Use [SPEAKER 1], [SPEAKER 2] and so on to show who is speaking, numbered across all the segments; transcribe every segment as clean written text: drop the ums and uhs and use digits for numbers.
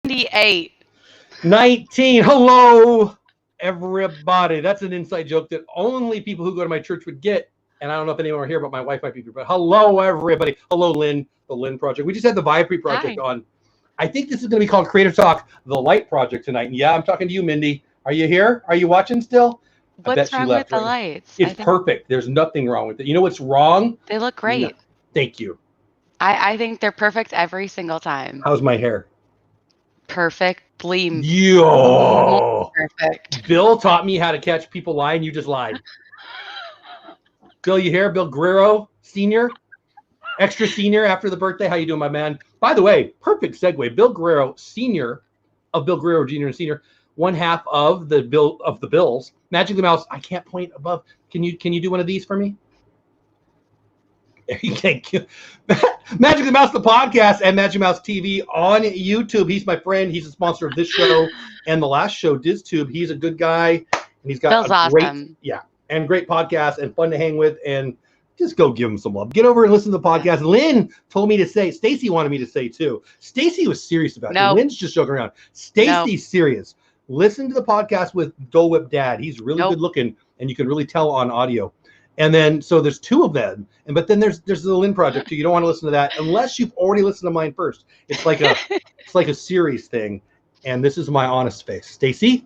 [SPEAKER 1] 98.
[SPEAKER 2] 19. Hello, everybody. That's an inside joke that only people who go to my church would get. And I don't know if anyone are here, but my wife might be here. But hello, everybody. Hello, Lynn, the Lynn Project. We just had the Viapre Project on. I think this is going to be called Creative Talk, the Light Project tonight. And yeah, I'm talking to you, Mindy. Are you here? Are you watching still?
[SPEAKER 1] What's wrong with the lights?
[SPEAKER 2] It's perfect. There's nothing wrong with it. You know what's wrong?
[SPEAKER 1] They look great.
[SPEAKER 2] No. Thank you.
[SPEAKER 1] I think they're perfect every single time.
[SPEAKER 2] How's my hair?
[SPEAKER 1] Perfectly.
[SPEAKER 2] Yo.
[SPEAKER 1] Perfect.
[SPEAKER 2] Bill taught me how to catch people lying. You just lied. Bill, you here? Bill Guerrero, senior, extra senior after the birthday. How you doing, my man? By the way, perfect segue. Bill Guerrero, senior of Bill Guerrero, junior and senior, one half of the Bills. Magic the Mouse. I can't point above. Can you do one of these for me? Thank you. Magic the Mouse, the podcast, and Magic Mouse TV on YouTube. He's my friend. He's a sponsor of this show and the last show, DizTube. He's a good guy, and he's got
[SPEAKER 1] Bill's
[SPEAKER 2] a great,
[SPEAKER 1] awesome.
[SPEAKER 2] and great podcast and fun to hang with. And just go give him some love. Get over and listen to the podcast. Lynn told me to say. Stacy wanted me to say too. Stacy was serious about it. Lynn's just joking around. Stacy's serious. Listen to the podcast with Dole Whip Dad. He's really good looking, and you can really tell on audio. And then, so there's two of them, but then there's the Lynn Project too. You don't want to listen to that unless you've already listened to mine first. It's like a series thing, and this is my honest face. Stacy,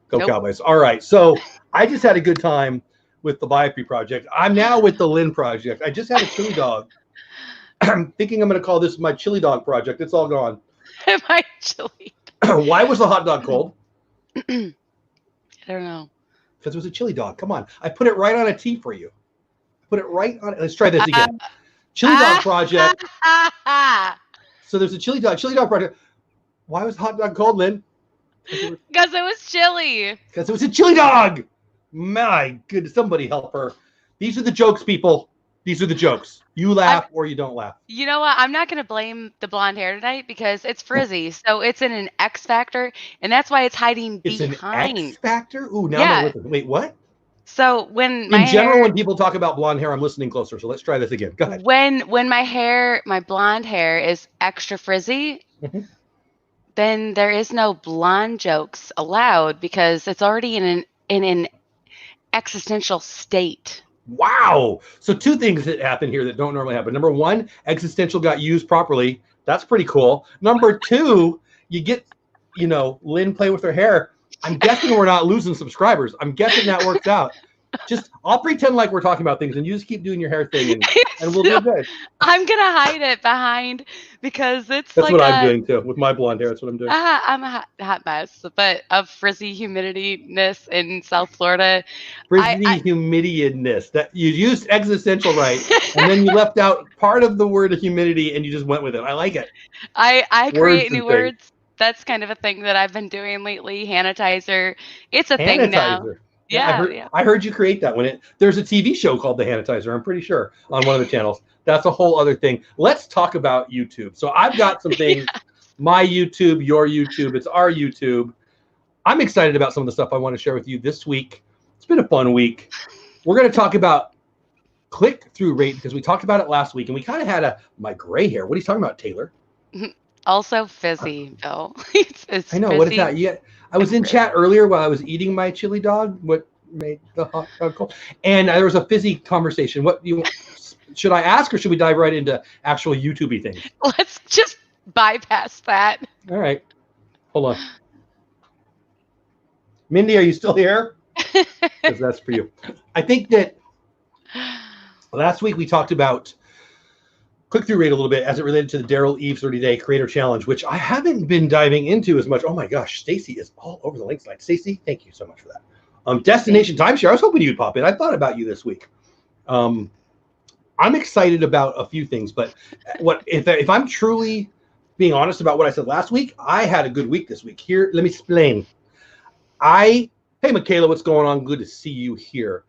[SPEAKER 2] go Cowboys! All right, so I just had a good time with the Viapre Project. I'm now with the Lynn Project. I just had a chili dog. I'm thinking I'm going to call this my chili dog project. It's all gone.
[SPEAKER 1] My chili.
[SPEAKER 2] Why was the hot dog cold?
[SPEAKER 1] I don't know.
[SPEAKER 2] Because it was a chili dog. Come on. I put it right on a tee for you. Put it right on it. Let's try this again. Chili dog project. So there's a chili dog project. Why was the hot dog cold, Lynn?
[SPEAKER 1] Because it was chili.
[SPEAKER 2] Because it was a chili dog. My goodness. Somebody help her. These are the jokes, people. These are the jokes. You laugh or you don't laugh.
[SPEAKER 1] You know what? I'm not going to blame the blonde hair tonight because it's frizzy. So it's in an X factor, and that's why it's hiding behind.
[SPEAKER 2] An X factor? Ooh, now I'm listening. Wait, what?
[SPEAKER 1] So when
[SPEAKER 2] when people talk about blonde hair, I'm listening closer. So let's try this again. Go ahead.
[SPEAKER 1] When my blonde hair is extra frizzy, then there is no blonde jokes allowed because it's already in an existential state.
[SPEAKER 2] Wow. So two things that happen here that don't normally happen. Number one, existential got used properly. That's pretty cool. Number two, you get, Lynn play with her hair. I'm guessing we're not losing subscribers. I'm guessing that works out. I'll pretend like we're talking about things and you just keep doing your hair thing and we'll do good.
[SPEAKER 1] I'm going to hide it behind because that's
[SPEAKER 2] what I'm doing too with my blonde hair. That's what I'm doing.
[SPEAKER 1] I'm a hot mess, but of frizzy humidity-ness in South Florida.
[SPEAKER 2] Humidity-ness. That you used existential right, and then you left out part of the word humidity and you just went with it. I like it.
[SPEAKER 1] I create new words. That's kind of a thing that I've been doing lately. Hanitizer. It's a thing now. Yeah,
[SPEAKER 2] I heard you create that there's a TV show called The Hanitizer, I'm pretty sure, on one of the channels. That's a whole other thing. Let's talk about YouTube. So I've got some things, my YouTube, your YouTube, it's our YouTube. I'm excited about some of the stuff I want to share with you this week. It's been a fun week. We're going to talk about click-through rate because we talked about it last week, and we kind of had my gray hair. What are you talking about, Taylor?
[SPEAKER 1] Also fizzy, Bill. It's
[SPEAKER 2] I know.
[SPEAKER 1] fizzy.
[SPEAKER 2] What is that? I was in chat earlier while I was eating my chili dog. What made the hot dog cold? And there was a fizzy conversation. Should I ask or should we dive right into actual YouTube-y things?
[SPEAKER 1] Let's just bypass that.
[SPEAKER 2] All right. Hold on. Mindy, are you still here? Because that's for you. I think that last week we talked about click-through rate a little bit as it related to the Daryl Eves 30-day creator challenge, which I haven't been diving into as much. Oh my gosh, Stacy is all over the link slide. Stacy, thank you so much for that. Destination timeshare. I was hoping you'd pop in. I thought about you this week. I'm excited about a few things, but if I'm truly being honest about what I said last week, I had a good week this week. Here, let me explain. Hey, Michaela, what's going on? Good to see you here.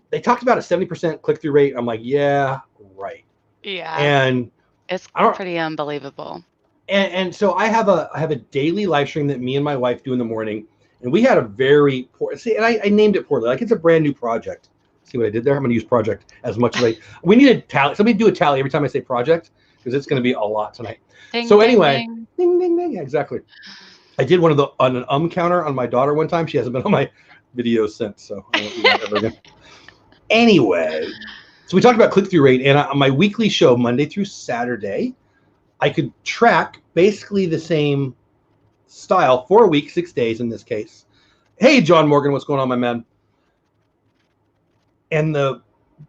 [SPEAKER 2] They talked about a 70% click-through rate. I'm like, yeah, right.
[SPEAKER 1] Yeah.
[SPEAKER 2] And
[SPEAKER 1] it's pretty unbelievable.
[SPEAKER 2] And so I have a daily live stream that me and my wife do in the morning, and we had a very poor. See, and I named it poorly. Like it's a brand new project. See what I did there? I'm going to use project as much as we need a tally. Somebody do a tally every time I say project, because it's going to be a lot tonight.
[SPEAKER 1] Ding,
[SPEAKER 2] So
[SPEAKER 1] ding,
[SPEAKER 2] anyway,
[SPEAKER 1] ding.
[SPEAKER 2] ding, ding, ding. Exactly. I did one of on an counter on my daughter one time. She hasn't been on my videos since, so I won't do that ever again. Anyway, so we talked about click-through rate, and on my weekly show, Monday through Saturday, I could track basically the same style for a week, 6 days in this case. Hey, John Morgan, what's going on, my man? And the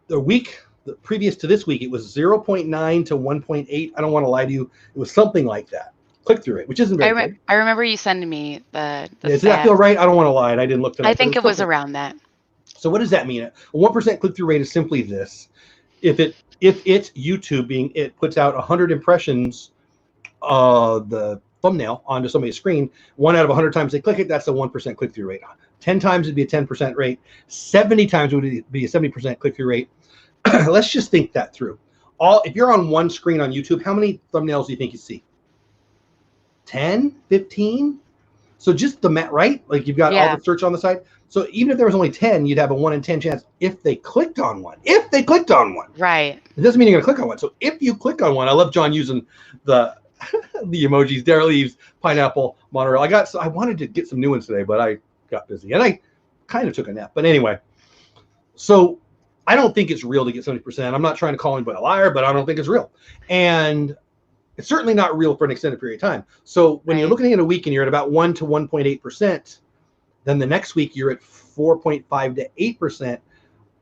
[SPEAKER 2] week previous to this week, it was 0.9 to 1.8. I don't want to lie to you. It was something like that. Click-through rate, which isn't very good.
[SPEAKER 1] I remember you sending me the
[SPEAKER 2] does that feel right? I don't want to lie, and I didn't look at it.
[SPEAKER 1] I think it was around that.
[SPEAKER 2] So what does that mean? A 1% click-through rate is simply this. If it's YouTube being, it puts out 100 impressions, the thumbnail onto somebody's screen, 1 out of 100 times they click it, that's a 1% click-through rate. 10 times it'd be a 10% rate. 70 times would be a 70% click-through rate. Let's just think that through. If you're on one screen on YouTube, how many thumbnails do you think you see? 10, 15? So just the right? Like you've got all the search on the side. So even if there was only 10, you'd have a 1 in 10 chance if they clicked on one. If they clicked on one.
[SPEAKER 1] Right.
[SPEAKER 2] It doesn't mean you're going to click on one. So if you click on one, I love John using the the emojis, Daryl Eves, pineapple, monorail. I wanted to get some new ones today, but I got busy. And I kind of took a nap. But anyway, so I don't think it's real to get 70%. I'm not trying to call anybody a liar, but I don't think it's real. And it's certainly not real for an extended period of time. So when you're looking at a week and you're at about 1 to 1.8%, then the next week you're at 4.5 to 8%.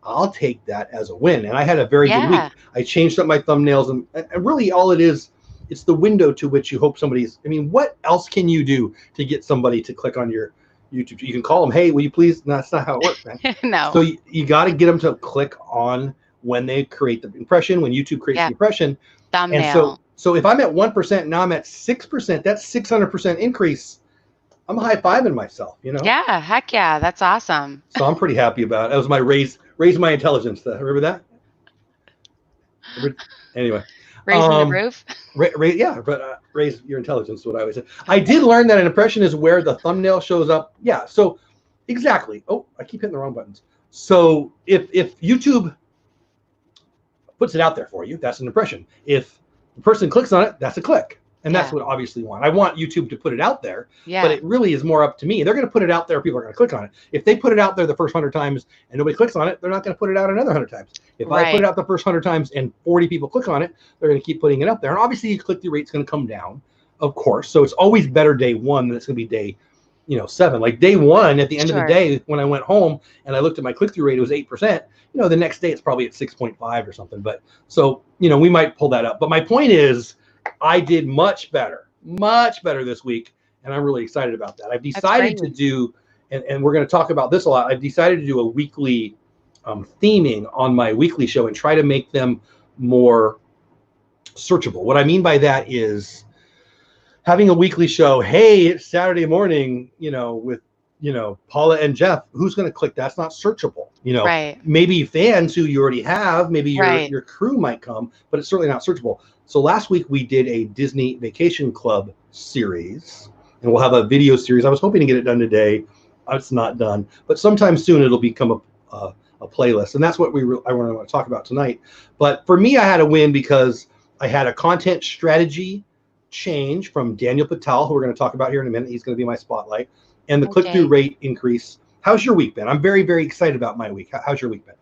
[SPEAKER 2] I'll take that as a win. And I had a very good week. I changed up my thumbnails, and really all it is, it's the window to which you hope somebody's, I mean, what else can you do to get somebody to click on your YouTube? You can call them, hey, will you please? No, that's not how it works, man.
[SPEAKER 1] No.
[SPEAKER 2] So you got to get them to click on when they create the impression, when YouTube creates the impression.
[SPEAKER 1] Thumbnail.
[SPEAKER 2] And so if I'm at 1%, now I'm at 6%, that's 600% increase. I'm high-fiving myself, you know?
[SPEAKER 1] Yeah, heck yeah. That's awesome.
[SPEAKER 2] So I'm pretty happy about it. That was my raise my intelligence. Remember that? Anyway.
[SPEAKER 1] Raising the roof?
[SPEAKER 2] Raise your intelligence is what I always say. I did learn that an impression is where the thumbnail shows up. Yeah, so exactly. Oh, I keep hitting the wrong buttons. So if YouTube puts it out there for you, that's an impression. If the person clicks on it, that's a click. And that's what I obviously want. I want YouTube to put it out there, but it really is more up to me. They're going to put it out there. People are going to click on it. If they put it out there the first 100 times and nobody clicks on it, they're not going to put it out another 100 times. If I put it out the first 100 times and 40 people click on it, they're going to keep putting it up there. And obviously, click-through rate's going to come down, of course. So it's always better day 1 than it's going to be day 7. Like day 1, at the end of the day, when I went home and I looked at my click-through rate, it was 8%. The next day it's probably at 6.5 or something. But so, we might pull that up. But my point is, I did much better this week, and I'm really excited about that. I've decided to do, and we're going to talk about this a lot, I've decided to do a weekly theming on my weekly show and try to make them more searchable. What I mean by that is having a weekly show, hey, it's Saturday morning, with Paula and Jeff, who's going to click? That's not searchable. Maybe fans who you already have, maybe your crew might come, but it's certainly not searchable. So last week we did a Disney Vacation Club series, and we'll have a video series. I was hoping to get it done today. It's not done, but sometime soon it'll become a playlist, and that's what I want to talk about tonight. But for me, I had a win because I had a content strategy change from Daniel Patel, who we're going to talk about here in a minute. He's going to be my spotlight, and the click-through rate increase. How's your week been? I'm very, very excited about my week. How's your week been?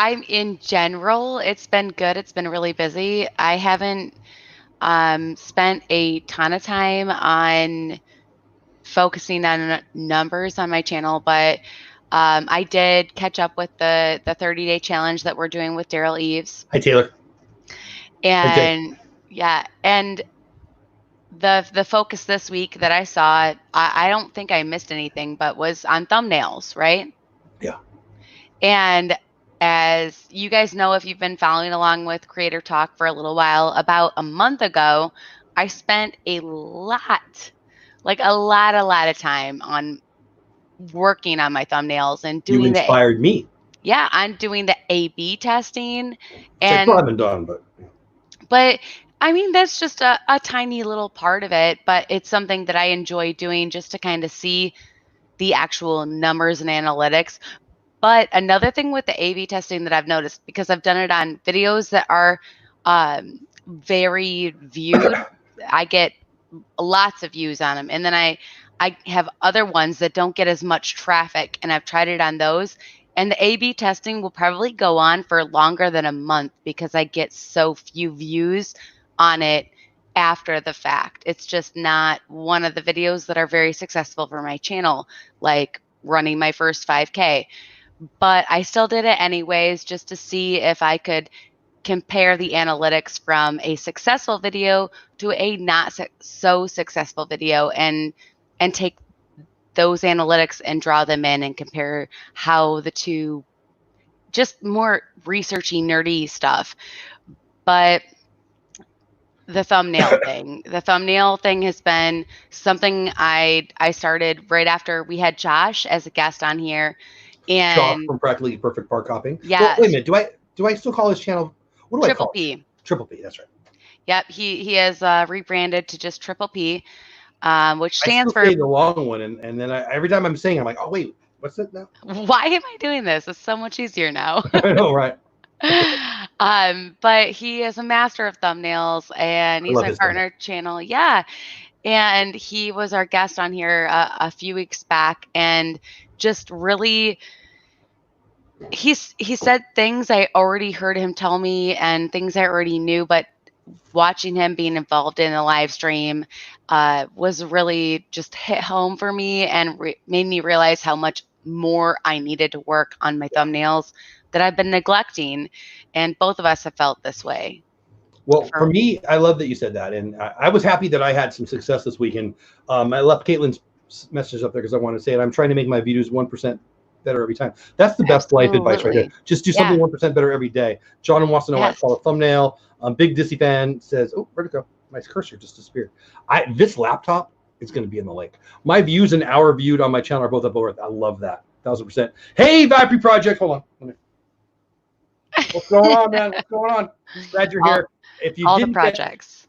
[SPEAKER 1] I'm in general, it's been good. It's been really busy. I haven't spent a ton of time on focusing on numbers on my channel, but I did catch up with the 30-day challenge that we're doing with Daryl Eves.
[SPEAKER 2] Hi, Taylor.
[SPEAKER 1] And and the focus this week that I saw, I don't think I missed anything, but was on thumbnails, right?
[SPEAKER 2] Yeah.
[SPEAKER 1] And as you guys know, if you've been following along with Creator Talk for a little while, about a month ago, I spent a lot of time on working on my thumbnails and doing
[SPEAKER 2] you inspired me.
[SPEAKER 1] Yeah, I'm doing the A/B testing.
[SPEAKER 2] And I still haven't done,
[SPEAKER 1] but I mean, that's just a tiny little part of it, but it's something that I enjoy doing just to kind of see the actual numbers and analytics. But another thing with the A/B testing that I've noticed, because I've done it on videos that are very viewed. I get lots of views on them. And then I have other ones that don't get as much traffic, and I've tried it on those. And the A/B testing will probably go on for longer than a month because I get so few views on it after the fact. It's just not one of the videos that are very successful for my channel, like running my first 5K. But I still did it anyways, just to see if I could compare the analytics from a successful video to a not so successful video, and take those analytics and draw them in and compare how the two, just more researchy, nerdy stuff. But the thumbnail thing has been something I started right after we had Josh as a guest on here. And
[SPEAKER 2] Josh from Practically Perfect Park Hopping.
[SPEAKER 1] Yeah.
[SPEAKER 2] Well, wait a minute. Do I still call his channel? What do I call
[SPEAKER 1] P.
[SPEAKER 2] it? Triple P. That's right.
[SPEAKER 1] Yep. He has rebranded to just Triple P, which stands
[SPEAKER 2] for the long one. And then every time I'm saying it, I'm like, oh wait, what's it now?
[SPEAKER 1] Why am I doing this? It's so much easier now.
[SPEAKER 2] I know, right?
[SPEAKER 1] But he is a master of thumbnails, and he's my partner channel. Yeah. And he was our guest on here a few weeks back, and just really, he said things I already heard him tell me and things I already knew, but watching him being involved in the live stream was really just hit home for me, and made me realize how much more I needed to work on my thumbnails that I've been neglecting. And both of us have felt this way.
[SPEAKER 2] Well, for me, I love that you said that. And I was happy that I had some success this weekend. I left Caitlin's message up there because I want to say it. I'm trying to make my videos 1% better every time. That's the best life advice right there. Just do something 1% better every day. John wants to know why I call a thumbnail. Big Dissy fan says, oh, where'd it go? My cursor just disappeared. This laptop is going to be in the link. My views and hour viewed on my channel are both up over. I love that. 1000%. Hey, Vipri Project. Hold on. What's going on, man? What's going on? Glad you're here. If you
[SPEAKER 1] all the projects,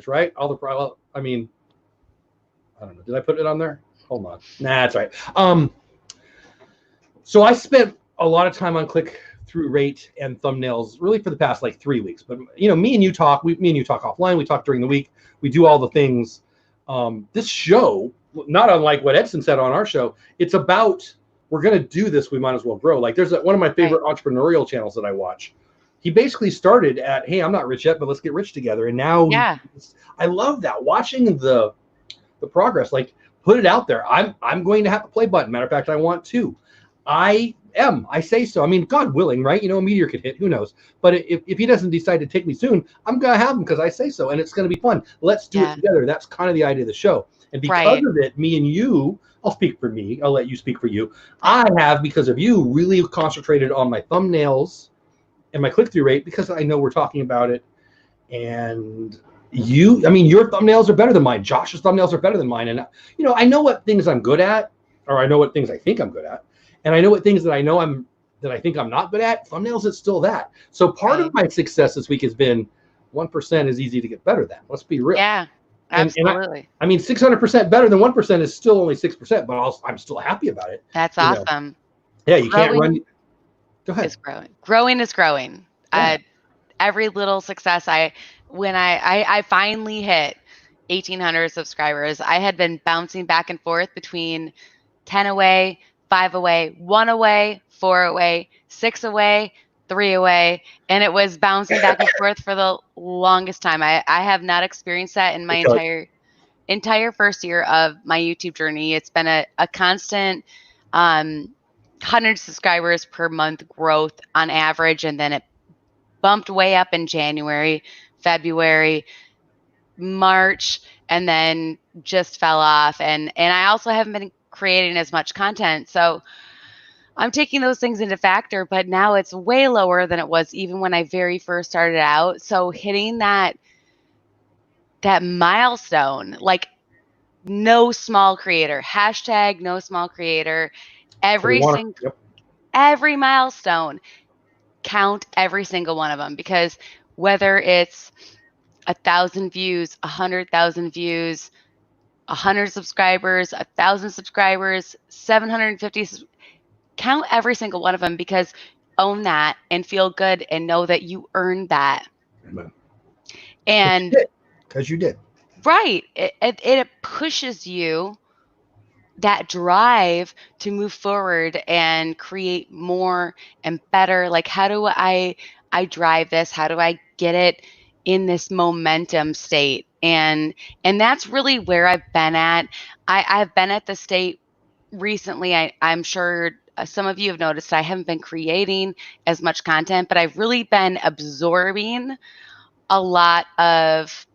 [SPEAKER 2] right? I mean, I don't know. Did I put it on there? Hold on. Nah, that's right. So I spent a lot of time on click-through rate and thumbnails really for the past like 3 weeks. But me and you talk offline. We talk during the week. We do all the things. This show, not unlike what Edson said on our show, it's about, we're going to do this, we might as well grow. Like there's one of my favorite entrepreneurial channels that I watch. He basically started at, hey, I'm not rich yet, but let's get rich together. And now I love that, watching the progress, like put it out there. I'm going to have the play button. Matter of fact, I want to. I say so. I mean, God willing, right? A meteor could hit, who knows? But if he doesn't decide to take me soon, I'm going to have him because I say so. And it's going to be fun. Let's do it together. That's kind of the idea of the show. And because of it, me and you, I'll speak for me. I'll let you speak for you. I have, because of you, really concentrated on my thumbnails and my click-through rate because I know we're talking about it. And your thumbnails are better than mine. Josh's thumbnails are better than mine. And, I know what things I'm good at, or I know what things I think I'm good at. And I know what things that I think I'm not good at. Thumbnails is still that. So part of my success this week has been 1% is easy to get better than. Let's be real.
[SPEAKER 1] Yeah. Absolutely.
[SPEAKER 2] I mean, 600% better than 1% is still only 6%, but I'm still happy about it.
[SPEAKER 1] That's awesome.
[SPEAKER 2] Yeah, you can't run. Go ahead.
[SPEAKER 1] Is growing. Growing is growing. Yeah. Every little success when I finally hit 1,800 subscribers, I had been bouncing back and forth between 10 away, 5 away, 1 away, 4 away, 6 away, 3 away, and it was bouncing back and forth for the longest time. I have not experienced that in my entire first year of my YouTube journey. It's been a constant 100 subscribers per month growth on average, and then it bumped way up in January, February, March, and then just fell off. And I also haven't been creating as much content, so I'm taking those things into factor, but now it's way lower than it was even when I very first started out. So hitting that milestone, like no small creator, hashtag no small creator, every milestone, count every single one of them, because whether it's 1,000 views, 100,000 views, 100 subscribers, 1,000 subscribers, 750, count every single one of them, because own that and feel good and know that you earned that.
[SPEAKER 2] Amen.
[SPEAKER 1] And
[SPEAKER 2] because you did.
[SPEAKER 1] Right. It pushes you, that drive to move forward and create more and better. Like, how do I drive this? How do I get it in this momentum state? And that's really where I've been at. I've been at the state recently. I'm sure some of you have noticed I haven't been creating as much content, but I've really been absorbing a lot of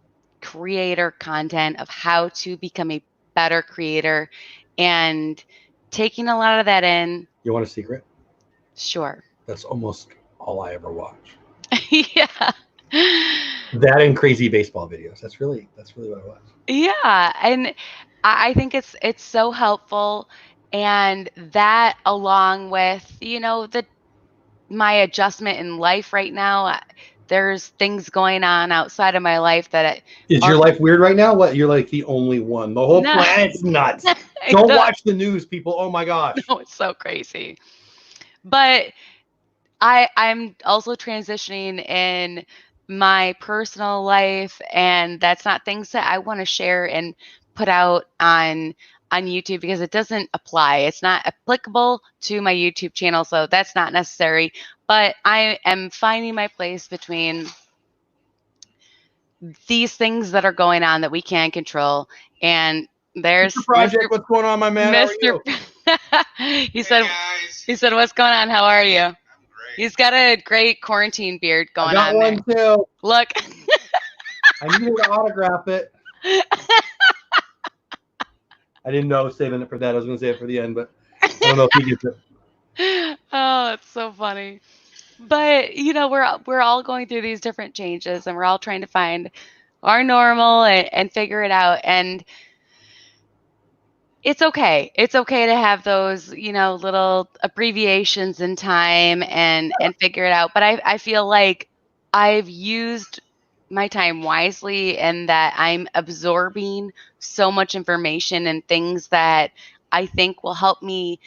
[SPEAKER 1] creator content of how to become a better creator and taking a lot of that in.
[SPEAKER 2] You want a secret?
[SPEAKER 1] Sure.
[SPEAKER 2] That's almost all I ever watch.
[SPEAKER 1] Yeah.
[SPEAKER 2] That and crazy baseball videos. That's really what I watch.
[SPEAKER 1] Yeah. And I think it's so helpful. And that, along with, my adjustment in life right now, there's things going on outside of my life that
[SPEAKER 2] Is your life weird right now? What? You're like the only one. The whole
[SPEAKER 1] No.
[SPEAKER 2] planet's nuts. Don't watch the news, people. Oh my gosh.
[SPEAKER 1] No, it's so crazy. But I'm also transitioning in my personal life, and that's not things that I want to share and put out on YouTube because it doesn't apply. It's not applicable to my YouTube channel, so that's not necessary. But I am finding my place between these things that are going on that we can't control, and there's
[SPEAKER 2] Mr. Project. What's going on, my man? How are you?
[SPEAKER 1] He said, "What's going on? How are you?" He's got a great quarantine beard going on.
[SPEAKER 2] I got one too.
[SPEAKER 1] Look.
[SPEAKER 2] I needed to autograph it. I didn't know I was saving it for that. I was going to say it for the end, but I don't know if he gets it.
[SPEAKER 1] Oh, that's so funny. But, we're all going through these different changes, and we're all trying to find our normal and figure it out. And it's okay. It's okay to have those, little abbreviations in time and figure it out. But I feel like I've used my time wisely, and that I'm absorbing so much information and things that I think will help me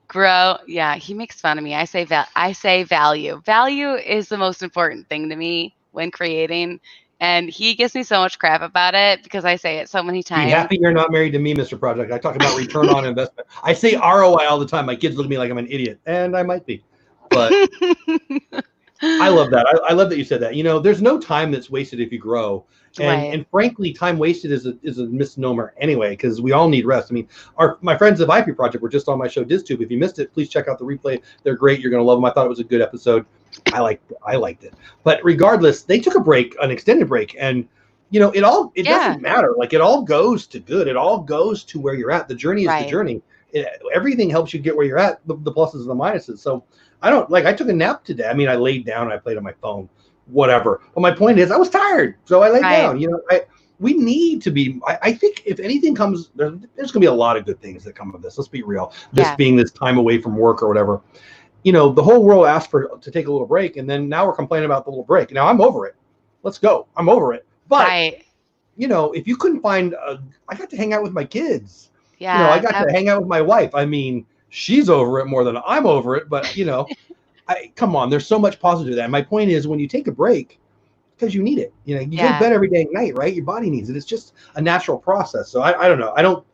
[SPEAKER 1] grow. Yeah, he makes fun of me. I say value. Value is the most important thing to me when creating. And he gives me so much crap about it because I say it so many times.
[SPEAKER 2] Be happy you're not married to me, Mr. Project. I talk about return on investment. I say ROI all the time. My kids look at me like I'm an idiot, and I might be. But I love that. I love that you said that. There's no time that's wasted if you grow. And frankly, time wasted is a misnomer anyway, because we all need rest. I mean, my friends of IP Project were just on my show DizTube. If you missed it, please check out the replay. They're great. You're going to love them. I thought it was a good episode. I liked it. But regardless, they took a break, an extended break, and it doesn't matter. Like, it all goes to good. It all goes to where you're at. The journey is the journey. Everything helps you get where you're at, the pluses and the minuses. So I took a nap today. I mean, I laid down and I played on my phone, whatever. But my point is, I was tired, so I laid down. We need to be. I think if anything comes, there's going to be a lot of good things that come of this. Let's be real. This being this time away from work or whatever. The whole world asked to take a little break, and then now we're complaining about the little break. Now I'm over it. Let's go. I'm over it. But if you couldn't find, I got to hang out with my kids. Yeah. I got to hang out with my wife. I mean, she's over it more than I'm over it. But come on, there's so much positive to that. And my point is, when you take a break, because you need it. You go to bed every day at night, right? Your body needs it. It's just a natural process. So I don't know.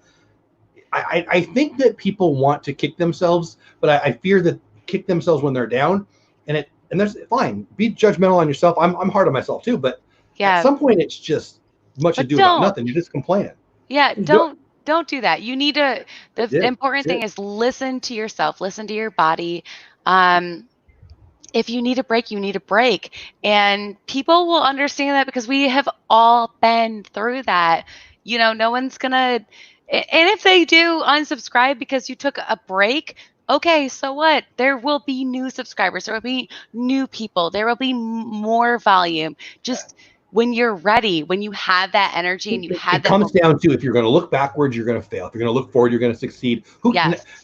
[SPEAKER 2] I think that people want to kick themselves, but I fear that kick themselves when they're down, and there's fine. Be judgmental on yourself. I'm hard on myself too, but at some point it's just much ado about nothing. You're just complaining.
[SPEAKER 1] Yeah, don't do that. You need to. The important thing is listen to yourself. Listen to your body. If you need a break, you need a break, and people will understand that because we have all been through that. No one's gonna. And if they do unsubscribe because you took a break, okay, so what? There will be new subscribers. There will be new people. There will be more volume. Just when you're ready, when you have that energy and you have that. It
[SPEAKER 2] comes down to, if you're going to look backwards, you're going to fail. If you're going to look forward, you're going to succeed.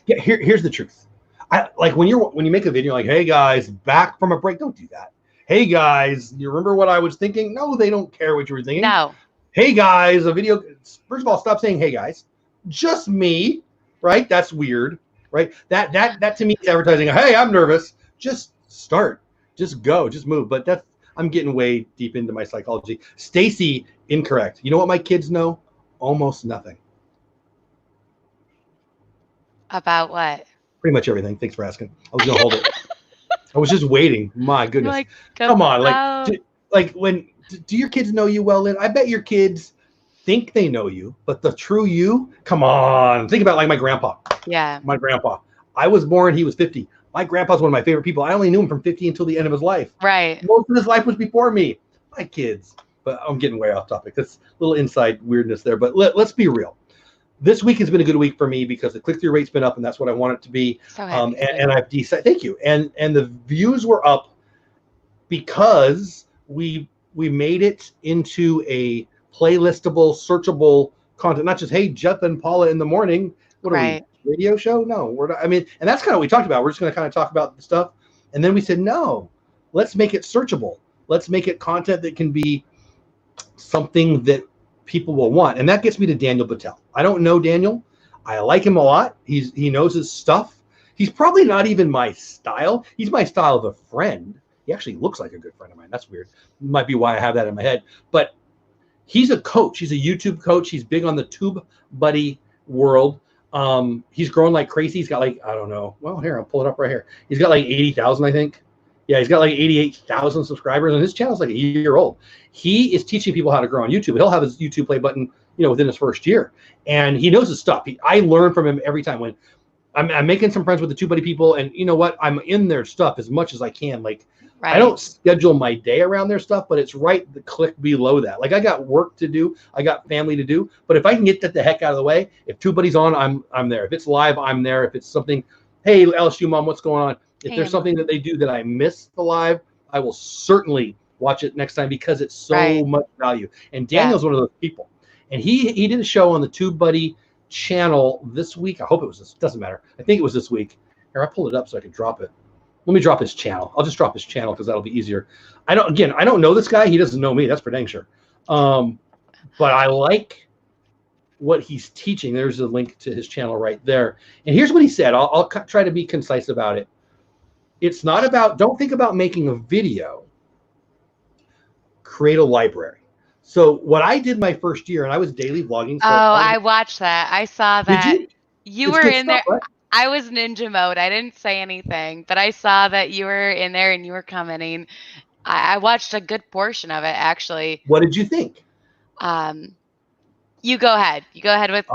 [SPEAKER 2] Here's the truth. When you make a video like, hey guys, back from a break, don't do that. Hey guys, you remember what I was thinking? No, they don't care what you were thinking.
[SPEAKER 1] No.
[SPEAKER 2] Hey guys, a video. First of all, stop saying hey guys. Just me, right? That's weird, right? That to me is advertising. Hey, I'm nervous. Just start. Just go. Just move. But I'm getting way deep into my psychology. Stacy, incorrect. You know what my kids know? Almost nothing.
[SPEAKER 1] About what?
[SPEAKER 2] Pretty much everything. Thanks for asking. I was gonna hold it. I was just waiting. My goodness.
[SPEAKER 1] Like,
[SPEAKER 2] come on, do your kids know you well, Lynn? I bet your kids think they know you, but the true you, come on. Think about like my grandpa.
[SPEAKER 1] Yeah.
[SPEAKER 2] My grandpa. I was born, he was 50. My grandpa's one of my favorite people. I only knew him from 50 until the end of his life.
[SPEAKER 1] Right.
[SPEAKER 2] Most of his life was before me. My kids. But I'm getting way off topic. That's a little inside weirdness there. But let's be real. This week has been a good week for me because the click-through rate's been up, and that's what I want it to be.
[SPEAKER 1] So happy.
[SPEAKER 2] And I've decided. Thank you. And the views were up because we made it into a playlistable, searchable content. Not just, hey, Jeff and Paula in the morning. What are we? Radio show? No, we're not. I mean, and that's kind of what we talked about. We're just going to kind of talk about the stuff, and then we said, no, let's make it searchable. Let's make it content that can be something that people will want. And that gets me to Daniel Battelle. I don't know Daniel. I like him a lot. He knows his stuff. He's probably not even my style. He's my style of a friend. He actually looks like a good friend of mine. That's weird. Might be why I have that in my head. But he's a coach. He's a YouTube coach. He's big on the Tube Buddy world. He's growing like crazy. He's got like, I don't know. Well, here, I'll pull it up right here. He's got like 80,000, I think. Yeah, he's got like 88,000 subscribers, and his channel's like a year old. He is teaching people how to grow on YouTube. He'll have his YouTube play button, within his first year, and he knows his stuff. I learn from him every time. When I'm making some friends with the TubeBuddy people, and you know what? I'm in their stuff as much as I can. Like, I don't schedule my day around their stuff, but it's right the click below that. Like, I got work to do, I got family to do, but if I can get that the heck out of the way, if TubeBuddy's on, I'm there. If it's live, I'm there. If it's something, hey, LSU mom, what's going on? If there's something that they do that I miss the live, I will certainly watch it next time because it's so much value. And Daniel's one of those people. And he did a show on the TubeBuddy channel this week. I hope it was this. Doesn't matter. I think it was this week. Here, I'll pull it up so I can drop it. Let me drop his channel. I'll just drop his channel because that'll be easier. I don't know this guy. He doesn't know me. That's for dang sure. But I like what he's teaching. There's a link to his channel right there. And here's what he said. I'll try to be concise about it. It's not about, don't think about making a video. Create a library. So what I did my first year, and I was daily vlogging. So
[SPEAKER 1] I watched that. I saw that.
[SPEAKER 2] Did
[SPEAKER 1] you were in there. Right? I was ninja mode. I didn't say anything, but I saw that you were in there and you were commenting. I watched a good portion of it, actually.
[SPEAKER 2] What did you think?
[SPEAKER 1] You go ahead. You go ahead with,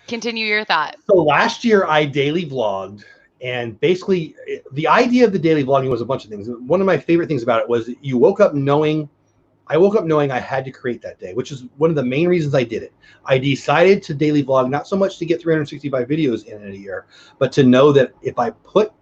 [SPEAKER 2] continue
[SPEAKER 1] your thought.
[SPEAKER 2] So last year I daily vlogged. And basically, the idea of the daily vlogging was a bunch of things. One of my favorite things about it was that I woke up knowing I had to create that day, which is one of the main reasons I did it. I decided to daily vlog, not so much to get 365 videos in a year, but to know that if I put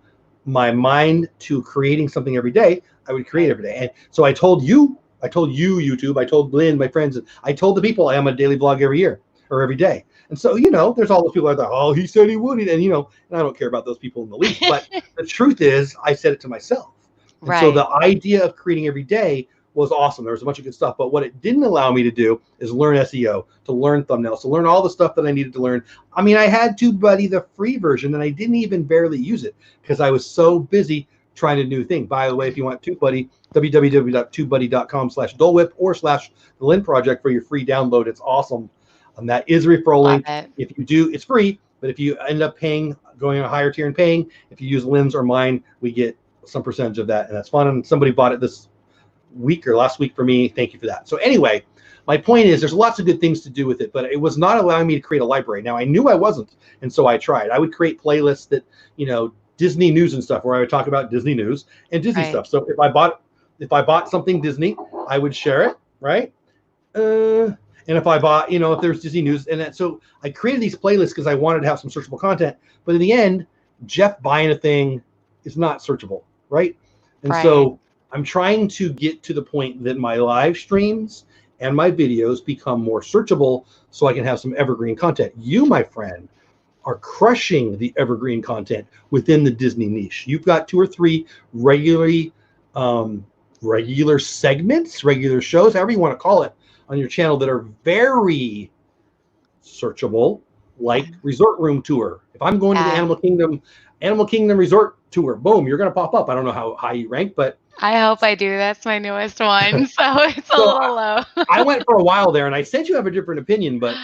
[SPEAKER 2] my mind to creating something every day, I would create every day. And so I told you, YouTube, I told Lynn, my friends, I told the people I am a daily vlog every year or every day. And so, there's all those people out there, oh, he said he would. And, and I don't care about those people in the least. But the truth is, I said it to myself. And so the idea of creating every day was awesome. There was a bunch of good stuff. But what it didn't allow me to do is learn SEO, to learn thumbnails, to learn all the stuff that I needed to learn. I mean, I had TubeBuddy, the free version, and I didn't even barely use it because I was so busy trying a new thing. By the way, if you want TubeBuddy, www.tubebuddy.com/Dole or /the Lynn Project for your free download. It's awesome. And that is a referral link. If you do, it's free. But if you end up paying, going a higher tier and paying, if you use Lynn's or mine, we get some percentage of that. And that's fun. And somebody bought it this week or last week for me. Thank you for that. So anyway, my point is there's lots of good things to do with it, but it was not allowing me to create a library. Now, I knew I wasn't. And so I tried. I would create playlists that, Disney news and stuff, where I would talk about Disney news and Disney stuff. So if I bought something Disney, I would share it, right? And if I bought, if there's Disney news, so I created these playlists because I wanted to have some searchable content. But in the end, Jeff buying a thing is not searchable, right? And so I'm trying to get to the point that my live streams and my videos become more searchable so I can have some evergreen content. You, my friend, are crushing the evergreen content within the Disney niche. You've got 2 or 3 regular segments, regular shows, however you want to call it, on your channel that are very searchable, like Resort Room Tour. If I'm going to the Animal Kingdom Resort Tour, boom, you're going to pop up. I don't know how high you rank, but
[SPEAKER 1] I hope I do. That's my newest one, so it's a little low.
[SPEAKER 2] I went for a while there, and I sense you have a different opinion, but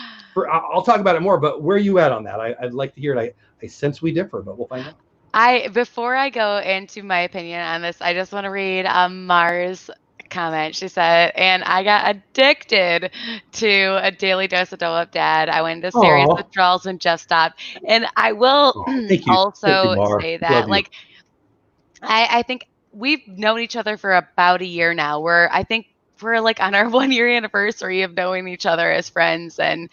[SPEAKER 2] I'll talk about it more. But where are you at on that? I'd like to hear it. I sense we differ, but we'll find out.
[SPEAKER 1] Before I go into my opinion on this, I just want to read Mars comment. She said, and I got addicted to a daily dose of Dole Up Dad. I went into serious withdrawals when Jeff stopped. And I will also say that, like, I think we've known each other for about a year now. I think we're like on our 1-year anniversary of knowing each other as friends. And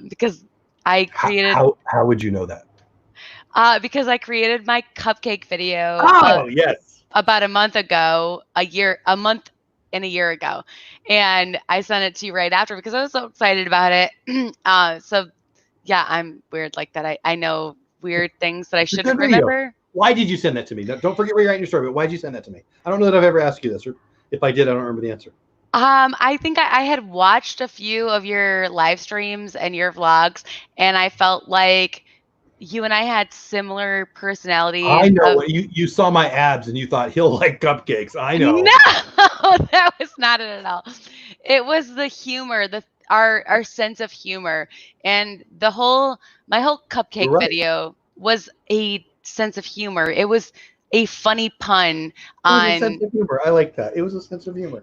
[SPEAKER 1] because I created.
[SPEAKER 2] How would you know that?
[SPEAKER 1] Because I created my cupcake video.
[SPEAKER 2] Yes.
[SPEAKER 1] About a month ago, a month and a year ago. And I sent it to you right after because I was so excited about it. So yeah, I'm weird like that. I know weird things that I shouldn't remember.
[SPEAKER 2] Why did you send that to me? Don't forget where you're at in your story, but why did you send that to me? I don't know that I've ever asked you this, or if I did, I don't remember the answer.
[SPEAKER 1] I think I had watched a few of your live streams and your vlogs, and I felt like you and I had similar personalities.
[SPEAKER 2] I know. You saw my abs and you thought he'll like cupcakes. I know.
[SPEAKER 1] No, that was not it at all. It was the humor, our sense of humor, and my whole cupcake video was a sense of humor. It was a funny pun on.
[SPEAKER 2] It was a sense of humor. I like that. It was a sense of humor.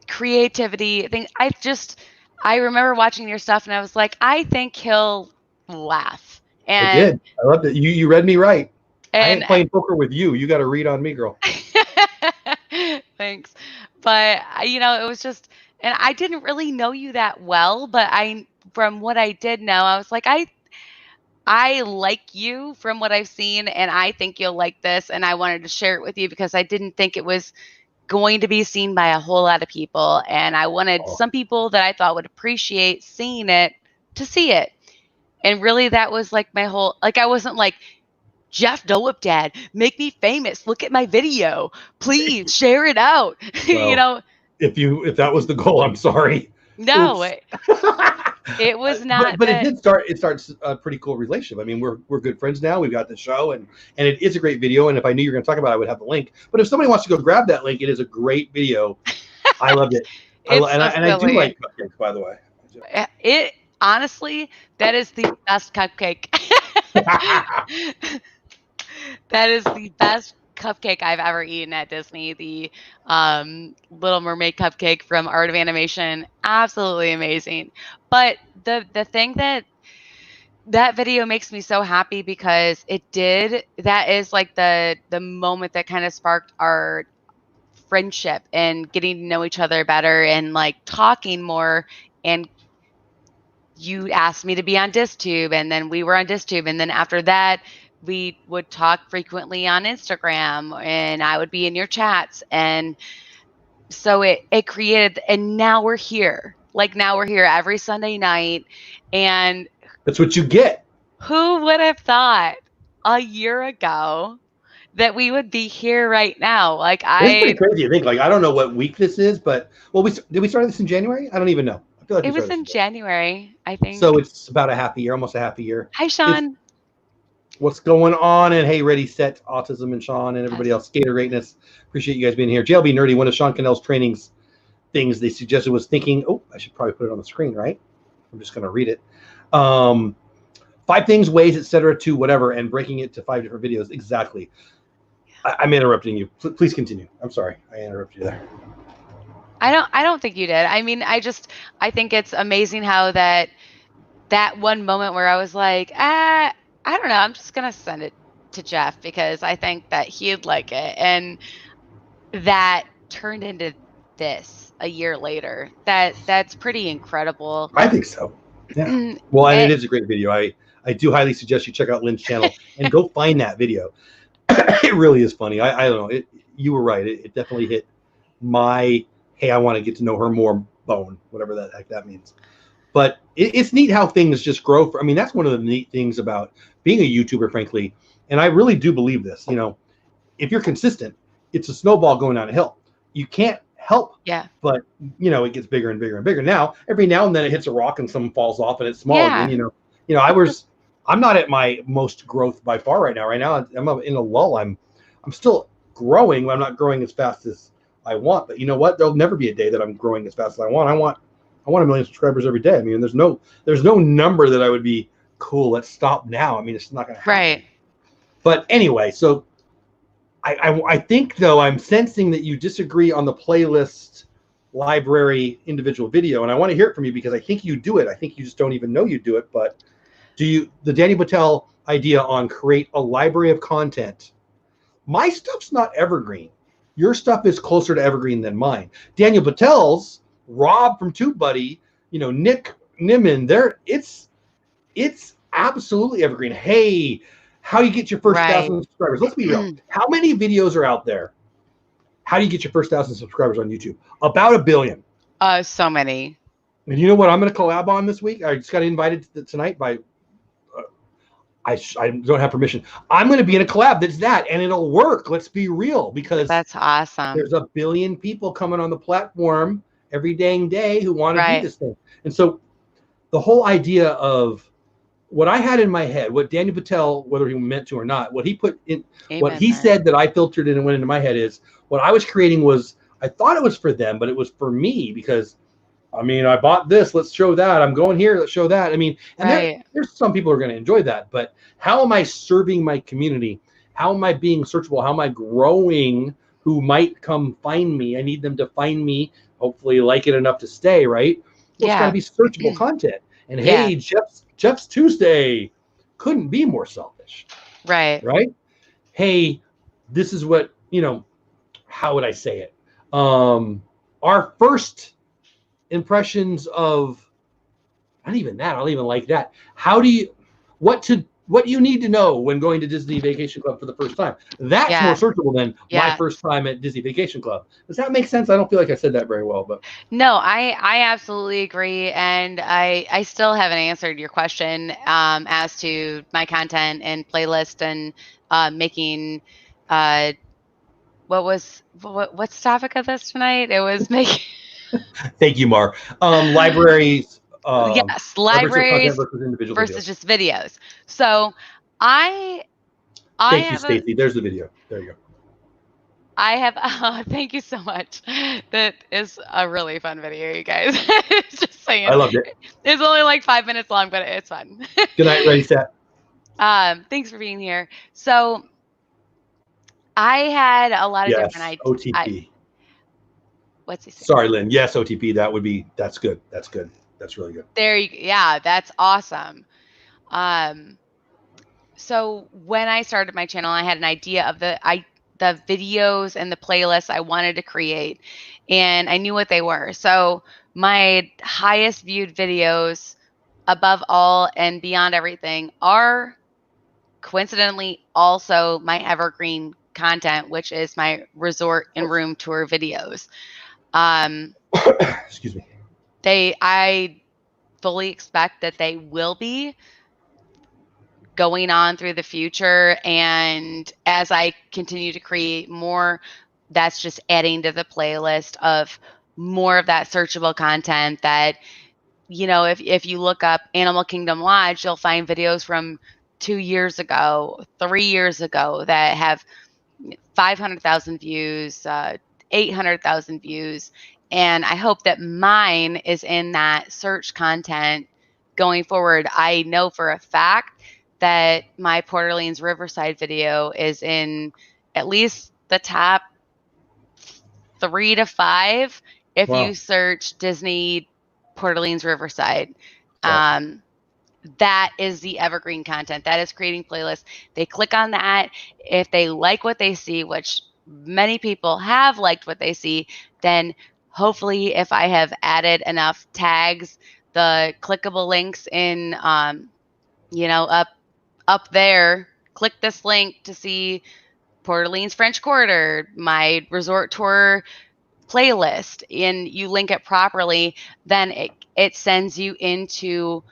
[SPEAKER 1] Creativity thing. I remember watching your stuff and I was like, I think he'll laugh. And
[SPEAKER 2] I did. I loved it. You read me right. I ain't playing poker with you. You got to read on me, girl.
[SPEAKER 1] Thanks. But it was just, and I didn't really know you that well, but from what I did know, I was like, I like you from what I've seen, and I think you'll like this, and I wanted to share it with you because I didn't think it was going to be seen by a whole lot of people, and I wanted some people that I thought would appreciate seeing it to see it. And really, that was like my whole, like, I wasn't like, Jeff Dolip Dad, make me famous. Look at my video. Please share it out.
[SPEAKER 2] Well, if that was the goal, I'm sorry.
[SPEAKER 1] No, it was not.
[SPEAKER 2] But it starts a pretty cool relationship. I mean, we're good friends now. We've got the show, and it is a great video. And if I knew you were going to talk about it, I would have the link. But if somebody wants to go grab that link, it is a great video. I loved it. I do like cupcakes, by the way.
[SPEAKER 1] Honestly, that is the best cupcake. That is the best cupcake I've ever eaten at Disney. The Little Mermaid cupcake from Art of Animation, absolutely amazing. But the thing that video makes me so happy because that is like the moment that kind of sparked our friendship and getting to know each other better and like talking more. And you asked me to be on DisTube, and then we were on DisTube, and then after that we would talk frequently on Instagram, and I would be in your chats, and so it created, and now we're here. Like, now we're here every Sunday night, and
[SPEAKER 2] that's what you get.
[SPEAKER 1] Who would have thought a year ago that we would be here right now? Like,
[SPEAKER 2] it's pretty crazy to think. Like, I don't know what week this is, but did we start this in January? I don't even know. I feel like
[SPEAKER 1] it was in January, I think.
[SPEAKER 2] So it's about a half a year, almost a half a year.
[SPEAKER 1] Hi, Sean.
[SPEAKER 2] What's going on? And hey, Ready, Set, Autism, and Sean, and everybody else. Skater Greatness. Appreciate you guys being here. JLB Nerdy, one of Sean Cannell's trainings things they suggested was thinking, I should probably put it on the screen, right? I'm just going to read it. 5 things, ways, etc. to whatever, and breaking it to 5 different videos. Exactly. I'm interrupting you. Please continue. I'm sorry. I interrupted you there.
[SPEAKER 1] I don't think you did. I mean, I think it's amazing how that one moment where I was like, I don't know, I'm just going to send it to Jeff because I think that he'd like it. And that turned into this a year later. That's pretty incredible.
[SPEAKER 2] I think so. Yeah. Well, and it is a great video. I do highly suggest you check out Lynn's channel and go find that video. It really is funny. I don't know. You were right. It definitely hit my, hey, I want to get to know her more bone, whatever the heck that means. But it's neat how things just grow. I mean, that's one of the neat things about being a YouTuber, frankly. And I really do believe this. You know, if you're consistent, it's a snowball going down a hill. You can't help.
[SPEAKER 1] Yeah.
[SPEAKER 2] But, you know, it gets bigger and bigger and bigger. Now, every now and then it hits a rock and someone falls off and it's small again, you know. you know, I'm not at my most growth by far right now. Right now, I'm in a lull. I'm still growing. I'm not growing as fast as I want. But you know what? There'll never be a day that I'm growing as fast as I want. I want 1 million subscribers every day. I mean, there's no number that I would be cool. Let's stop now. I mean, it's not going to happen.
[SPEAKER 1] Right.
[SPEAKER 2] But anyway, so I think though I'm sensing that you disagree on the playlist library individual video, and I want to hear it from you because I think you do it. I think you just don't even know you do it. But the Danny Patel idea on create a library of content? My stuff's not evergreen. Your stuff is closer to evergreen than mine. Daniel Patel's, Rob from TubeBuddy, you know, Nick Nimmin, it's absolutely evergreen. Hey, how you get your first 1,000 subscribers? Let's be real. How many videos are out there? How do you get your first 1,000 subscribers on YouTube? About 1 billion.
[SPEAKER 1] So many.
[SPEAKER 2] And you know what I'm going to collab on this week? I just got invited tonight by. I don't have permission. I'm going to be in a collab that's that, and it'll work. Let's be real, because
[SPEAKER 1] that's awesome.
[SPEAKER 2] There's 1 billion people coming on the platform every dang day who want to do this thing. And so the whole idea of what I had in my head, what Daniel Patel, whether he meant to or not, what he put in, what he said that I filtered in and went into my head is what I was creating was, I thought it was for them, but it was for me because, I mean, I bought this, let's show that. I'm going here, let's show that. I mean, and there's some people who are going to enjoy that, but how am I serving my community? How am I being searchable? How am I growing who might come find me? I need them to find me, hopefully like it enough to stay, right? Well, it's got to be searchable content. And hey, Jeff's Tuesday couldn't be more selfish.
[SPEAKER 1] Right.
[SPEAKER 2] Hey, this is what, you know, how would I say it? Our first impressions of, not even that, I don't even like that. What you need to know when going to Disney Vacation Club for the first time. That's more searchable than my first time at Disney Vacation Club. Does that make sense? I don't feel like I said that very well, but
[SPEAKER 1] no, I absolutely agree, and I still haven't answered your question as to my content and playlist and making what's the topic of this tonight? It was making.
[SPEAKER 2] Thank you, Mar. Libraries.
[SPEAKER 1] Yes, libraries versus just videos. So I
[SPEAKER 2] thank you, Stacy. There's the video. There you go.
[SPEAKER 1] I have. Thank you so much. That is a really fun video, you guys. Just saying.
[SPEAKER 2] I loved it.
[SPEAKER 1] It's only like 5 minutes long, but it's fun.
[SPEAKER 2] Good night, ready, set.
[SPEAKER 1] Thanks for being here. So I had a lot of different ideas.
[SPEAKER 2] OTP.
[SPEAKER 1] What's he saying?
[SPEAKER 2] Sorry, Lynn. Yes, OTP. That's good. That's good. That's really good.
[SPEAKER 1] There you go. Yeah, that's awesome. So when I started my channel, I had an idea of the videos and the playlists I wanted to create, and I knew what they were. So my highest viewed videos above all and beyond everything are coincidentally also my evergreen content, which is my resort and room tour videos.
[SPEAKER 2] Excuse me.
[SPEAKER 1] I fully expect that they will be going on through the future, and as I continue to create more, that's just adding to the playlist of more of that searchable content that, you know, if you look up Animal Kingdom Lodge, you'll find videos from 2 years ago, 3 years ago that have 500,000 views, 800,000 views. And I hope that mine is in that search content going forward. I know for a fact that my Port Orleans Riverside video is in at least the top 3 to 5 if you search Disney Port Orleans Riverside. That is the evergreen content. That is creating playlists. They click on that. If they like what they see, which many people have liked what they see, then hopefully if I have added enough tags, the clickable links in, you know, up there, click this link to see Port Orleans French Quarter, my resort tour playlist, and you link it properly, then it sends you into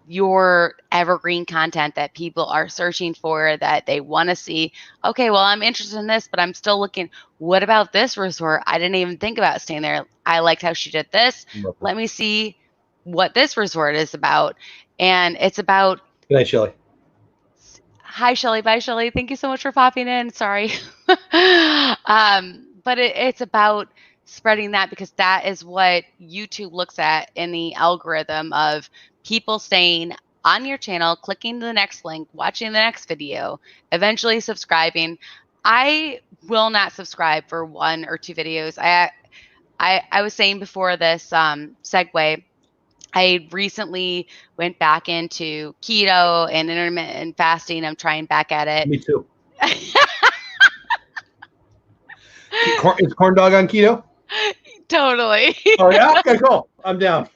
[SPEAKER 1] your evergreen content that people are searching for, that they want to see. Okay, well, I'm interested in this, but I'm still looking. What about this resort? I didn't even think about staying there. I liked how she did this. Let me see what this resort is about. And it's about...
[SPEAKER 2] Good night, Shelly.
[SPEAKER 1] Hi, Shelly. Bye, Shelly. Thank you so much for popping in. Sorry. But it's about spreading that, because that is what YouTube looks at in the algorithm of people staying on your channel, clicking the next link, watching the next video, eventually subscribing. I will not subscribe for 1 or 2 videos. I was saying before this segue, I recently went back into keto and intermittent fasting. I'm trying back at it.
[SPEAKER 2] Me too. Is corn dog on keto?
[SPEAKER 1] Totally.
[SPEAKER 2] Oh yeah, okay, cool. I'm down.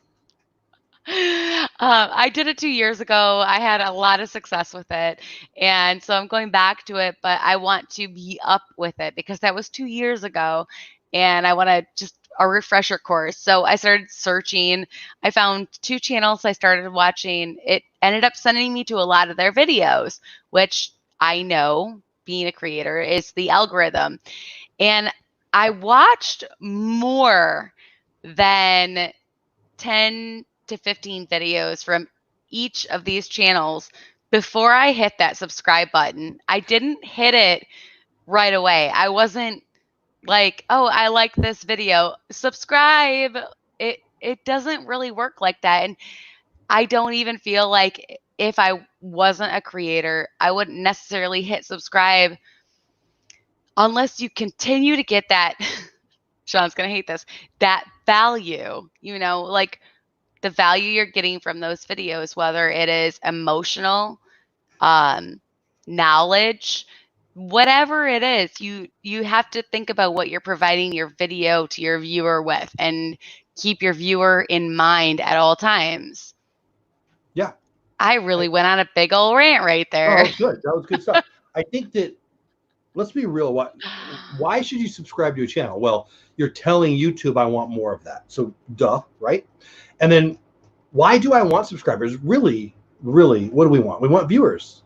[SPEAKER 1] I did it 2 years ago. I had a lot of success with it. And so I'm going back to it, but I want to be up with it because that was 2 years ago. And I want to just a refresher course. So I started searching. I found 2 channels I started watching. It ended up sending me to a lot of their videos, which I know, being a creator, is the algorithm. And I watched more than 10 to 15 videos from each of these channels before I hit that subscribe button. I didn't hit it right away. I wasn't like, oh, I like this video, subscribe. It doesn't really work like that. And I don't even feel like if I wasn't a creator, I wouldn't necessarily hit subscribe unless you continue to get that. Sean's going to hate this, that value, like the value you're getting from those videos, whether it is emotional, knowledge, whatever it is, you have to think about what you're providing your video to your viewer with, and keep your viewer in mind at all times.
[SPEAKER 2] Yeah.
[SPEAKER 1] I really went on a big old rant right there.
[SPEAKER 2] Oh, that was good. That was good stuff. I think that, let's be real. Why should you subscribe to a channel? Well, you're telling YouTube, I want more of that. So duh, right? And then why do I want subscribers? Really, what do we want? We want viewers.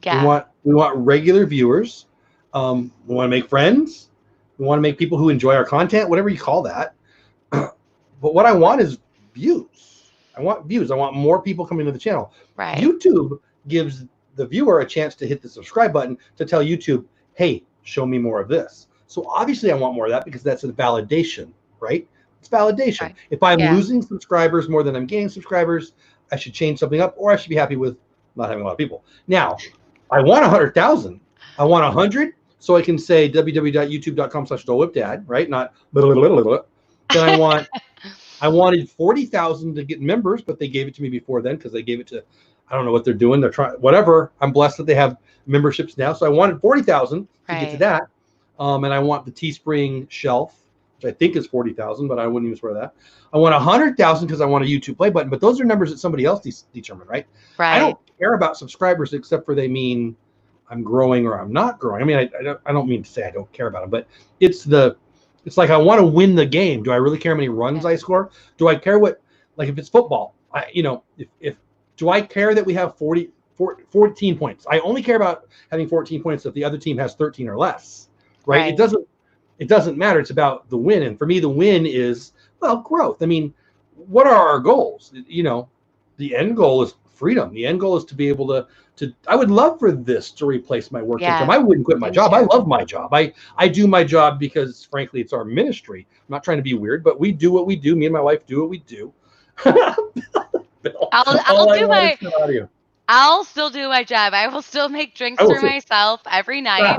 [SPEAKER 1] Yeah.
[SPEAKER 2] We want regular viewers. We want to make friends. We want to make people who enjoy our content, whatever you call that. But what I want is views. I want views. I want more people coming to the channel.
[SPEAKER 1] Right.
[SPEAKER 2] YouTube gives the viewer a chance to hit the subscribe button to tell YouTube, hey, show me more of this. So obviously I want more of that, because that's a validation, right? It's validation. Right. If I'm losing subscribers more than I'm gaining subscribers, I should change something up, or I should be happy with not having a lot of people. Now, I want 100,000. I want 100, so I can say www.youtube.com/DoleWhipDad, right? Not blah, blah, blah, blah, blah. Then I wanted 40,000 to get members, but they gave it to me before then, because they gave it to, I don't know what they're doing. They're trying, whatever. I'm blessed that they have memberships now. So I wanted 40,000 to get to that. And I want the Teespring shelf, which I think is 40,000, but I wouldn't even swear that. I want 100,000 because I want a YouTube play button, but those are numbers that somebody else determined, right? Right. I don't care about subscribers, except for they mean I'm growing or I'm not growing. I mean, I don't mean to say I don't care about them, but it's like I want to win the game. Do I really care how many runs I score? Do I care like if it's football? Do I care that we have 14 points? I only care about having 14 points if the other team has 13 or less, right? It doesn't matter. It's about the win. And for me, the win is, well, growth. I mean, what are our goals? The end goal is freedom. The end goal is to be able to I would love for this to replace my work income. I wouldn't quit my job. I love my job. I do my job because, frankly, it's our ministry. I'm not trying to be weird, but we do what we do. Me and my wife do what we do.
[SPEAKER 1] I'll still do my job. I will still make drinks for myself every night.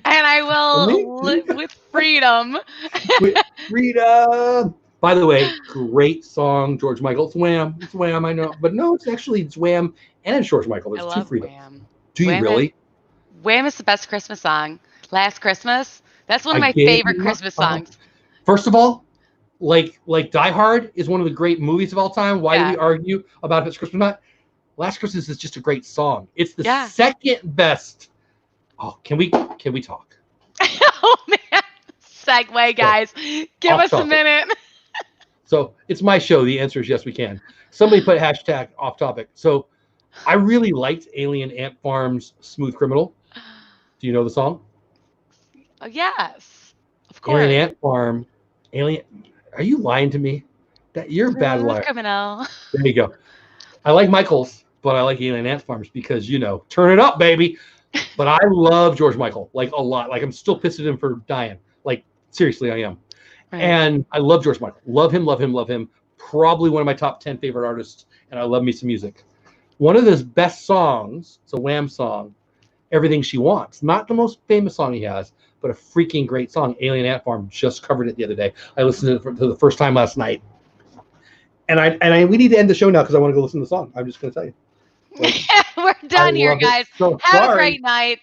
[SPEAKER 1] And I will live with freedom.
[SPEAKER 2] Freedom. By the way, great song, George Michael. It's Wham. It's Wham, I know. But no, it's Wham and it's George Michael. There's two Freedoms.
[SPEAKER 1] Wham.
[SPEAKER 2] Do you really?
[SPEAKER 1] Wham is the best Christmas song. Last Christmas. That's one of my favorite Christmas songs.
[SPEAKER 2] First of all, like Die Hard is one of the great movies of all time. Why do we argue about if it's Christmas or not? Last Christmas is just a great song. It's the second best. Oh, can we talk?
[SPEAKER 1] Oh man. Segue, guys. Give us a minute.
[SPEAKER 2] So it's my show. The answer is yes, we can. Somebody put hashtag off topic. So I really liked Alien Ant Farm's Smooth Criminal. Do you know the song?
[SPEAKER 1] Oh, yes, of course.
[SPEAKER 2] Alien Ant Farm. Are you lying to me? You're a bad
[SPEAKER 1] Smooth
[SPEAKER 2] liar.
[SPEAKER 1] criminal.
[SPEAKER 2] There you go. I like Michael's, but I like Alien Ant Farms because, turn it up, baby. But I love George Michael, like, a lot. Like, I'm still pissed at him for dying. Like, seriously, I am.
[SPEAKER 1] Right.
[SPEAKER 2] And I love George Michael. Love him, love him, love him. Probably one of my top 10 favorite artists, and I love me some music. One of his best songs, it's a Wham song, Everything She Wants. Not the most famous song he has, but a freaking great song. Alien Ant Farm just covered it the other day. I listened to it for the first time last night. And we need to end the show now because I want to go listen to the song. I'm just going to tell you.
[SPEAKER 1] Like, we're done here, guys. So have a great night.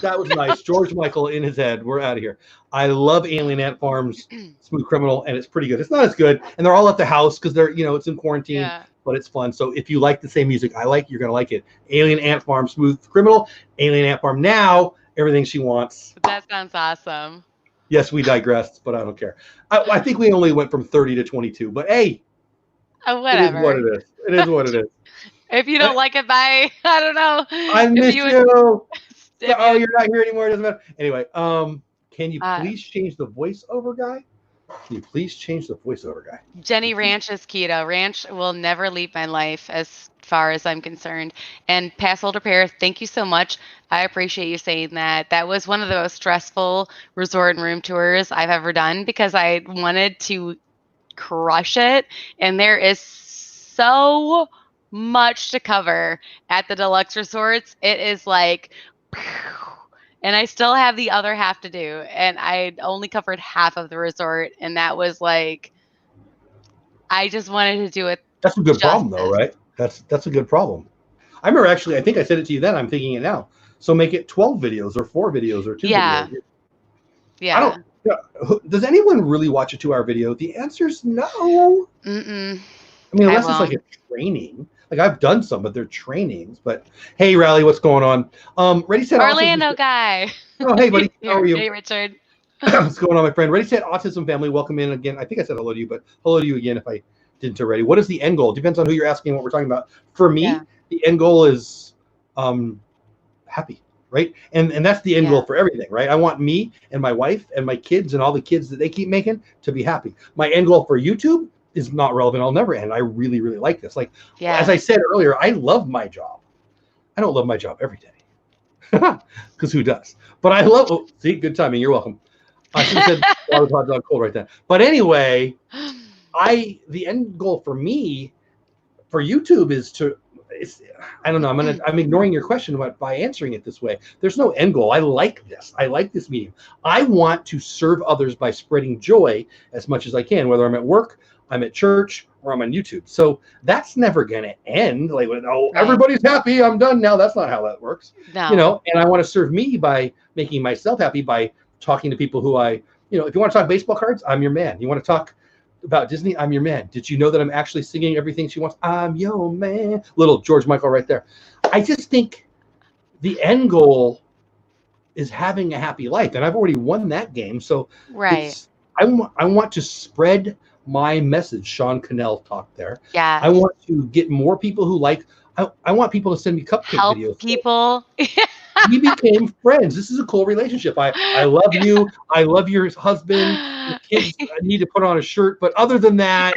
[SPEAKER 2] That was nice. George Michael in his head. We're out of here. I love Alien Ant Farm's Smooth Criminal, and it's pretty good. It's not as good, and they're all at the house because they're, it's in quarantine, but it's fun. So if you like the same music I like, you're going to like it. Alien Ant Farm, Smooth Criminal, Alien Ant Farm Now, Everything She Wants.
[SPEAKER 1] That sounds awesome.
[SPEAKER 2] Yes, we digressed, but I don't care. I think we only went from 30 to 22, but hey,
[SPEAKER 1] whatever.
[SPEAKER 2] It is what it is. It is what it is.
[SPEAKER 1] If you don't like it, bye. I don't know.
[SPEAKER 2] I miss you. Oh, you're not here anymore. It doesn't matter. Anyway, can you please change the voiceover guy? Can you please change the voiceover guy?
[SPEAKER 1] Jenny Ranch is keto. Ranch will never leave my life as far as I'm concerned. And Pass Older Pair, thank you so much. I appreciate you saying that. That was one of the most stressful resort and room tours I've ever done because I wanted to crush it. And there is so much to cover at the deluxe resorts. It is like, and I still have the other half to do, and I only covered half of the resort, and that was like, I just wanted to do it.
[SPEAKER 2] That's a good problem, though, right? That's a good problem. I remember, actually, I think I said it to you then. I'm thinking it now. So make it 12 videos or 4 videos or 2 videos.
[SPEAKER 1] Yeah.
[SPEAKER 2] Does anyone really watch a 2-hour video? The answer is no.
[SPEAKER 1] Mm-mm.
[SPEAKER 2] I mean, unless it's like a training. Like, I've done some, but they're trainings. But hey, Riley, what's going on? Ready, Set,
[SPEAKER 1] Orlando guy.
[SPEAKER 2] Oh, hey, buddy. How are you?
[SPEAKER 1] Hey, Richard.
[SPEAKER 2] What's going on, my friend? Ready, Set, Autism family. Welcome in again. I think I said hello to you, but hello to you again if I didn't already. What is the end goal? Depends on who you're asking what we're talking about. For me, the end goal is happy, right? And that's the end goal for everything, right? I want me and my wife and my kids and all the kids that they keep making to be happy. My end goal for YouTube is not relevant. I'll never end. I really, really like this. Like, as I said earlier, I love my job. I don't love my job every day because who does? But I love, see, good timing. You're welcome. I should have said I was hot dog cold right then. But anyway, the end goal for me for YouTube is to, I don't know. I'm ignoring your question by answering it this way. There's no end goal. I like this. I like this medium. I want to serve others by spreading joy as much as I can, whether I'm at work, I'm at church, or I'm on YouTube. So that's never going to end. Like, everybody's happy, I'm done now. That's not how that works.
[SPEAKER 1] No.
[SPEAKER 2] And I want to serve me by making myself happy by talking to people who if you want to talk baseball cards, I'm your man. You want to talk about Disney, I'm your man. Did you know that I'm actually singing Everything She Wants? I'm your man. Little George Michael right there. I just think the end goal is having a happy life, and I've already won that game. So I want to spread my message. Sean Cannell talked there.
[SPEAKER 1] Yeah.
[SPEAKER 2] I want to get more people who I want people to send me cupcake videos.
[SPEAKER 1] People.
[SPEAKER 2] We became friends. This is a cool relationship. I love you. I love your husband. The kids need to put on a shirt. But other than that,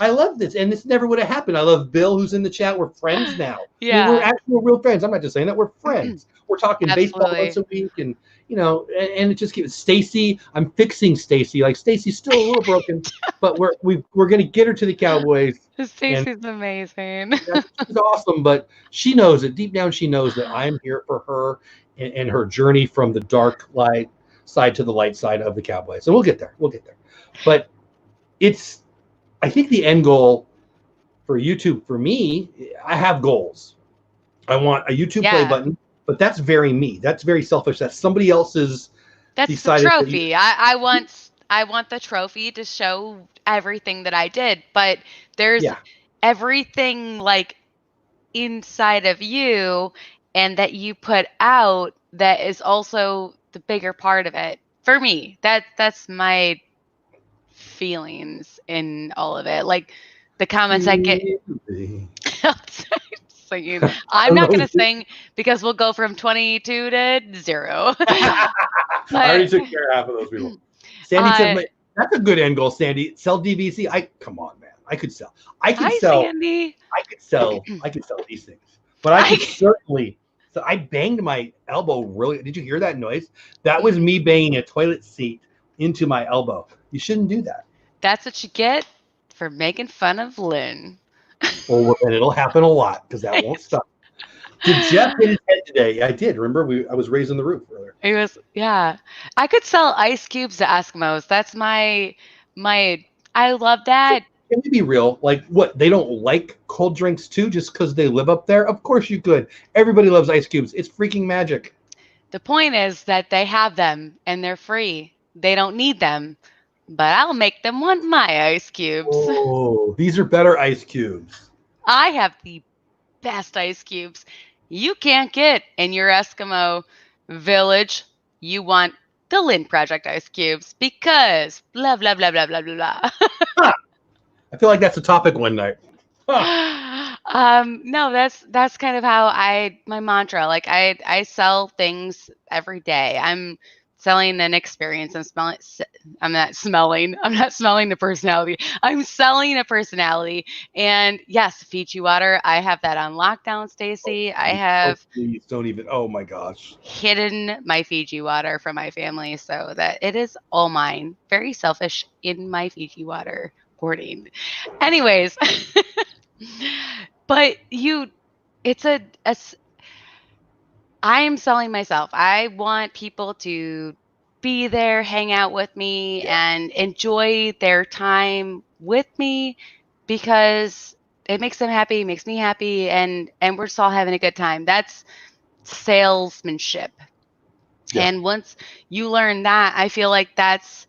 [SPEAKER 2] I love this. And this never would have happened. I love Bill, who's in the chat. We're friends now.
[SPEAKER 1] Yeah.
[SPEAKER 2] We're actual real friends. I'm not just saying that. We're friends. We're talking baseball once a week. And, and it just gives Stacy. I'm fixing Stacy. Like, Stacy's still a little broken, but we're going to get her to the Cowboys.
[SPEAKER 1] Stacy's amazing.
[SPEAKER 2] She's awesome, but she knows it. Deep down, she knows that I'm here for her and her journey from the dark light side to the light side of the Cowboys. So we'll get there. But I think the end goal for YouTube, for me, I have goals. I want a YouTube play button, but that's very me. That's very selfish. That's somebody else's.
[SPEAKER 1] That's the trophy. I want the trophy to show everything that I did, but there's everything like inside of you and that you put out that is also the bigger part of it. For me, that's my feelings in all of it. Like the comments I get. Singing. I'm not going to sing because we'll go from 22 to 0.
[SPEAKER 2] I already took care of half of those people. Sandy said That's a good end goal, Sandy. Sell DVC. Come on, man. I could sell.
[SPEAKER 1] Hi, Sandy.
[SPEAKER 2] I could sell these things. But I could certainly. So I banged my elbow really. Did you hear that noise? That was me banging a toilet seat into my elbow. You shouldn't do that.
[SPEAKER 1] That's what you get for making fun of Lynn.
[SPEAKER 2] Well, then it'll happen a lot because that won't stop. Did Jeff hit his head today? I did. Remember, I was raising the roof earlier.
[SPEAKER 1] It was, yeah. I could sell ice cubes to Eskimos. That's my. I love that.
[SPEAKER 2] Can we be real? Like, what? They don't like cold drinks too, just because they live up there? Of course you could. Everybody loves ice cubes. It's freaking magic.
[SPEAKER 1] The point is that they have them and they're free. They don't need them, but I'll make them want my ice cubes.
[SPEAKER 2] Oh, these are better ice cubes.
[SPEAKER 1] I have the best ice cubes you can't get in your Eskimo village. You want the Lynn Project ice cubes because blah, blah, blah, blah, blah, blah.
[SPEAKER 2] I feel like that's a topic one night.
[SPEAKER 1] No, that's kind of how my mantra. Like I sell things every day. I'm selling an experience. I'm not smelling the personality. I'm selling a personality. And yes, Fiji water. I have that on lockdown, Stacy. I have
[SPEAKER 2] please don't even. Oh my gosh.
[SPEAKER 1] Hidden my Fiji water from my family so that it is all mine. Very selfish in my Fiji water hoarding. Anyways, but I am selling myself. I want people to be there, hang out with me, and enjoy their time with me because it makes them happy, makes me happy, and we're just all having a good time. That's salesmanship. Yeah. And once you learn that, I feel like that's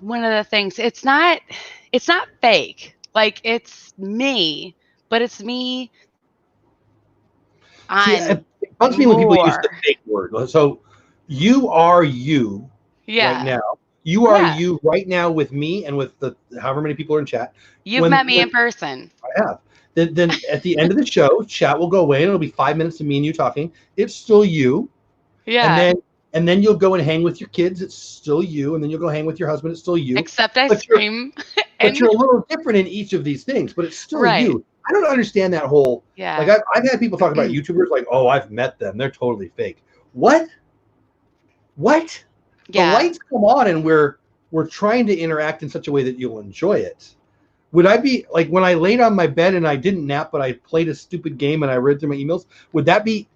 [SPEAKER 1] one of the things. It's not fake. Like, it's me, but it's me.
[SPEAKER 2] It bugs me when people use the fake word. So you are you right now. You are you right now with me and with the however many people are in chat.
[SPEAKER 1] You've met me in person.
[SPEAKER 2] I have. Then at the end of the show, chat will go away and it'll be 5 minutes of me and you talking. It's still you. Yeah. And then you'll go and hang with your kids. It's still you. And then you'll go hang with your husband. It's still you.
[SPEAKER 1] Except I scream.
[SPEAKER 2] But you're a little different in each of these things. But it's still you. I don't understand that whole. Yeah. Like I've had people talk about YouTubers like, oh, I've met them. They're totally fake. What? Yeah. The lights come on and we're trying to interact in such a way that you'll enjoy it. Would I be like when I laid on my bed and I didn't nap, but I played a stupid game and I read through my emails? Would that be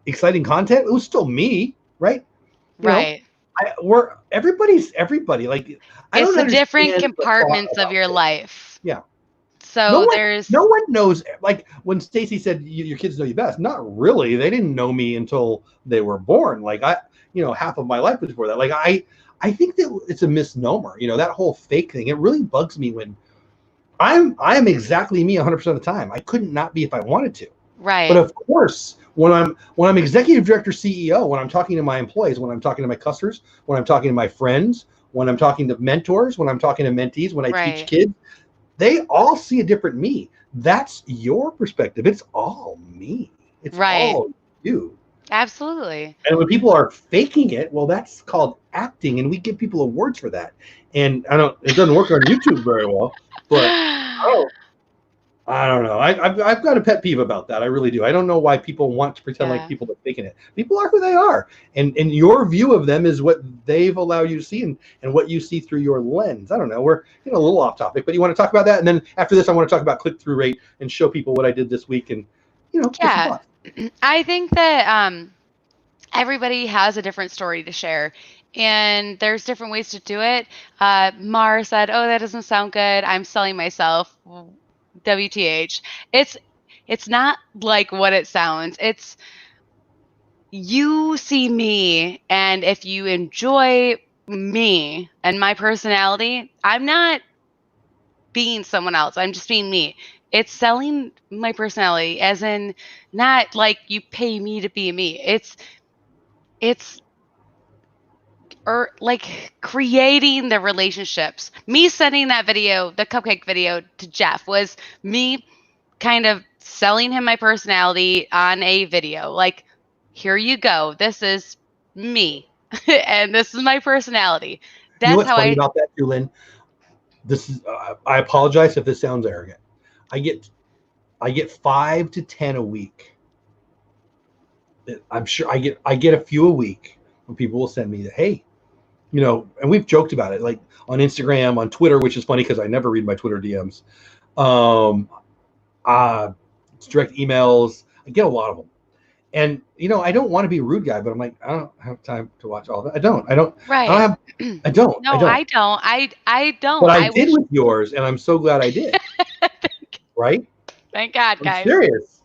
[SPEAKER 2] exciting content? It was still me, right?
[SPEAKER 1] Right.
[SPEAKER 2] Everybody's everybody. Like
[SPEAKER 1] it's the different compartments of your life.
[SPEAKER 2] Yeah.
[SPEAKER 1] So
[SPEAKER 2] no one knows. Like when Stacy said your kids know you best. Not really. They didn't know me until they were born. Like half of my life was before that. Like I think that it's a misnomer. That whole fake thing. It really bugs me when I'm exactly me 100% of the time. I couldn't not be if I wanted to.
[SPEAKER 1] Right.
[SPEAKER 2] But of course, when I'm executive director, CEO, when I'm talking to my employees, when I'm talking to my customers, when I'm talking to my friends, when I'm talking to mentors, when I'm talking to mentees, when I teach kids, they all see a different me. That's your perspective. It's all me. It's all you.
[SPEAKER 1] Absolutely.
[SPEAKER 2] And when people are faking it, well, that's called acting, and we give people awards for that. And it doesn't work on YouTube very well, but I don't know. I've got a pet peeve about that. I really do. I don't know why people want to pretend like people are faking it. People are who they are, and your view of them is what they've allowed you to see, and what you see through your lens. I don't know. We're a little off topic, but you want to talk about that, and then after this, I want to talk about click-through rate and show people what I did this week, and
[SPEAKER 1] yeah. I think that everybody has a different story to share. And there's different ways to do it. Mara said, "Oh, that doesn't sound good. I'm selling myself." WTH. It's not like what it sounds. It's you see me, and if you enjoy me and my personality, I'm not being someone else. I'm just being me. It's selling my personality, as in not like you pay me to be me. It's or like creating the relationships. Me sending that video, the cupcake video, to Jeff was me kind of selling him my personality on a video. Like, here you go. This is me. And this is my personality. that's
[SPEAKER 2] what's
[SPEAKER 1] how
[SPEAKER 2] funny about that too, Lynn? This is I apologize if this sounds arrogant. I get 5 to 10 a week. I'm sure I get a few a week when people will send me that, hey, and we've joked about it, like on Instagram, on Twitter, which is funny because I never read my Twitter DMs. Direct emails. I get a lot of them. And I don't want to be a rude guy, but I'm like, I don't have time to watch all that. I don't.
[SPEAKER 1] Right.
[SPEAKER 2] I don't.
[SPEAKER 1] No, I don't. I don't.
[SPEAKER 2] But I did with yours, and I'm so glad I did. Right?
[SPEAKER 1] Thank God,
[SPEAKER 2] I'm
[SPEAKER 1] guys.
[SPEAKER 2] serious.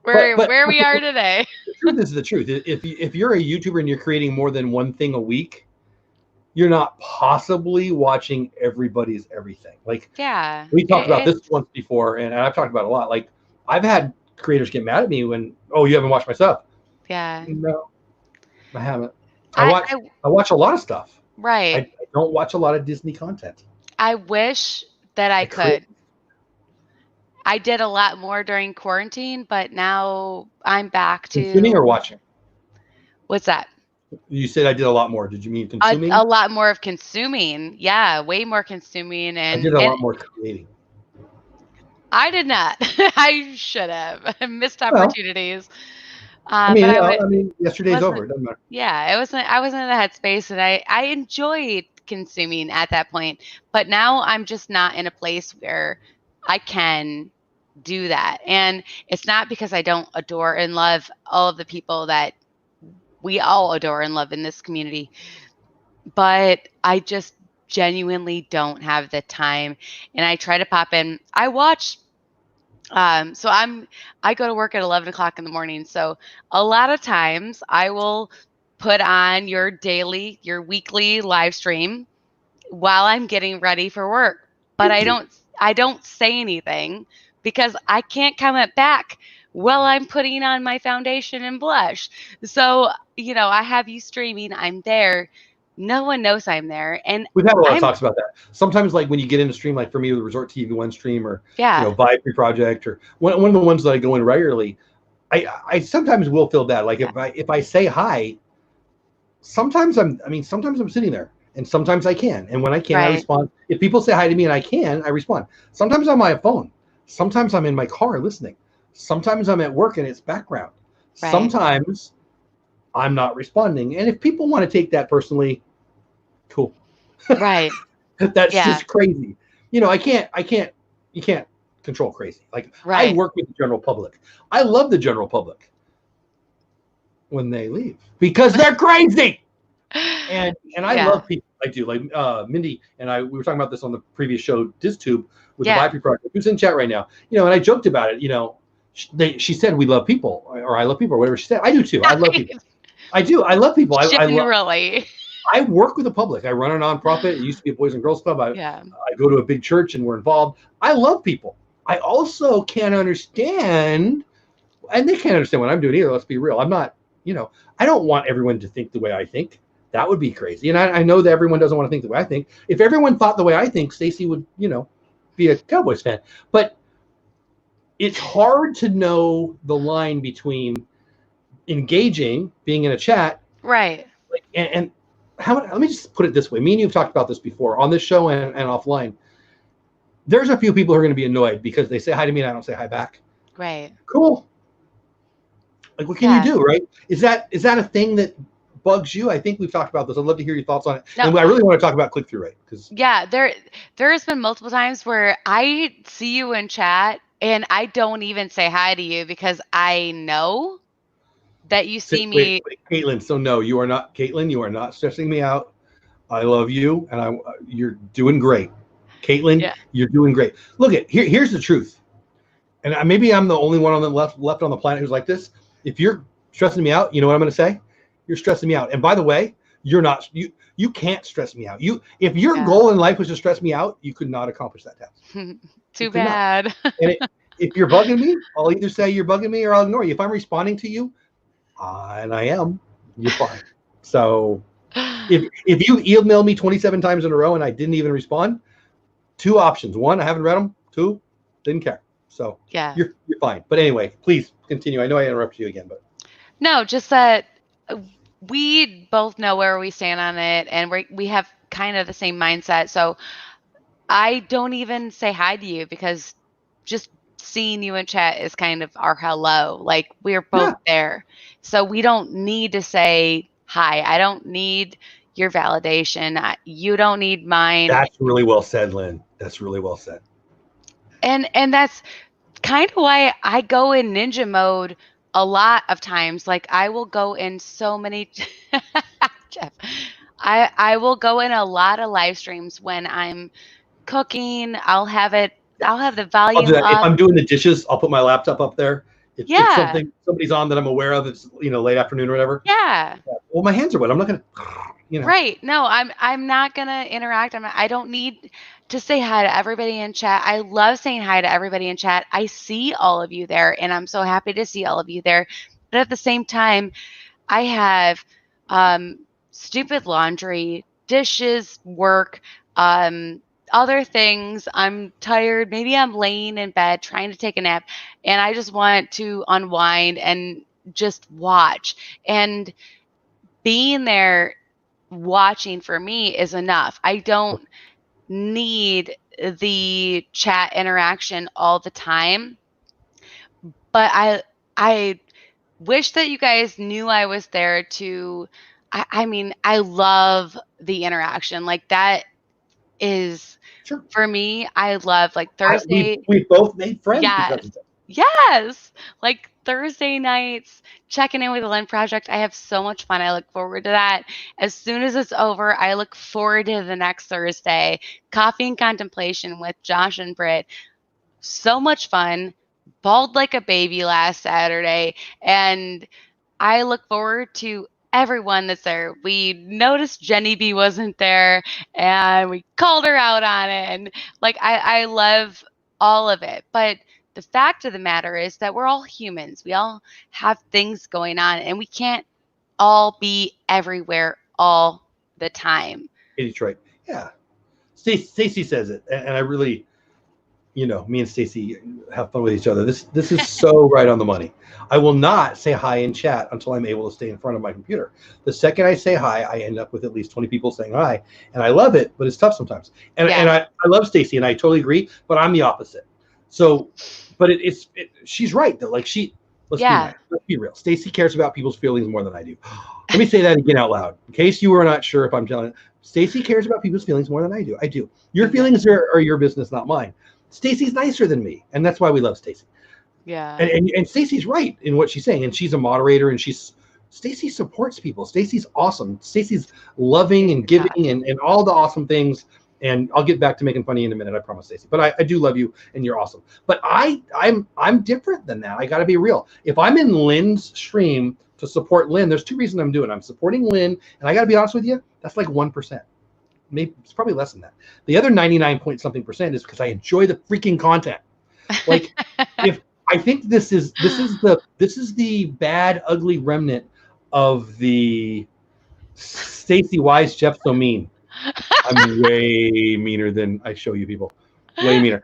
[SPEAKER 1] Where we are today.
[SPEAKER 2] The truth is the truth. If you're a YouTuber and you're creating more than one thing a week, you're not possibly watching everybody's everything. Like,
[SPEAKER 1] yeah,
[SPEAKER 2] we talked about this once before, and I've talked about it a lot. Like, I've had creators get mad at me when, you haven't watched my stuff.
[SPEAKER 1] Yeah.
[SPEAKER 2] No, I haven't. I watch a lot of stuff.
[SPEAKER 1] Right.
[SPEAKER 2] I don't watch a lot of Disney content.
[SPEAKER 1] I wish that I could. I did a lot more during quarantine, but now I'm back to
[SPEAKER 2] consuming or watching.
[SPEAKER 1] What's that?
[SPEAKER 2] You said I did a lot more. Did you mean consuming?
[SPEAKER 1] A lot more of consuming. Yeah, way more consuming. And
[SPEAKER 2] I did a lot more creating.
[SPEAKER 1] I did not. I should have. Missed opportunities.
[SPEAKER 2] I mean, yesterday's over. It doesn't matter.
[SPEAKER 1] Yeah, I wasn't in the headspace, and I enjoyed consuming at that point. But now I'm just not in a place where I can do that. And it's not because I don't adore and love all of the people that we all adore and love in this community, but I just genuinely don't have the time. And I try to pop in. I watch. So I go to work at 11 o'clock in the morning. So a lot of times I will put on your weekly live stream while I'm getting ready for work, but I don't say anything because I can't comment back while I'm putting on my foundation and blush. So, I have you streaming, I'm there. No one knows I'm there. And
[SPEAKER 2] we've had a lot of talks about that. Sometimes, like when you get into stream, like for me with Resort TV One stream, or Vibe Project, or one of the ones that I go in regularly, I sometimes will feel bad. Like if I say hi, sometimes I'm sitting there, and sometimes I can, and when I can, I respond. If people say hi to me and I can, I respond. Sometimes I'm on my phone. Sometimes I'm in my car listening. Sometimes I'm at work and it's background. Right. Sometimes I'm not responding, and if people want to take that personally, cool. Right. That's just crazy. You can't control crazy. Like, I work with the general public. I love the general public when they leave because they're crazy. And I love people. I do. Like Mindy and I, we were talking about this on the previous show, DisTube, with the Vibe Project, who's in chat right now. And I joked about it. She said we love people, or I love people, or whatever she said. I do too. I love people. I do. I love people. I work with the public. I run a nonprofit. It used to be a Boys and Girls Club. I go to a big church and we're involved. I love people. I also can't understand, and they can't understand what I'm doing either. Let's be real. I'm not, I don't want everyone to think the way I think. That would be crazy. And I know that everyone doesn't want to think the way I think. If everyone thought the way I think, Stacey would, be a Cowboys fan. But it's hard to know the line between engaging, being in a chat, right? And let me just put it this way. Me and you have talked about this before on this show and offline. There's a few people who are going to be annoyed because they say hi to me and I don't say hi back. Right. Cool. Like, what can you do, right? Is that a thing that bugs you? I think we've talked about this. I'd love to hear your thoughts on it. No. And I really want to talk about click-through rate.
[SPEAKER 1] There has been multiple times where I see you in chat and I don't even say hi to you because I know that you see me.
[SPEAKER 2] Wait, Caitlin. So no, you are not, Caitlin. You are not stressing me out. I love you, and you're doing great, Caitlin. You're doing great. Look here's the truth, and maybe I'm the only one on the left on the planet who's like this. If you're stressing me out, you know what I'm going to say? You're stressing me out. And by the way, you're not. You can't stress me out. If your goal in life was to stress me out, you could not accomplish that task.
[SPEAKER 1] Too bad.
[SPEAKER 2] And if you're bugging me, I'll either say you're bugging me or I'll ignore you. If I'm responding to you, and I am, you're fine. So if you email me 27 times in a row and I didn't even respond, two options. One, I haven't read them. Two, didn't care. So you're fine. But anyway, please continue. I know I interrupted you again, but
[SPEAKER 1] no, just that we both know where we stand on it, and we have kind of the same mindset. So I don't even say hi to you because just seeing you in chat is kind of our hello. Like we're both there. So we don't need to say hi. I don't need your validation. You don't need mine.
[SPEAKER 2] That's really well said, Lynn. That's really well said.
[SPEAKER 1] And that's kind of why I go in ninja mode a lot of times. Like I will go in so many Jeff. I will go in a lot of live streams when I'm cooking. I'll have the
[SPEAKER 2] I'll do
[SPEAKER 1] volume
[SPEAKER 2] that. If
[SPEAKER 1] up.
[SPEAKER 2] I'm doing the dishes, I'll put my laptop up there. If
[SPEAKER 1] Yeah.
[SPEAKER 2] somebody's on that I'm aware of, it's late afternoon or whatever.
[SPEAKER 1] Yeah.
[SPEAKER 2] Well, my hands are wet. I'm not gonna,
[SPEAKER 1] Right. No, I'm not gonna interact. I don't need to say hi to everybody in chat. I love saying hi to everybody in chat. I see all of you there, and I'm so happy to see all of you there. But at the same time, I have stupid laundry, dishes, work, other things. I'm tired. Maybe I'm laying in bed trying to take a nap, and I just want to unwind and just watch. And being there watching for me is enough. I don't need the chat interaction all the time. But I wish that you guys knew I was there to I mean, I love the interaction. Like that is for me, I love like Thursday.
[SPEAKER 2] We both made friends
[SPEAKER 1] Yes.
[SPEAKER 2] because of that.
[SPEAKER 1] Yes. Like Thursday nights, checking in with the Lynn Project. I have so much fun. I look forward to that. As soon as it's over, I look forward to the next Thursday. Coffee and Contemplation with Josh and Britt. So much fun. Bawled like a baby last Saturday. And I look forward to everyone that's there. We noticed Jenny B wasn't there and we called her out on it. And like, I love all of it. But the fact of the matter is that we're all humans. We all have things going on and we can't all be everywhere all the time.
[SPEAKER 2] In Detroit. Yeah. Stacy says it. And I really, me and Stacy have fun with each other. This is so right on the money. I will not say hi in chat until I'm able to stay in front of my computer. The second I say hi, I end up with at least 20 people saying hi, and I love it, but it's tough sometimes. And I love Stacy, and I totally agree, but I'm the opposite. So, but she's right though. Like let's be real. Stacy cares about people's feelings more than I do. Let me say that again out loud, in case you were not sure if I'm telling. Stacy cares about people's feelings more than I do. I do. Your feelings are your business, not mine. Stacy's nicer than me, and that's why we love Stacy.
[SPEAKER 1] Yeah.
[SPEAKER 2] And Stacy's right in what she's saying, and she's a moderator, and Stacy supports people. Stacy's awesome. Stacy's loving and giving and all the awesome things. And I'll get back to making fun of you in a minute, I promise, Stacy. But I do love you, and you're awesome. But I'm different than that. I got to be real. If I'm in Lynn's stream to support Lynn, there's two reasons I'm doing it. I'm supporting Lynn, and I got to be honest with you, that's like 1%. Maybe it's probably less than that. The other 99 point something percent is because I enjoy the freaking content. Like, if I think this is the bad, ugly remnant of the Stacy Wise, Jeff so mean. I'm way meaner than I show you people. Way meaner.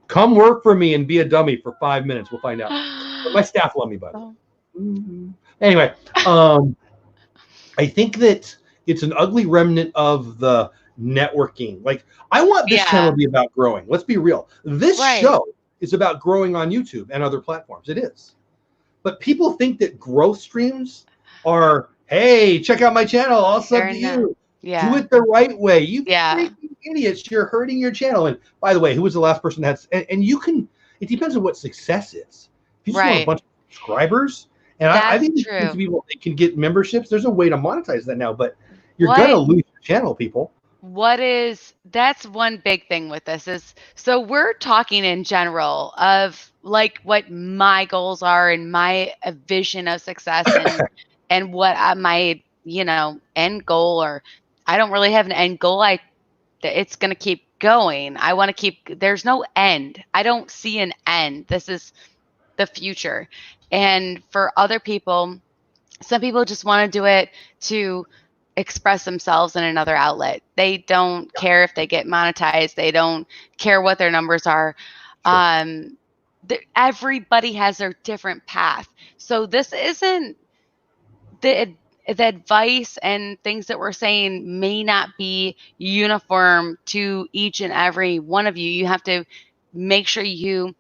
[SPEAKER 2] Come work for me and be a dummy for 5 minutes. We'll find out. But my staff love me, by the way. Anyway, I think that it's an ugly remnant of the networking. Like, I want this channel to be about growing. Let's be real. This show is about growing on YouTube and other platforms. It is. But people think that growth streams are, hey, check out my channel. I'll sub to you. Yeah. Do it the right way. You freaking idiots. You're hurting your channel. And by the way, who was the last person that had, and you can, it depends on what success is. If you just want a bunch of subscribers, and I think people they can get memberships. There's a way to monetize that now, but you're gonna lose your channel, people.
[SPEAKER 1] That's one big thing with this is, so we're talking in general of like what my goals are and my vision of success and what my end goal, or I don't really have an end goal. It's gonna keep going. I want to keep. There's no end. I don't see an end. This is the future. And for other people, some people just want to do it to express themselves in another outlet. They don't care if they get monetized. They don't care what their numbers are. Sure. Everybody has their different path. So this isn't the advice and things that we're saying may not be uniform to each and every one of you. You have to make sure you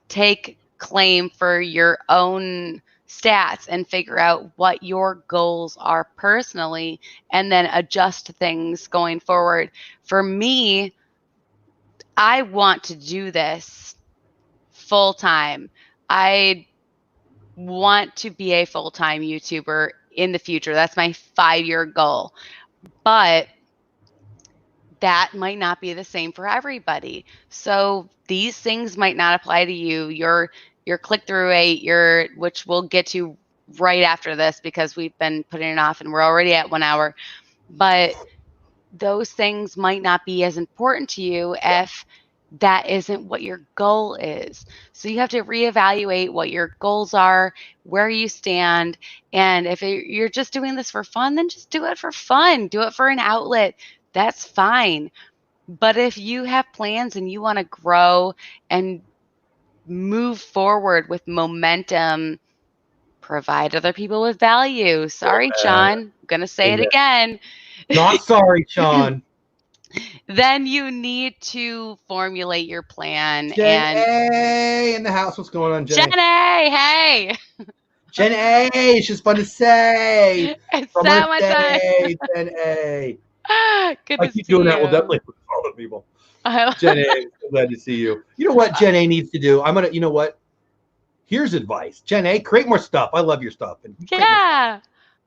[SPEAKER 1] take claim for your own stats and figure out what your goals are personally and then adjust things going forward. For me, I want to do this full time. I want to be a full-time YouTuber in the future. That's my 5-year goal. But that might not be the same for everybody. So these things might not apply to you. Your click-through rate, which we'll get to right after this because we've been putting it off and we're already at 1 hour. But those things might not be as important to you if that isn't what your goal is. So you have to reevaluate what your goals are, where you stand. And if you're just doing this for fun, then just do it for fun. Do it for an outlet. That's fine. But if you have plans and you want to grow and move forward with momentum, provide other people with value. Sorry, Sean. I'm going to say it again.
[SPEAKER 2] Not sorry, Sean.
[SPEAKER 1] Then you need to formulate your plan.
[SPEAKER 2] Jen A in the house. What's going on, Jen?
[SPEAKER 1] Jen A, hey.
[SPEAKER 2] Jen A, it's just fun to say.
[SPEAKER 1] It's so much fun.
[SPEAKER 2] Jen A.
[SPEAKER 1] Good
[SPEAKER 2] I keep doing that. We'll definitely put all the people. Jen A, so glad to see you. You know what Jen A needs to do? You know what? Here's advice. Jen A, create more stuff. I love your stuff.
[SPEAKER 1] Yeah.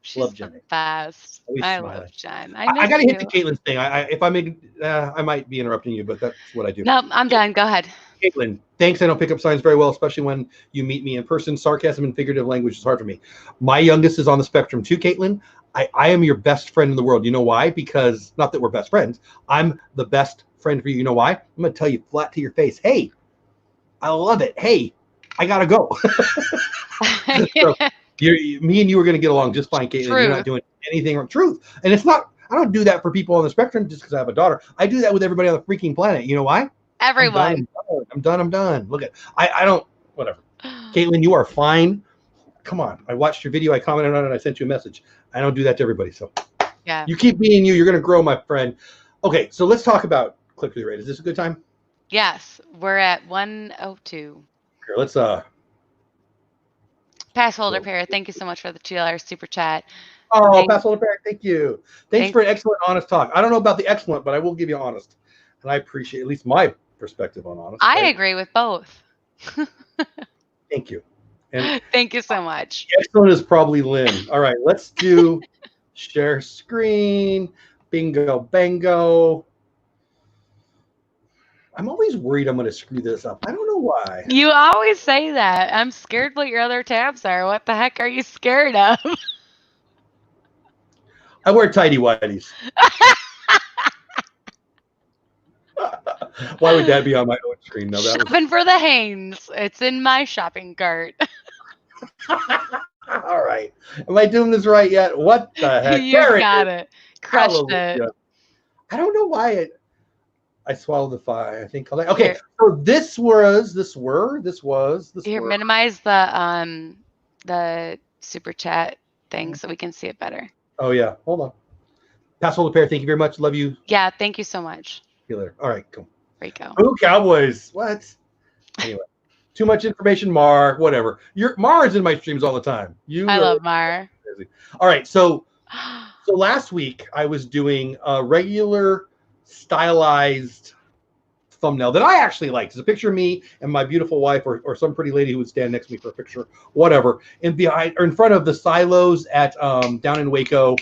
[SPEAKER 1] She's
[SPEAKER 2] love Jen.
[SPEAKER 1] Fast. I love Jen.
[SPEAKER 2] I got to hit the Caitlin thing. If I make, I might be interrupting you, but that's what I do.
[SPEAKER 1] No, I'm done. Go ahead.
[SPEAKER 2] Caitlin, thanks. I don't pick up signs very well, especially when you meet me in person. Sarcasm and figurative language is hard for me. My youngest is on the spectrum too, Caitlin. I am your best friend in the world. You know why? Because not that we're best friends. I'm the best friend for you. You know why? I'm going to tell you flat to your face. Hey, I love it. Hey, I got to go. So, me and you are going to get along just fine, Caitlin. You're not doing anything wrong. Truth. And it's not, I don't do that for people on the spectrum just because I have a daughter. I do that with everybody on the freaking planet. You know why?
[SPEAKER 1] Everyone.
[SPEAKER 2] I'm done. Look at, I don't, whatever. Caitlin, you are fine. Come on. I watched your video. I commented on it. I sent you a message. I don't do that to everybody. So
[SPEAKER 1] yeah,
[SPEAKER 2] you keep being you. You're going to grow, my friend. Okay. So let's talk about click-through rate. Is this a good time?
[SPEAKER 1] Yes. We're at 102.
[SPEAKER 2] Here, let's,
[SPEAKER 1] Pass holder pair, thank you so much for the $2 super chat.
[SPEAKER 2] Oh, pass holder pair, thank you. Thanks for an excellent, honest talk. I don't know about the excellent, but I will give you honest. And I appreciate at least my perspective on honest.
[SPEAKER 1] I agree with both.
[SPEAKER 2] Thank you. And
[SPEAKER 1] thank you so much.
[SPEAKER 2] Excellent is probably Lynn. All right, let's do share screen. Bingo, bango. I'm always worried I'm going to screw this up. I don't know why.
[SPEAKER 1] You always say that. I'm scared what your other tabs are. What the heck are you scared of?
[SPEAKER 2] I wear tidy whities. Why would that be on my own screen? No, that
[SPEAKER 1] shopping for the Hanes. It's in my shopping cart.
[SPEAKER 2] All right. Am I doing this right yet? What the heck?
[SPEAKER 1] You got it. Crushed it.
[SPEAKER 2] I don't know why I swallowed the 5. I think. Okay, here. So this was.
[SPEAKER 1] Here, minimize the super chat thing so we can see it better.
[SPEAKER 2] Oh yeah, hold on. Pass hold the pair. Thank you very much. Love you.
[SPEAKER 1] Yeah, thank you so much.
[SPEAKER 2] See you later. All right, cool.
[SPEAKER 1] There you go.
[SPEAKER 2] Ooh, Cowboys. What? Anyway, too much information, Mar. Whatever. Mar is in my streams all the time.
[SPEAKER 1] I love Mar.
[SPEAKER 2] All right, so last week I was doing a regular stylized thumbnail that I actually liked. It's a picture of me and my beautiful wife, or some pretty lady who would stand next to me for a picture, whatever, and behind or in front of the silos at down in Waco.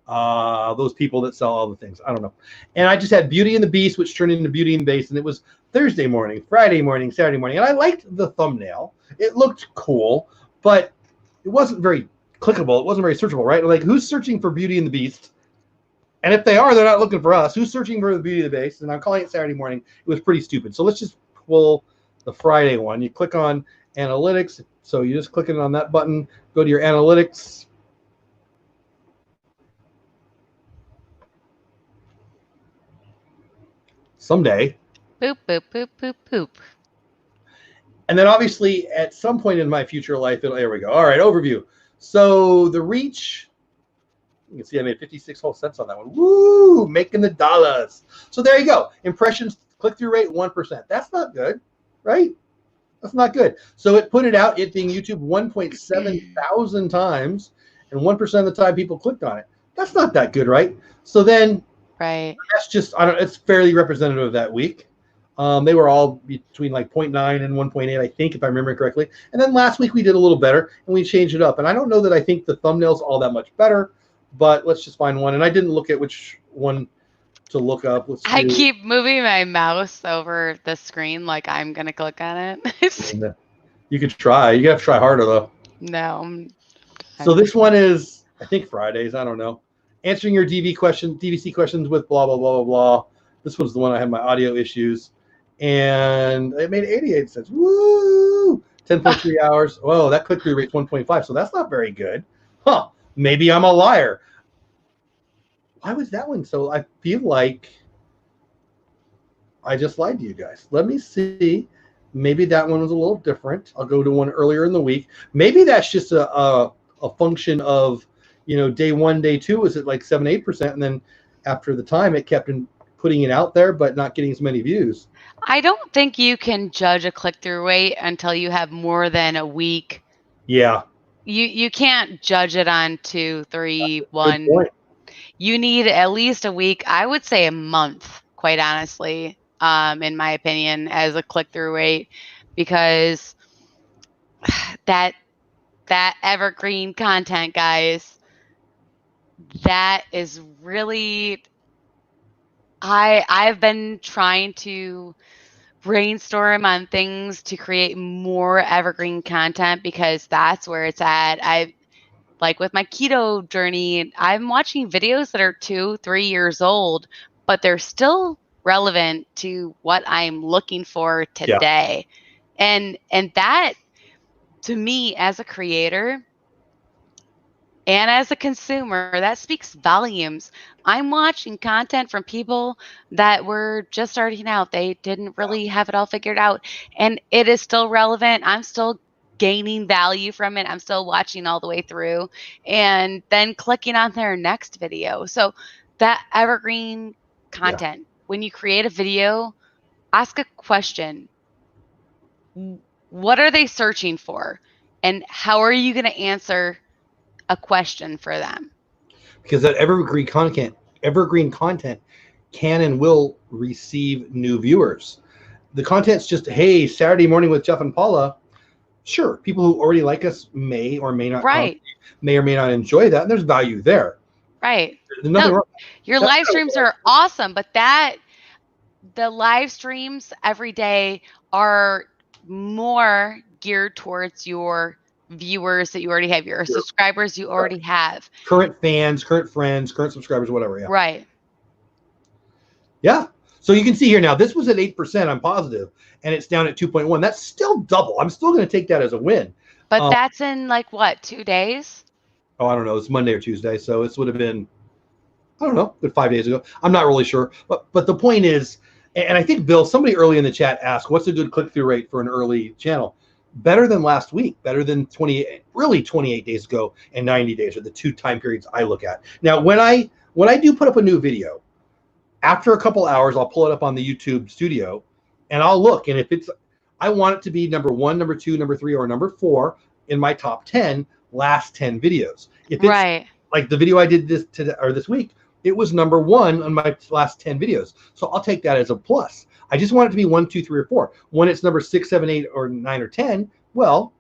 [SPEAKER 2] Those people that sell all the things. I don't know. And I just had Beauty and the Beast, which turned into Beauty and the Beast, and it was Thursday morning, Friday morning, Saturday morning, and I liked the thumbnail. It looked cool, but it wasn't very clickable. It wasn't very searchable, right? Like, who's searching for Beauty and the Beast? And if they are, they're not looking for us. Who's searching for the Beauty of the Beast? And I'm calling it Saturday morning. It was pretty stupid. So let's just pull the Friday one. You click on analytics. So you just click it on that button, go to your analytics. Someday.
[SPEAKER 1] Boop, boop, boop, boop, boop.
[SPEAKER 2] And then obviously at some point in my future life, there we go. All right, overview. So the reach You can see I made 56 whole cents on that one. Woo! Making the dollars. So there you go. Impressions, click-through rate, 1%. That's not good, right? That's not good. So it put it out, it being YouTube 1.7 thousand times, and 1% of the time people clicked on it. That's not that good, right? So then that's just, it's fairly representative of that week. They were all between like 0.9 and 1.8, I think, if I remember correctly. And then last week we did a little better, and we changed it up. And I don't know that I think the thumbnail's all that much better, but let's just find one. And I didn't look at which one to look up.
[SPEAKER 1] I keep moving my mouse over the screen like I'm going to click on it.
[SPEAKER 2] You could try. You have to try harder, though.
[SPEAKER 1] No.
[SPEAKER 2] So this one is, I think, Fridays. I don't know. Answering your DVC questions with blah, blah, blah, blah, blah. This was the one I had my audio issues. And it made 88 cents. Woo! 10.3 hours. Whoa, that click-through rate's 1.5, so that's not very good. Huh. Maybe I'm a liar. Why was that one so? I feel like I just lied to you guys. Let me see. Maybe that one was a little different. I'll go to one earlier in the week. Maybe that's just a function of, day 1, day 2 was at like 7-8%, and then after the time it kept putting it out there but not getting as many views.
[SPEAKER 1] I don't think you can judge a click-through rate until you have more than a week.
[SPEAKER 2] Yeah.
[SPEAKER 1] You can't judge it on 2, 3, 1. You need at least a week. I would say a month, quite honestly, in my opinion, as a click-through rate, because that evergreen content, guys, that is really, I've been trying to brainstorm on things to create more evergreen content because that's where it's at. Like with my keto journey, I'm watching videos that are 2, 3 years old, but they're still relevant to what I'm looking for today. Yeah. And that, to me, as a creator and as a consumer, that speaks volumes. I'm watching content from people that were just starting out. They didn't really have it all figured out, and it is still relevant. I'm still gaining value from it. I'm still watching all the way through and then clicking on their next video. So that evergreen content, when you create a video, ask a question. What are they searching for? And how are you going to answer a question for them?
[SPEAKER 2] Because that evergreen content can and will receive new viewers. The content's just, hey, Saturday morning with Jeff and Paula. Sure, people who already like us may or may not may or may not enjoy that, and there's value there.
[SPEAKER 1] Right.
[SPEAKER 2] There's nothing wrong.
[SPEAKER 1] Your live streams are awesome, but the live streams every day are more geared towards your viewers that you already have, your subscribers you already have.
[SPEAKER 2] Current fans, current friends, current subscribers, whatever. Yeah.
[SPEAKER 1] Right.
[SPEAKER 2] Yeah. So you can see here now, this was at 8%, I'm positive, and it's down at 2.1. That's still double. I'm still going to take that as a win.
[SPEAKER 1] But that's in like what, 2 days?
[SPEAKER 2] Oh, I don't know. It's Monday or Tuesday, so it would have been, I don't know, 5 days ago. I'm not really sure. But the point is, and I think, Bill, somebody early in the chat asked, what's a good click-through rate for an early channel? Better than last week, better than 28 days ago and 90 days are the 2 time periods I look at. Now, when I do put up a new video, after a couple hours, I'll pull it up on the YouTube studio and I'll look. And if I want it to be number 1, number 2, number 3, or number 4 in my top 10 last 10 videos. If it's like the video I did this week, it was number 1 on my last 10 videos. So I'll take that as a plus. I just want it to be 1, 2, 3, or 4. When it's number 6, 7, 8, or 9, or 10, well,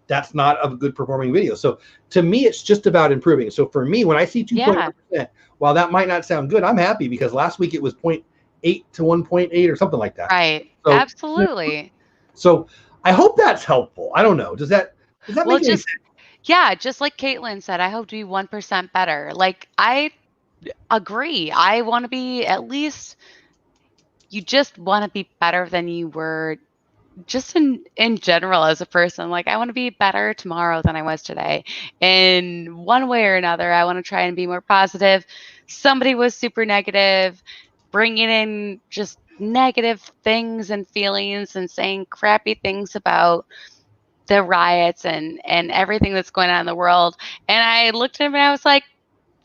[SPEAKER 2] that's not a good performing video. So to me, it's just about improving. So for me, when I see 2.1%, while that might not sound good, I'm happy because last week it was 0.8 to 1.8 or something like that.
[SPEAKER 1] Right. So, absolutely.
[SPEAKER 2] So I hope that's helpful. I don't know. Does that make any sense?
[SPEAKER 1] Yeah, just like Caitlin said, I hope to be 1% better. Like, I agree. I want to be at least, you just want to be better than you were just in general as a person. Like, I want to be better tomorrow than I was today. In one way or another, I want to try and be more positive. Somebody was super negative, bringing in just negative things and feelings and saying crappy things about the riots and everything that's going on in the world. And I looked at him and I was like,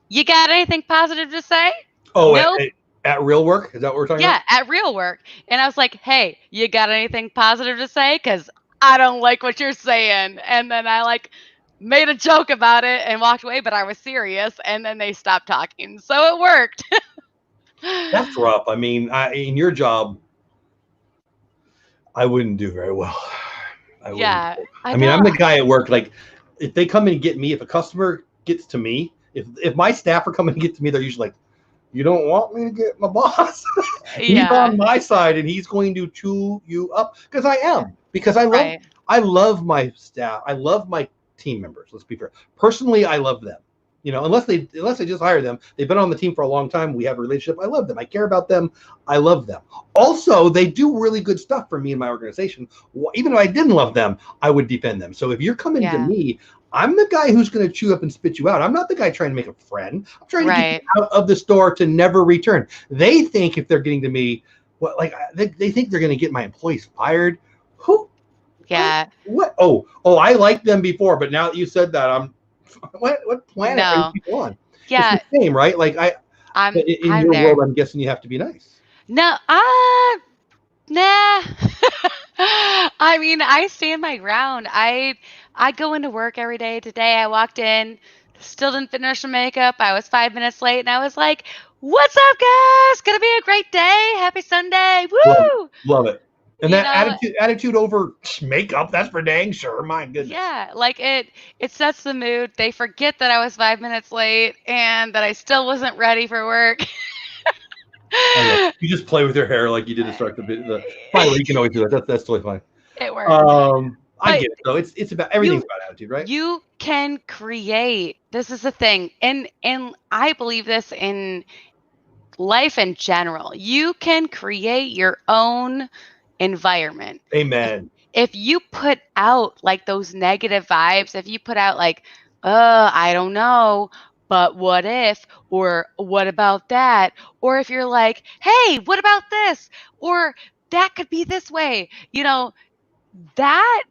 [SPEAKER 1] You got anything positive to say?
[SPEAKER 2] Oh,
[SPEAKER 1] Nope.
[SPEAKER 2] at real work? Is that what we're talking about?
[SPEAKER 1] Yeah, at real work. And I was like, hey, you got anything positive to say? Because I don't like what you're saying. And then I like made a joke about it and walked away, but I was serious. And then they stopped talking. So it worked.
[SPEAKER 2] That's rough. I mean, in your job, I wouldn't do very well.
[SPEAKER 1] Yeah,
[SPEAKER 2] I mean, I'm the guy at work. Like, if they come in and get me, if a customer gets to me, if my staff are coming to get to me, they're usually like, you don't want me to get my boss. He's on my side and he's going to chew you up, because I am. Because I love my staff. I love my team members. Let's be fair. Personally, I love them. You know, unless they just hire them, they've been on the team for a long time. We have a relationship. I love them. I care about them. I love them. Also, they do really good stuff for me and my organization. Even if I didn't love them, I would defend them. So if you're coming to me, I'm the guy who's going to chew up and spit you out. I'm not the guy trying to make a friend. I'm trying to get you out of the store to never return. They think if they're getting to me, they think they're going to get my employees fired. Who?
[SPEAKER 1] Yeah.
[SPEAKER 2] What? Oh, I liked them before, but now that you said that, I'm. What planet are you people on?
[SPEAKER 1] Yeah.
[SPEAKER 2] It's the same, right? Like
[SPEAKER 1] I'm
[SPEAKER 2] in your world, I'm guessing you have to be nice.
[SPEAKER 1] No, nah. I mean, I stand my ground. I go into work every day. Today I walked in, still didn't finish my makeup. I was 5 minutes late and I was like, "What's up, guys? Gonna be a great day. Happy Sunday. Woo!"
[SPEAKER 2] Love it. And that attitude over makeup, that's for dang sure. My goodness.
[SPEAKER 1] Yeah, like it sets the mood. They forget that I was 5 minutes late and that I still wasn't ready for work.
[SPEAKER 2] You just play with your hair like you did to start the finally, you can always do that. That's totally fine.
[SPEAKER 1] It works.
[SPEAKER 2] I get it though. It's about everything's about attitude, right?
[SPEAKER 1] You can create. This is the thing. And I believe this in life in general. You can create your own environment.
[SPEAKER 2] Amen.
[SPEAKER 1] If you put out like those negative vibes, if you put out like, I don't know, but what if, or what about that? Or if you're like, hey, what about this? Or that could be this way, that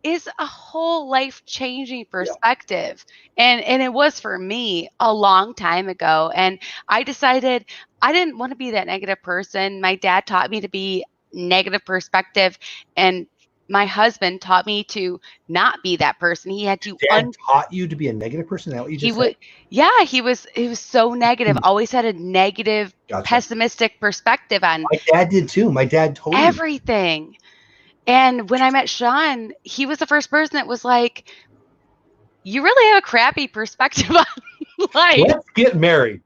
[SPEAKER 1] is a whole life-changing perspective. And it was for me a long time ago. And I decided I didn't want to be that negative person. My dad taught me to be negative perspective, and my husband taught me to not be that person. He had to
[SPEAKER 2] taught you to be a negative person. Is that what you just said?
[SPEAKER 1] Yeah, he was so negative. Always had a negative, pessimistic perspective on.
[SPEAKER 2] My dad did too. My dad told me
[SPEAKER 1] everything. And when I met Sean, he was the first person that was like, you really have a crappy perspective on life.
[SPEAKER 2] Let's get married.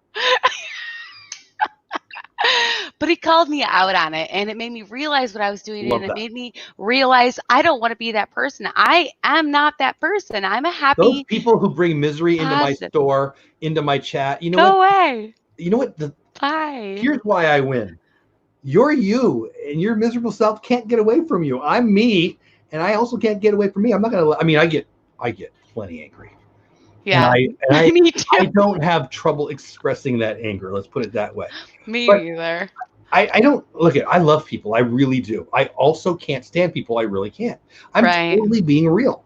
[SPEAKER 1] But he called me out on it, and it made me realize what I was doing. And it made me realize I don't want to be that person. I am not that person. I'm a happy.
[SPEAKER 2] Those people who bring misery into my store, into my chat. You know
[SPEAKER 1] what?
[SPEAKER 2] Go
[SPEAKER 1] away.
[SPEAKER 2] You know what?
[SPEAKER 1] Bye.
[SPEAKER 2] Here's why I win. You're you, and your miserable self can't get away from you. I'm me, and I also can't get away from me. I'm not gonna. I mean, I get plenty angry.
[SPEAKER 1] Yeah,
[SPEAKER 2] and me too. I don't have trouble expressing that anger. Let's put it that way.
[SPEAKER 1] Me either.
[SPEAKER 2] I don't look at. I love people. I really do. I also can't stand people. I really can't. I'm totally being real.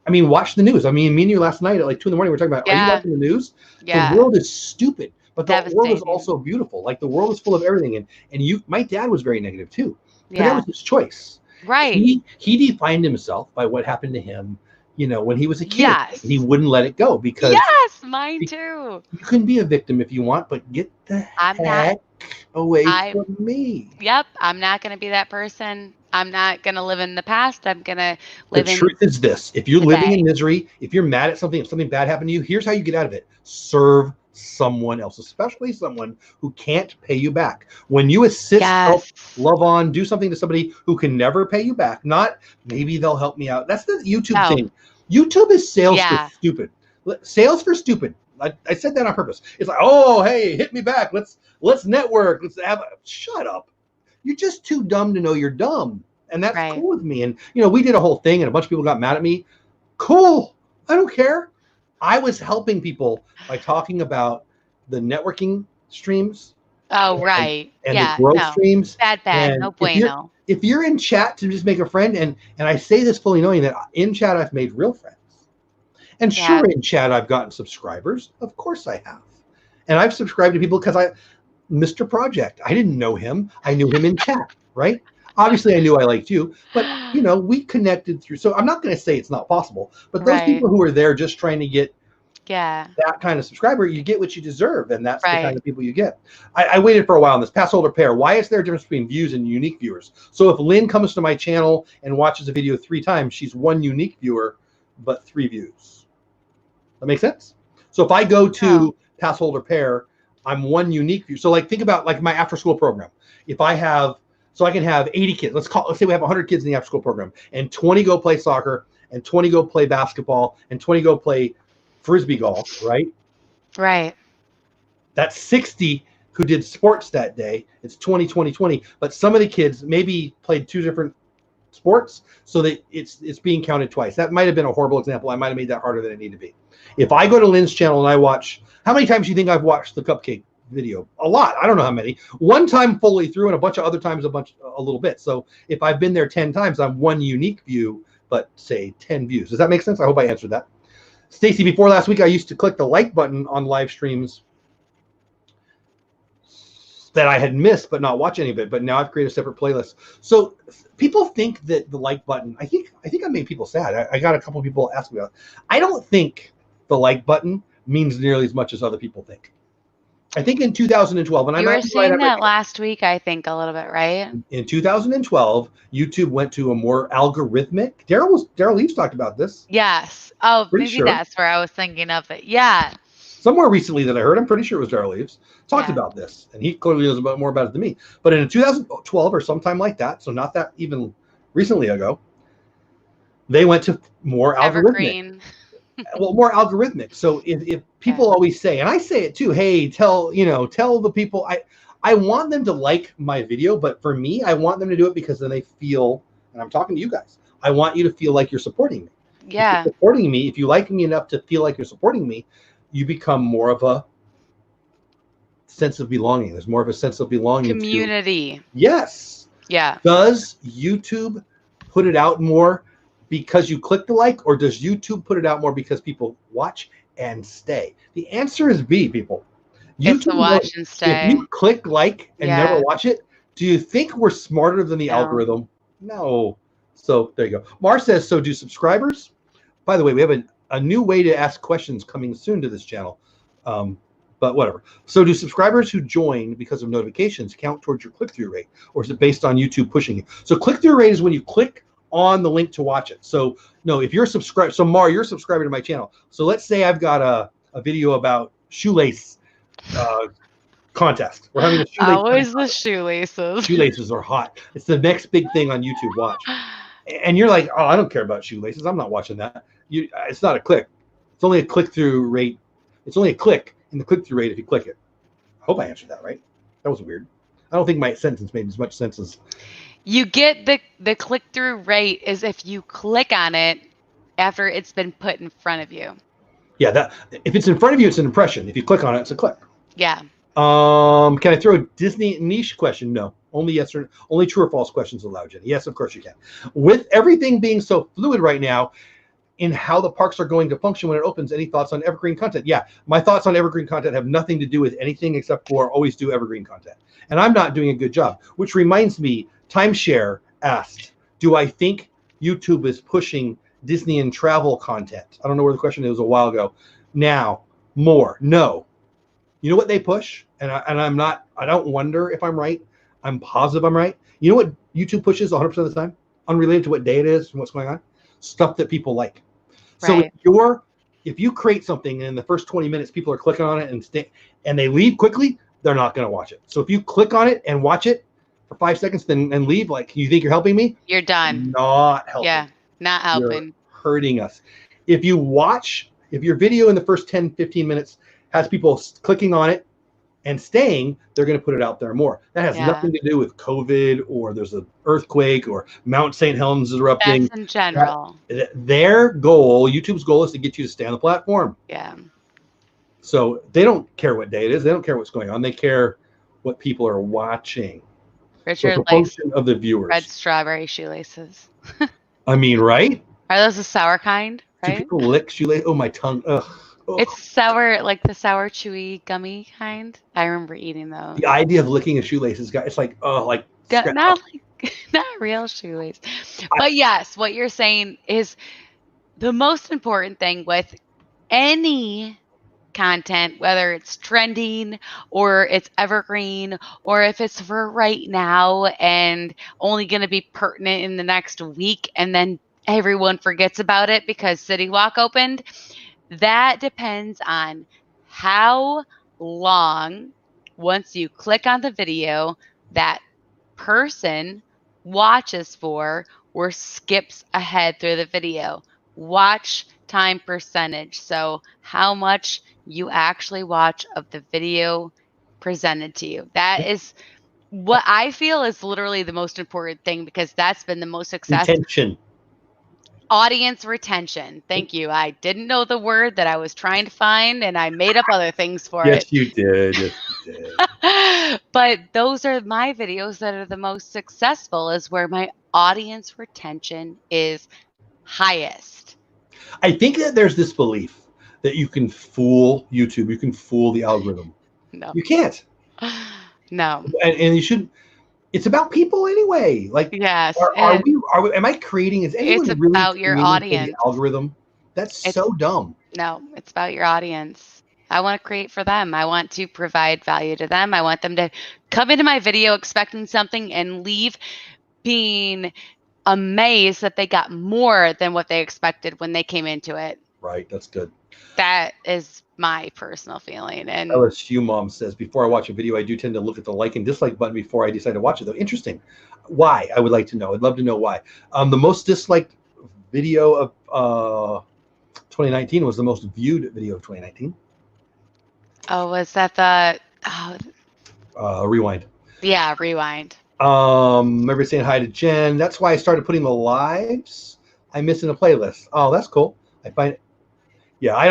[SPEAKER 2] I mean, watch the news. I mean, me and you last night at like 2 a.m. we're talking about. Are you watching the news?
[SPEAKER 1] Yeah.
[SPEAKER 2] The world is stupid. But the world is also beautiful. Like the world is full of everything. And my dad was very negative too. But that was his choice.
[SPEAKER 1] Right.
[SPEAKER 2] He defined himself by what happened to him, when he was a kid. Yes. And he wouldn't let it go because
[SPEAKER 1] mine too.
[SPEAKER 2] You can be a victim if you want, but get the heck away from me.
[SPEAKER 1] Yep. I'm not gonna be that person. I'm not gonna live in the past. I'm gonna live in.
[SPEAKER 2] The truth is this: if you're living in misery, if you're mad at something, if something bad happened to you, here's how you get out of it: serve someone else, especially someone who can't pay you back. When you assist, help, love on, do something to somebody who can never pay you back, not maybe they'll help me out. That's the YouTube thing. YouTube is sales for stupid. Sales for stupid. I said that on purpose. It's like, oh, hey, hit me back. Let's network. Shut up. You're just too dumb to know you're dumb. And that's cool with me. And, we did a whole thing and a bunch of people got mad at me. Cool. I don't care. I was helping people by talking about the networking streams.
[SPEAKER 1] Oh, right.
[SPEAKER 2] And the growth streams.
[SPEAKER 1] Bad, and no bueno.
[SPEAKER 2] If you're in chat to just make a friend, and I say this fully knowing that in chat I've made real friends. And sure, in chat I've gotten subscribers. Of course I have. And I've subscribed to people because Mr. Project, I didn't know him. I knew him in chat, right? Obviously, I knew I liked you, but we connected through. So I'm not going to say it's not possible, but those people who are there just trying to get that kind of subscriber, you get what you deserve, and that's the kind of people you get. I waited for a while on this pass holder pair. Why is there a difference between views and unique viewers? So if Lynn comes to my channel and watches a video 3 times, she's 1 unique viewer, but 3 views. That makes sense? So if I go to pass holder pair, I'm 1 unique viewer. So like think about like my after school program. If I have, so I can have 80 kids. Let's say we have 100 kids in the after school program, and 20 go play soccer, and 20 go play basketball, and 20 go play Frisbee golf, right?
[SPEAKER 1] Right.
[SPEAKER 2] That's 60 who did sports that day. It's 20, 20, 20. But some of the kids maybe played 2 different sports, so that it's being counted twice. That might have been a horrible example. I might have made that harder than it needed to be. If I go to Lynn's channel and I watch, how many times do you think I've watched the cupcake video? A lot. I don't know how many. 1 time fully through, and a bunch of other times a little bit. So if I've been there 10 times, I'm 1 unique view, but say 10 views. Does that make sense? I hope I answered that. Stacy, before last week, I used to click the like button on live streams that I had missed but not watch any of it. But now I've created a separate playlist. So people think that the like button, I think I made people sad. I got a couple of people ask me about it. I don't think the like button means nearly as much as other people think. I think in 2012, and
[SPEAKER 1] you were saying that last week, I think a little bit, right?
[SPEAKER 2] In 2012, YouTube went to a more algorithmic. Daryl Leaves talked about this.
[SPEAKER 1] Yes. Oh, maybe that's where I was thinking of it. Yeah.
[SPEAKER 2] Somewhere recently that I heard, I'm pretty sure it was Daryl Leaves, talked about this, and he clearly knows more about it than me. But in 2012 or sometime like that, so not that even recently ago, they went to more algorithmic. Well, more algorithmic. So if people always say, and I say it too, hey, tell the people, I want them to like my video, but for me, I want them to do it because then they feel, and I'm talking to you guys, I want you to feel like you're supporting me.
[SPEAKER 1] Yeah.
[SPEAKER 2] If you're supporting me, if you like me enough to feel like you're supporting me, you become more of a sense of belonging. There's more of a sense of belonging.
[SPEAKER 1] Community.
[SPEAKER 2] Yes.
[SPEAKER 1] Yeah.
[SPEAKER 2] Does YouTube put it out more because you click the like, or does YouTube put it out more because people watch and stay? The answer is B, people.
[SPEAKER 1] It's the watch and stay.
[SPEAKER 2] If you click like and never watch it, do you think we're smarter than the algorithm? No. So there you go. Mar says, so do subscribers? By the way, we have a new way to ask questions coming soon to this channel. But whatever. So do subscribers who join because of notifications count towards your click-through rate, or is it based on YouTube pushing you? So click-through rate is when you click on the link to watch it. So no, if you're subscribed, so Mar, you're a subscriber to my channel. So let's say I've got a video about shoelace contest. We're having a shoelace
[SPEAKER 1] always the shoelaces.
[SPEAKER 2] Shoelaces are hot. It's the next big thing on YouTube. Watch. And you're like, oh, I don't care about shoelaces. I'm not watching that. It's not a click. It's only a click-through rate. It's only a click in the click-through rate if you click it. I hope I answered that right. That was weird. I don't think my sentence made as much sense as.
[SPEAKER 1] You get the click-through rate is if you click on it after it's been put in front of you.
[SPEAKER 2] Yeah, that if it's in front of you, it's an impression. If you click on it, it's a click.
[SPEAKER 1] Yeah.
[SPEAKER 2] Can I throw a Disney niche question? No. Only yes or only true or false questions allowed, Jenny. Yes, of course you can. With everything being so fluid right now in how the parks are going to function when it opens, any thoughts on evergreen content? Yeah, my thoughts on evergreen content have nothing to do with anything except for always do evergreen content. And I'm not doing a good job, which reminds me, Timeshare asked, do I think YouTube is pushing Disney and travel content? I don't know where the question is. It was a while ago. Now, more. No. You know what they push? And I don't wonder if I'm right. I'm positive I'm right. You know what YouTube pushes 100% of the time? Unrelated to what day it is and what's going on? Stuff that people like. Right. So if you create something and in the first 20 minutes people are clicking on it and they leave quickly, they're not going to watch it. So if you click on it and watch it for 5 seconds and leave, like, you think you're helping me?
[SPEAKER 1] You're done.
[SPEAKER 2] Not helping.
[SPEAKER 1] Yeah, not helping.
[SPEAKER 2] You're hurting us. If your video in the first 10, 15 minutes has people clicking on it and staying, they're going to put it out there more. That has nothing to do with COVID or there's an earthquake or Mount St. Helens is erupting.
[SPEAKER 1] That's in general.
[SPEAKER 2] Their goal, YouTube's goal, is to get you to stay on the platform.
[SPEAKER 1] Yeah.
[SPEAKER 2] So they don't care what day it is. They don't care what's going on. They care what people are watching.
[SPEAKER 1] Richard
[SPEAKER 2] likes of the viewers.
[SPEAKER 1] Red strawberry shoelaces.
[SPEAKER 2] I mean, right?
[SPEAKER 1] Are those the sour kind? Right?
[SPEAKER 2] Do people lick shoelaces? Oh, my tongue. Ugh.
[SPEAKER 1] It's sour, like the sour, chewy, gummy kind. I remember eating those.
[SPEAKER 2] The idea of licking a shoelace is it's like, oh, like
[SPEAKER 1] Not like not real shoelace. But yes, what you're saying is the most important thing with any content, whether it's trending or it's evergreen or if it's for right now and only going to be pertinent in the next week and then everyone forgets about it because City Walk opened. That depends on how long, once you click on the video, that person watches for or skips ahead through the video. Watch time percentage. So how much you actually watch of the video presented to you. That is what I feel is literally the most important thing because that's been the most success.
[SPEAKER 2] Retention.
[SPEAKER 1] Audience retention. Thank you. I didn't know the word that I was trying to find and I made up other things for it.
[SPEAKER 2] Yes, you did. Yes, you did.
[SPEAKER 1] But those are my videos that are the most successful is where my audience retention is highest.
[SPEAKER 2] I think that there's this belief that you can fool YouTube, you can fool the algorithm.
[SPEAKER 1] No.
[SPEAKER 2] You can't.
[SPEAKER 1] No.
[SPEAKER 2] And you shouldn't. It's about people anyway. Like,
[SPEAKER 1] yes.
[SPEAKER 2] Am I creating? Is anyone
[SPEAKER 1] it's
[SPEAKER 2] really
[SPEAKER 1] about your audience?
[SPEAKER 2] The algorithm? That's so dumb.
[SPEAKER 1] No, it's about your audience. I want to create for them. I want to provide value to them. I want them to come into my video expecting something and leave being amazed that they got more than what they expected when they came into it.
[SPEAKER 2] Right. That's good.
[SPEAKER 1] That is my personal feeling. And
[SPEAKER 2] LSU mom says, before I watch a video, I do tend to look at the like and dislike button before I decide to watch it, though. Interesting. Why? I would like to know. I'd love to know why. The most disliked video of 2019 was the most viewed video of 2019.
[SPEAKER 1] Oh, was that the
[SPEAKER 2] Rewind?
[SPEAKER 1] Yeah, Rewind.
[SPEAKER 2] Remember saying hi to Jen. That's why I started putting the lives I miss in a playlist. Oh, that's cool. I find it. Yeah,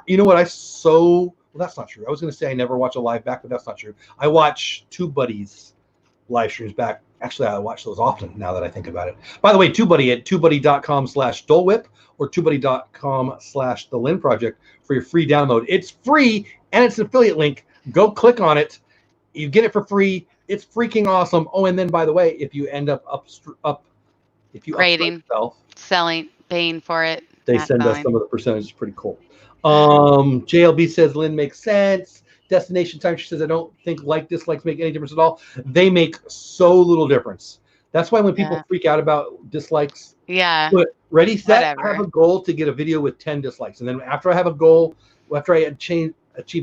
[SPEAKER 2] you know what? Well, that's not true. I was going to say I never watch a live back, but that's not true. I watch TubeBuddy's live streams back. Actually, I watch those often now that I think about it. By the way, TubeBuddy at tubebuddy.com/Dole Whip or tubebuddy.com/The Lynn Project for your free download. It's free and it's an affiliate link. Go click on it. You get it for free. It's freaking awesome. Oh, and then by the way, if you end up if you
[SPEAKER 1] rating, selling, paying for it,
[SPEAKER 2] they send us some of the percentages. Pretty cool. JLB says Lynn makes sense. Destination time, she says, I don't think dislikes make any difference at all. They make so little difference. That's why when people freak out about dislikes, ready, set, I have a goal to get a video with 10 dislikes. And then after I have a goal, after I achieve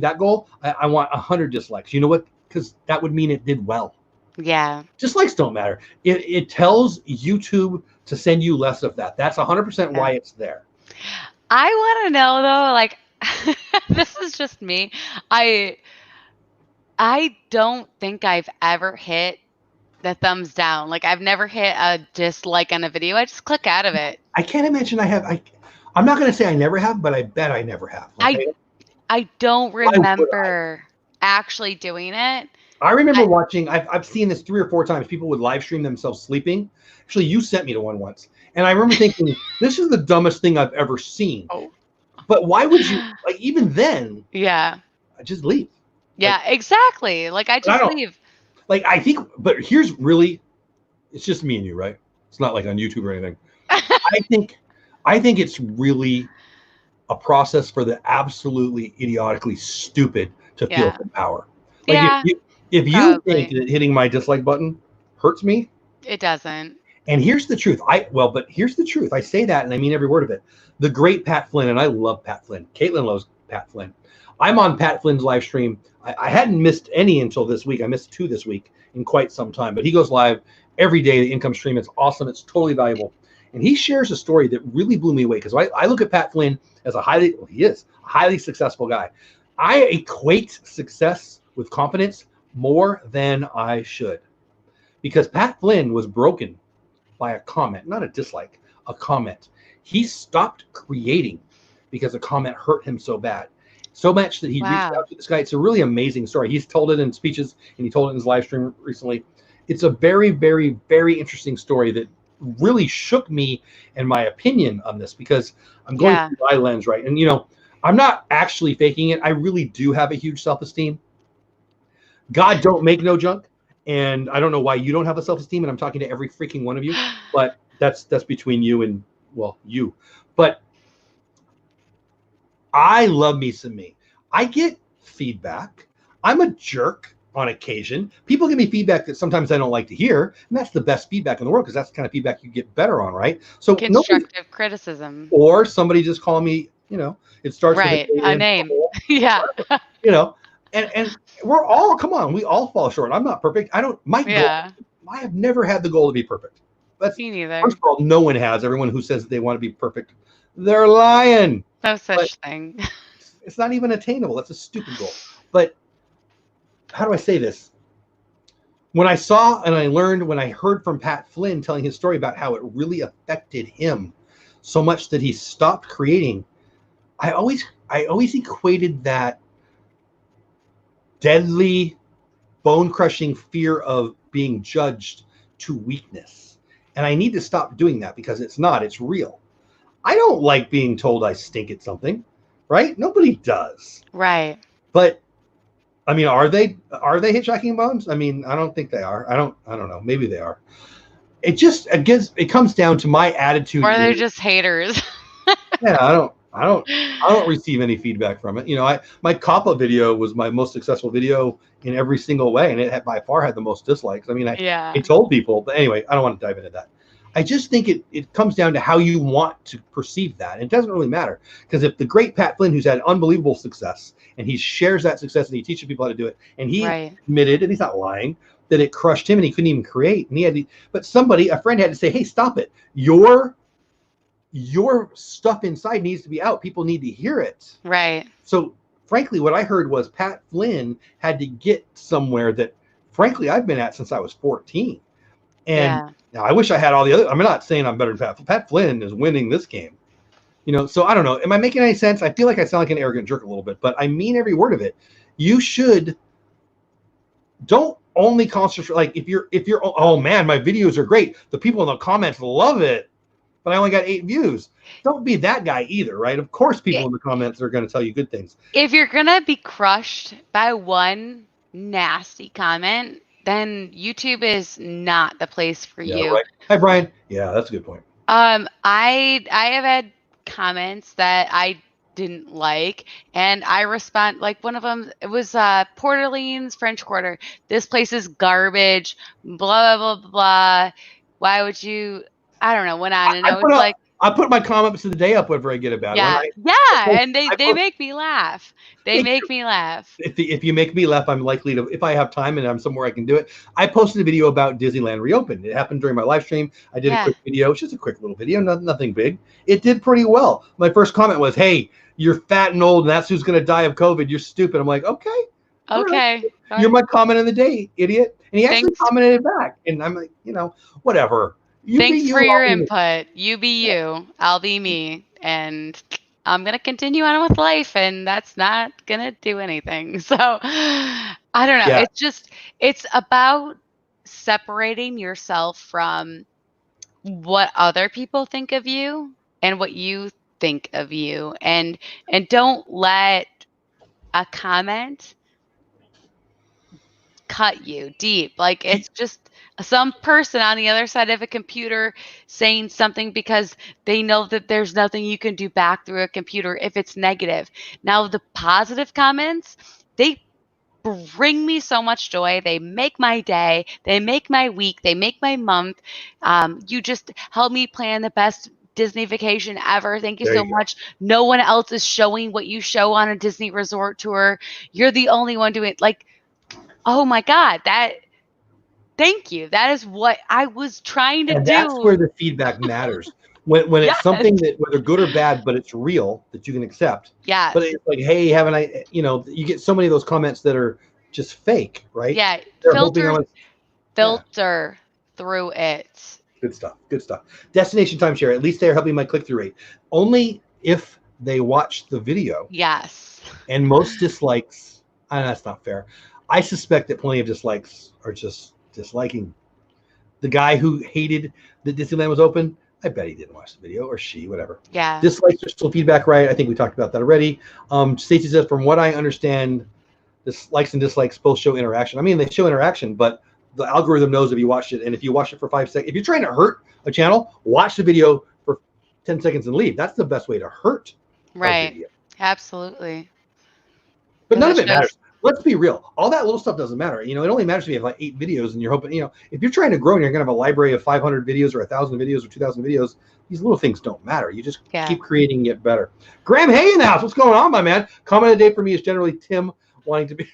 [SPEAKER 2] that goal, I want 100 dislikes. You know what? Because that would mean it did well.
[SPEAKER 1] Yeah.
[SPEAKER 2] Dislikes don't matter. It tells YouTube to send you less of that. That's 100% why it's there.
[SPEAKER 1] I want to know though, like, this is just me. I don't think I've ever hit the thumbs down. Like, I've never hit a dislike on a video. I just click out of it.
[SPEAKER 2] I can't imagine I have. I'm not going to say I never have, but I bet I never have.
[SPEAKER 1] Like, I don't remember actually doing it.
[SPEAKER 2] I remember watching. I've seen this 3 or 4 times. People would live stream themselves sleeping. Actually, you sent me to one once, and I remember thinking, "This is the dumbest thing I've ever seen." Oh. But why would you? Like, even then, just leave.
[SPEAKER 1] Yeah, like, exactly. Like, I just leave.
[SPEAKER 2] Like, I think, but here's really, it's just me and you, right? It's not like on YouTube or anything. I think it's really a process for the absolutely idiotically stupid to feel some power. Like, if you think that hitting my dislike button hurts me,
[SPEAKER 1] it doesn't. And
[SPEAKER 2] here's the truth. But here's the truth. I say that and I mean every word of it. The great Pat Flynn, and I love Pat Flynn. Caitlin loves Pat Flynn. I'm on Pat Flynn's live stream. I hadn't missed any until this week. I missed 2 this week in quite some time. But he goes live every day, the income stream. It's awesome. It's totally valuable. And he shares a story that really blew me away because I look at Pat Flynn as he is a highly successful guy. I equate success with confidence more than I should. Because Pat Flynn was broken by a comment, not a dislike, a comment. He stopped creating because a comment hurt him so bad. So much that he reached out to this guy. It's a really amazing story. He's told it in speeches and he told it in his live stream recently. It's a very, very, very interesting story that really shook me and my opinion on this because I'm going through my lens, right? And, I'm not actually faking it. I really do have a huge self-esteem. God don't make no junk. And I don't know why you don't have a self-esteem. And I'm talking to every freaking one of you. But that's between you and, well, you. But I love me some me. I get feedback. I'm a jerk on occasion. People give me feedback that sometimes I don't like to hear, and that's the best feedback in the world because that's the kind of feedback you get better on, right? So
[SPEAKER 1] constructive criticism,
[SPEAKER 2] or somebody just call me, it starts
[SPEAKER 1] right,
[SPEAKER 2] with
[SPEAKER 1] a name, yeah,
[SPEAKER 2] and we're all, come on, we all fall short. I'm not perfect. I have never had the goal to be perfect.
[SPEAKER 1] Me neither.
[SPEAKER 2] First of all, no one has. Everyone who says they want to be perfect, they're lying.
[SPEAKER 1] No such thing.
[SPEAKER 2] It's not even attainable. That's a stupid goal. But how do I say this? When I saw and I learned, when I heard from Pat Flynn telling his story about how it really affected him so much that he stopped creating, I always equated that deadly, bone-crushing fear of being judged to weakness. And I need to stop doing that because it's not. It's real. I don't like being told I stink at something, right? Nobody does.
[SPEAKER 1] Right.
[SPEAKER 2] But I mean, are they hitchhiking bones? I mean, I don't think they are. I don't know. Maybe they are. It just, it comes down to my attitude.
[SPEAKER 1] Or they're just haters.
[SPEAKER 2] Yeah, I don't receive any feedback from it. My COPPA video was my most successful video in every single way, and it by far had the most dislikes. I mean, I told people, but anyway, I don't want to dive into that. I just think it comes down to how you want to perceive that. It doesn't really matter, because if the great Pat Flynn, who's had unbelievable success, and he shares that success and he teaches people how to do it, and he admitted, and he's not lying, that it crushed him and he couldn't even create, and but a friend had to say, hey, stop it. Your stuff inside needs to be out. People need to hear it.
[SPEAKER 1] Right.
[SPEAKER 2] So frankly, what I heard was Pat Flynn had to get somewhere that frankly I've been at since I was 14. And now I wish I had all the other. I'm not saying I'm better than Pat. Pat Flynn is winning this game. So I don't know. Am I making any sense? I feel like I sound like an arrogant jerk a little bit, but I mean every word of it. You don't only concentrate. Like if you're, oh man, my videos are great. The people in the comments love it, but I only got 8 views. Don't be that guy either, right? Of course, people in the comments are going to tell you good things.
[SPEAKER 1] If you're going to be crushed by one nasty comment, then YouTube is not the place for you.
[SPEAKER 2] Right. Hi, Brian. Yeah, that's a good point.
[SPEAKER 1] I have had comments that I didn't like, and I respond, like one of them, it was Port Orleans French Quarter. This place is garbage, blah, blah, blah, blah. Why would you, I don't know, went on, and I was like,
[SPEAKER 2] I put my comments of the day up whenever I get a bad one.
[SPEAKER 1] And they make me laugh. They make me laugh.
[SPEAKER 2] If you make me laugh, I'm likely to, if I have time and I'm somewhere I can do it. I posted a video about Disneyland reopened. It happened during my live stream. I did a quick video. It's just a quick little video, nothing big. It did pretty well. My first comment was, hey, you're fat and old, and that's who's going to die of COVID. You're stupid. I'm like, okay.
[SPEAKER 1] Okay.
[SPEAKER 2] Right. You're my comment of the day, idiot. And he actually commented back. And I'm like, whatever.
[SPEAKER 1] Thanks for your input. You be you. I'll be me. And I'm going to continue on with life, and that's not going to do anything. So I don't know. Yeah. It's about separating yourself from what other people think of you and what you think of you. And don't let a comment cut you deep. Like, it's just some person on the other side of a computer saying something because they know that there's nothing you can do back through a computer if it's negative. Now, the positive comments, they bring me so much joy. They make my day. They make my week. They make my month. You just help me plan the best Disney vacation ever. Thank you so much. No one else is showing what you show on a Disney resort tour. You're the only one doing it. Like, oh my God, thank you. That is what I was trying to do.
[SPEAKER 2] That's where the feedback matters. When it's something that, whether good or bad, but it's real, that you can accept.
[SPEAKER 1] Yeah.
[SPEAKER 2] But it's like, hey, haven't I, you get so many of those comments that are just fake, right?
[SPEAKER 1] Yeah. Filter through it.
[SPEAKER 2] Good stuff. Good stuff. Destination timeshare. At least they're helping my click-through rate. Only if they watch the video.
[SPEAKER 1] Yes.
[SPEAKER 2] And most dislikes, that's not fair. I suspect that plenty of dislikes are just disliking. The guy who hated that Disneyland was open, I bet he didn't watch the video, or she, whatever.
[SPEAKER 1] Yeah.
[SPEAKER 2] Dislikes are still feedback, right? I think we talked about that already. Stacey says, from what I understand, likes and dislikes both show interaction. I mean, they show interaction, but the algorithm knows if you watched it, and if you watch it for 5 seconds, if you're trying to hurt a channel, watch the video for 10 seconds and leave. That's the best way to hurt a video.
[SPEAKER 1] Absolutely.
[SPEAKER 2] But none of it matters. Let's be real. All that little stuff doesn't matter. It only matters if you have like 8 videos and you're hoping, if you're trying to grow and you're going to have a library of 500 videos or 1,000 videos or 2,000 videos, these little things don't matter. You just keep creating it better. Graham Hay in the house. What's going on, my man? Comment of the day for me is generally Tim wanting to be.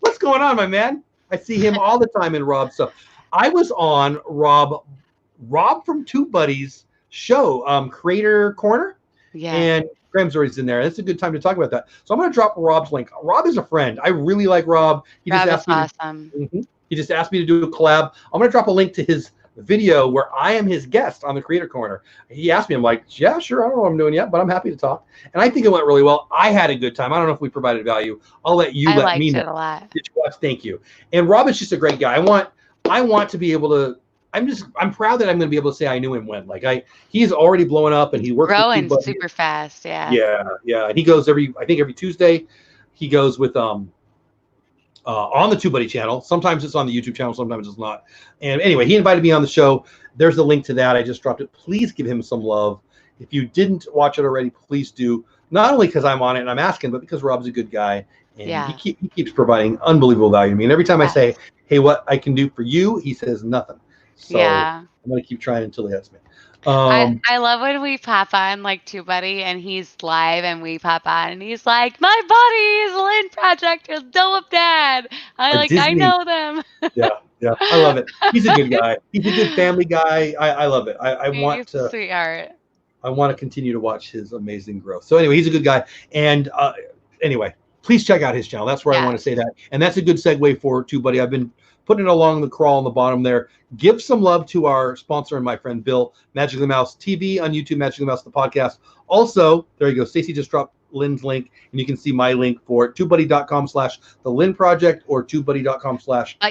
[SPEAKER 2] What's going on, my man? I see him all the time in Rob's stuff. I was on Rob from Two Buddies show, Creator Corner. Yeah. And Graham's already in there. It's a good time to talk about that. So I'm going to drop Rob's link. Rob is a friend. I really like Rob.
[SPEAKER 1] Rob is awesome.
[SPEAKER 2] He just asked me to do a collab. I'm going to drop a link to his video where I am his guest on the Creator Corner. He asked me, I'm like, yeah, sure. I don't know what I'm doing yet, but I'm happy to talk. And I think it went really well. I had a good time. I don't know if we provided value. I'll let you let me know.
[SPEAKER 1] I liked it a lot.
[SPEAKER 2] Did you watch? Thank you. And Rob is just a great guy. I want to be able to. I'm proud that I'm going to be able to say I knew him when. He's already blowing up and he works
[SPEAKER 1] growing super fast. Yeah.
[SPEAKER 2] Yeah. And he goes every Tuesday. He goes with on the Two Buddy channel. Sometimes it's on the YouTube channel, sometimes it's not. And anyway, he invited me on the show. There's a link to that. I just dropped it. Please give him some love. If you didn't watch it already, please do. Not only because I'm on it and I'm asking, but because Rob's a good guy and he keeps providing unbelievable value to me. And every time I say, hey, what I can do for you, he says nothing. So I'm going to keep trying until he hits me.
[SPEAKER 1] I love when we pop on Two Buddy and he's live and we pop on and he's like, my buddies, Lynn Project is dope dad. I know them.
[SPEAKER 2] Yeah. I love it. He's a good guy. He's a good family guy. I love it. He's
[SPEAKER 1] a sweetheart.
[SPEAKER 2] I want to continue to watch his amazing growth. So anyway, he's a good guy. And anyway, please check out his channel. That's where I want to say that. And that's a good segue for Two Buddy. I've been putting it along the crawl on the bottom there. Give some love to our sponsor and my friend Bill, Magic the Mouse TV on YouTube, Magic the Mouse the podcast. Also, there you go. Stacey just dropped Lynn's link, and you can see my link for twobuddy.com/the Lynn Project or twobuddy.com/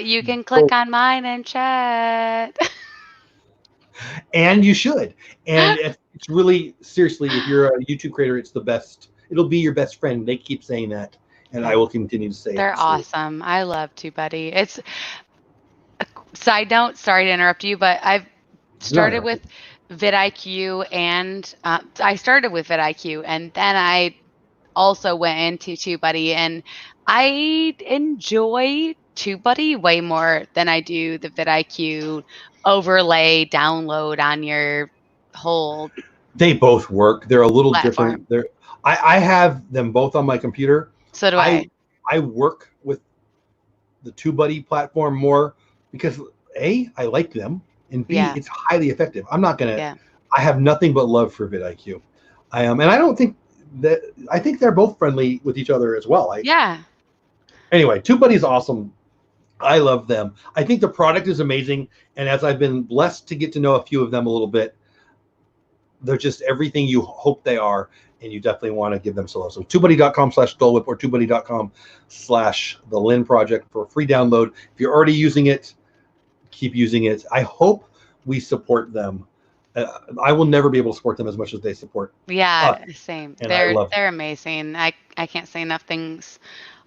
[SPEAKER 1] you can click on mine and chat.
[SPEAKER 2] And you should. And it's really, seriously, if you're a YouTube creator, it's the best. It'll be your best friend. They keep saying that. And I will continue to say
[SPEAKER 1] they're awesome. I love Two Buddy. It's a side note. Sorry to interrupt you, but I've started with vidIQ and I started with vidIQ and then I also went into Two Buddy and I enjoy Two Buddy way more than I do the vidIQ overlay download on your whole.
[SPEAKER 2] They both work. They're a little different. I have them both on my computer.
[SPEAKER 1] So do I.
[SPEAKER 2] I work with the Two Buddy platform more because A, I like them, and B, it's highly effective. I'm not gonna. I have nothing but love for vidIQ. And I don't think that. I think they're both friendly with each other as well. Anyway, Two Buddy's awesome. I love them. I think the product is amazing, and as I've been blessed to get to know a few of them a little bit, they're just everything you hope they are. And you definitely want to give them some love. So twobuddy.com/DullWhip or twobuddy.com/the Lynn Project for a free download. If you're already using it, keep using it. I hope we support them. I will never be able to support them as much as they support.
[SPEAKER 1] Same. They're amazing. I can't say enough things.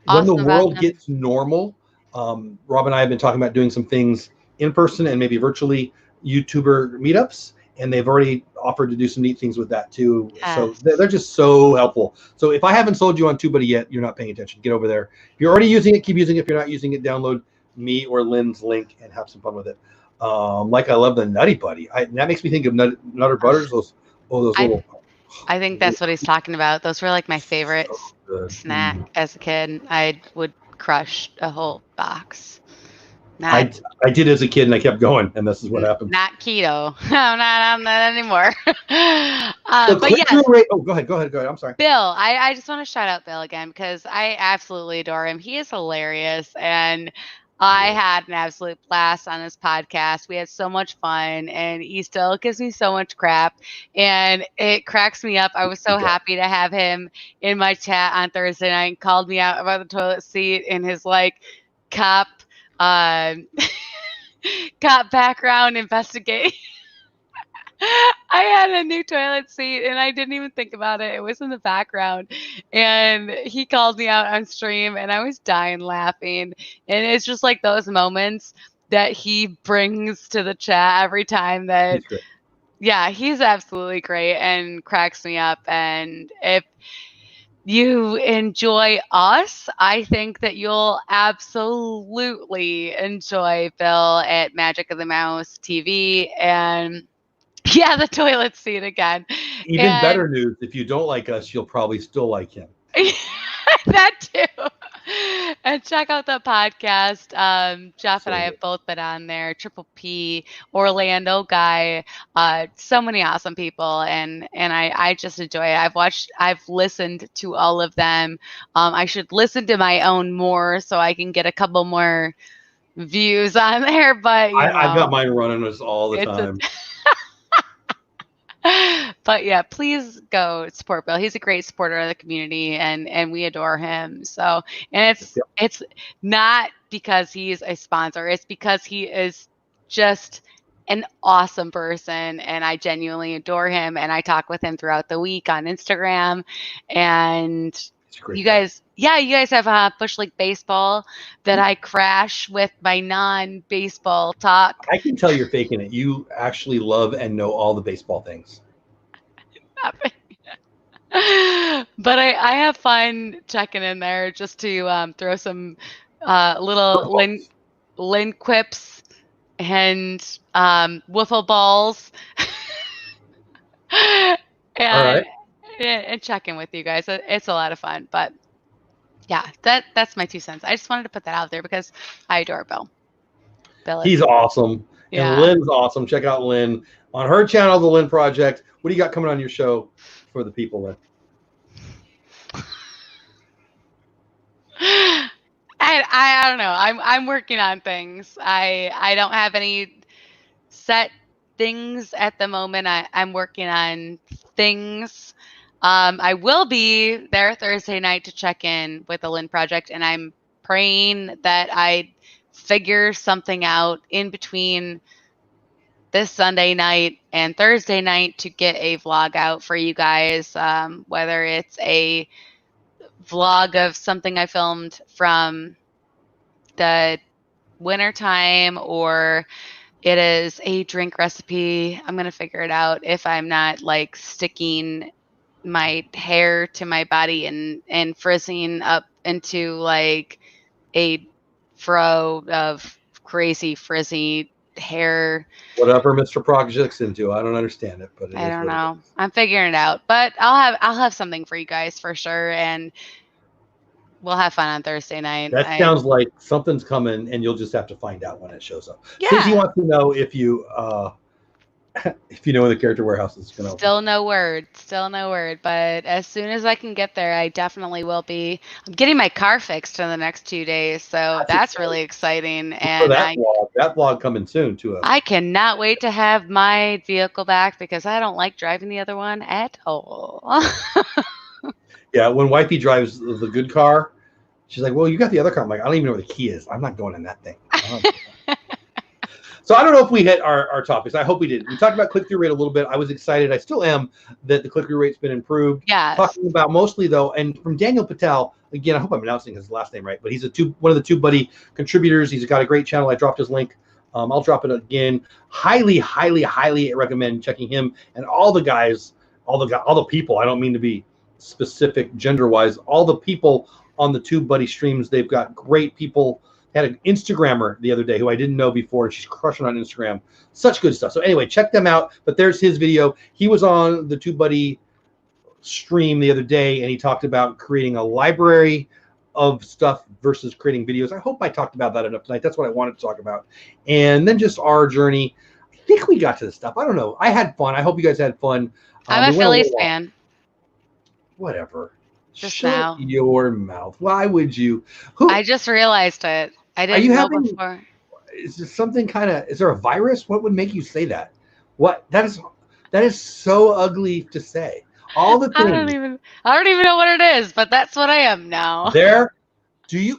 [SPEAKER 2] When the world gets normal, Rob and I have been talking about doing some things in person and maybe virtually YouTuber meetups. And they've already offered to do some neat things with that too. So they're just so helpful. So if I haven't sold you on Two Buddy yet, you're not paying attention. Get over there. If you're already using it, keep using it. If you're not using it, download me or Lynn's link and have some fun with it. I love the Nutty Buddy. That makes me think of Nutter Butters. Those little.
[SPEAKER 1] I think that's what he's talking about. Those were my favorite snack as a kid. I would crush a whole box.
[SPEAKER 2] I did as a kid, and I kept going, and this is what happened.
[SPEAKER 1] Not keto. I'm not on that anymore.
[SPEAKER 2] But yes. Oh, go ahead. I'm sorry.
[SPEAKER 1] Bill, I just want to shout out Bill again because I absolutely adore him. He is hilarious, and I had an absolute blast on his podcast. We had so much fun, and he still gives me so much crap, and it cracks me up. I was so happy to have him in my chat on Thursday night and called me out about the toilet seat in his cop background investigate. I had a new toilet seat and I didn't even think about it. It was in the background. And he called me out on stream and I was dying laughing. And it's just like those moments that he brings to the chat every time that,
[SPEAKER 2] He's great.
[SPEAKER 1] yeah, he's absolutely great and cracks me up. And if you enjoy us, I think that you'll absolutely enjoy Bill at Magic of the Mouse TV. And yeah, the toilet seat again.
[SPEAKER 2] Even better news, if you don't like us, you'll probably still like him.
[SPEAKER 1] That too. And check out the podcast. Jeff and I have both been on there. Triple P, Orlando guy, so many awesome people, and I just enjoy it. I've listened to all of them. I should listen to my own more so I can get a couple more views on there. But
[SPEAKER 2] I've got mine running us all the time.
[SPEAKER 1] But yeah, please go support Bill. He's a great supporter of the community and we adore him. So, and it's not because he's a sponsor. It's because he is just an awesome person and I genuinely adore him and I talk with him throughout the week on Instagram. And you guys have Bush League Baseball that I crash with my non-baseball talk.
[SPEAKER 2] I can tell you're faking it. You actually love and know all the baseball things.
[SPEAKER 1] But I have fun checking in there just to throw some little Lynn quips and wiffle balls and check in with you guys. It's a lot of fun. But yeah, that's my 2 cents. I just wanted to put that out there because I adore Bill.
[SPEAKER 2] He's awesome. Yeah. And Lynn's awesome. Check out Lynn on her channel, The Lynn Project. What do you got coming on your show for the people, Lynn?
[SPEAKER 1] I don't know. I'm working on things. I don't have any set things at the moment. I'm working on things. I will be there Thursday night to check in with the Lynn Project, and I'm praying that I figure something out in between this Sunday night and Thursday night to get a vlog out for you guys, whether it's a vlog of something I filmed from the winter time or it is a drink recipe. I'm going to figure it out if I'm not like sticking my hair to my body and frizzing up into like a fro of crazy frizzy hair.
[SPEAKER 2] Whatever Mr. Project's into, I don't understand it, but
[SPEAKER 1] I don't know. I'm figuring it out, but I'll have something for you guys for sure, and we'll have fun on Thursday night.
[SPEAKER 2] That sounds like something's coming, and you'll just have to find out when it shows up.
[SPEAKER 1] Yeah.
[SPEAKER 2] Stacey wants to know if you know when the Character Warehouse is going to open.
[SPEAKER 1] Still no word, but as soon as I can get there, I definitely will be. I'm getting my car fixed in the next 2 days, so that's really exciting. And
[SPEAKER 2] that vlog coming soon too.
[SPEAKER 1] I cannot wait to have my vehicle back because I don't like driving the other one at all.
[SPEAKER 2] Yeah, when wifey drives the good car, she's like, "Well, you got the other car." I'm like, "I don't even know where the key is. I'm not going in that thing." So I don't know if we hit our topics. I hope we did. We talked about click-through rate a little bit. I was excited. I still am that the click-through rate's been improved.
[SPEAKER 1] Yeah.
[SPEAKER 2] Talking about mostly though, and from Daniel Patel, again, I hope I'm announcing his last name right, but he's one of the TubeBuddy contributors. He's got a great channel. I dropped his link. I'll drop it again. Highly, highly, highly recommend checking him and all the guys, all the people. I don't mean to be specific gender-wise. All the people on the TubeBuddy streams. They've got great people. Had an Instagrammer the other day who I didn't know before, and she's crushing on Instagram. Such good stuff. So anyway, check them out. But there's his video. He was on the TubeBuddy stream the other day, and he talked about creating a library of stuff versus creating videos. I hope I talked about that enough tonight. That's what I wanted to talk about. And then just our journey. I think we got to the stuff. I don't know. I had fun. I hope you guys had fun.
[SPEAKER 1] I'm a Phillies fan.
[SPEAKER 2] Whatever.
[SPEAKER 1] Just
[SPEAKER 2] Shut
[SPEAKER 1] now.
[SPEAKER 2] your mouth. Why would you?
[SPEAKER 1] I just realized it. I didn't know before.
[SPEAKER 2] Is there something is there a virus? What would make you say that? What? That is so ugly to say. All the things.
[SPEAKER 1] I don't even know what it is, but that's what I am now.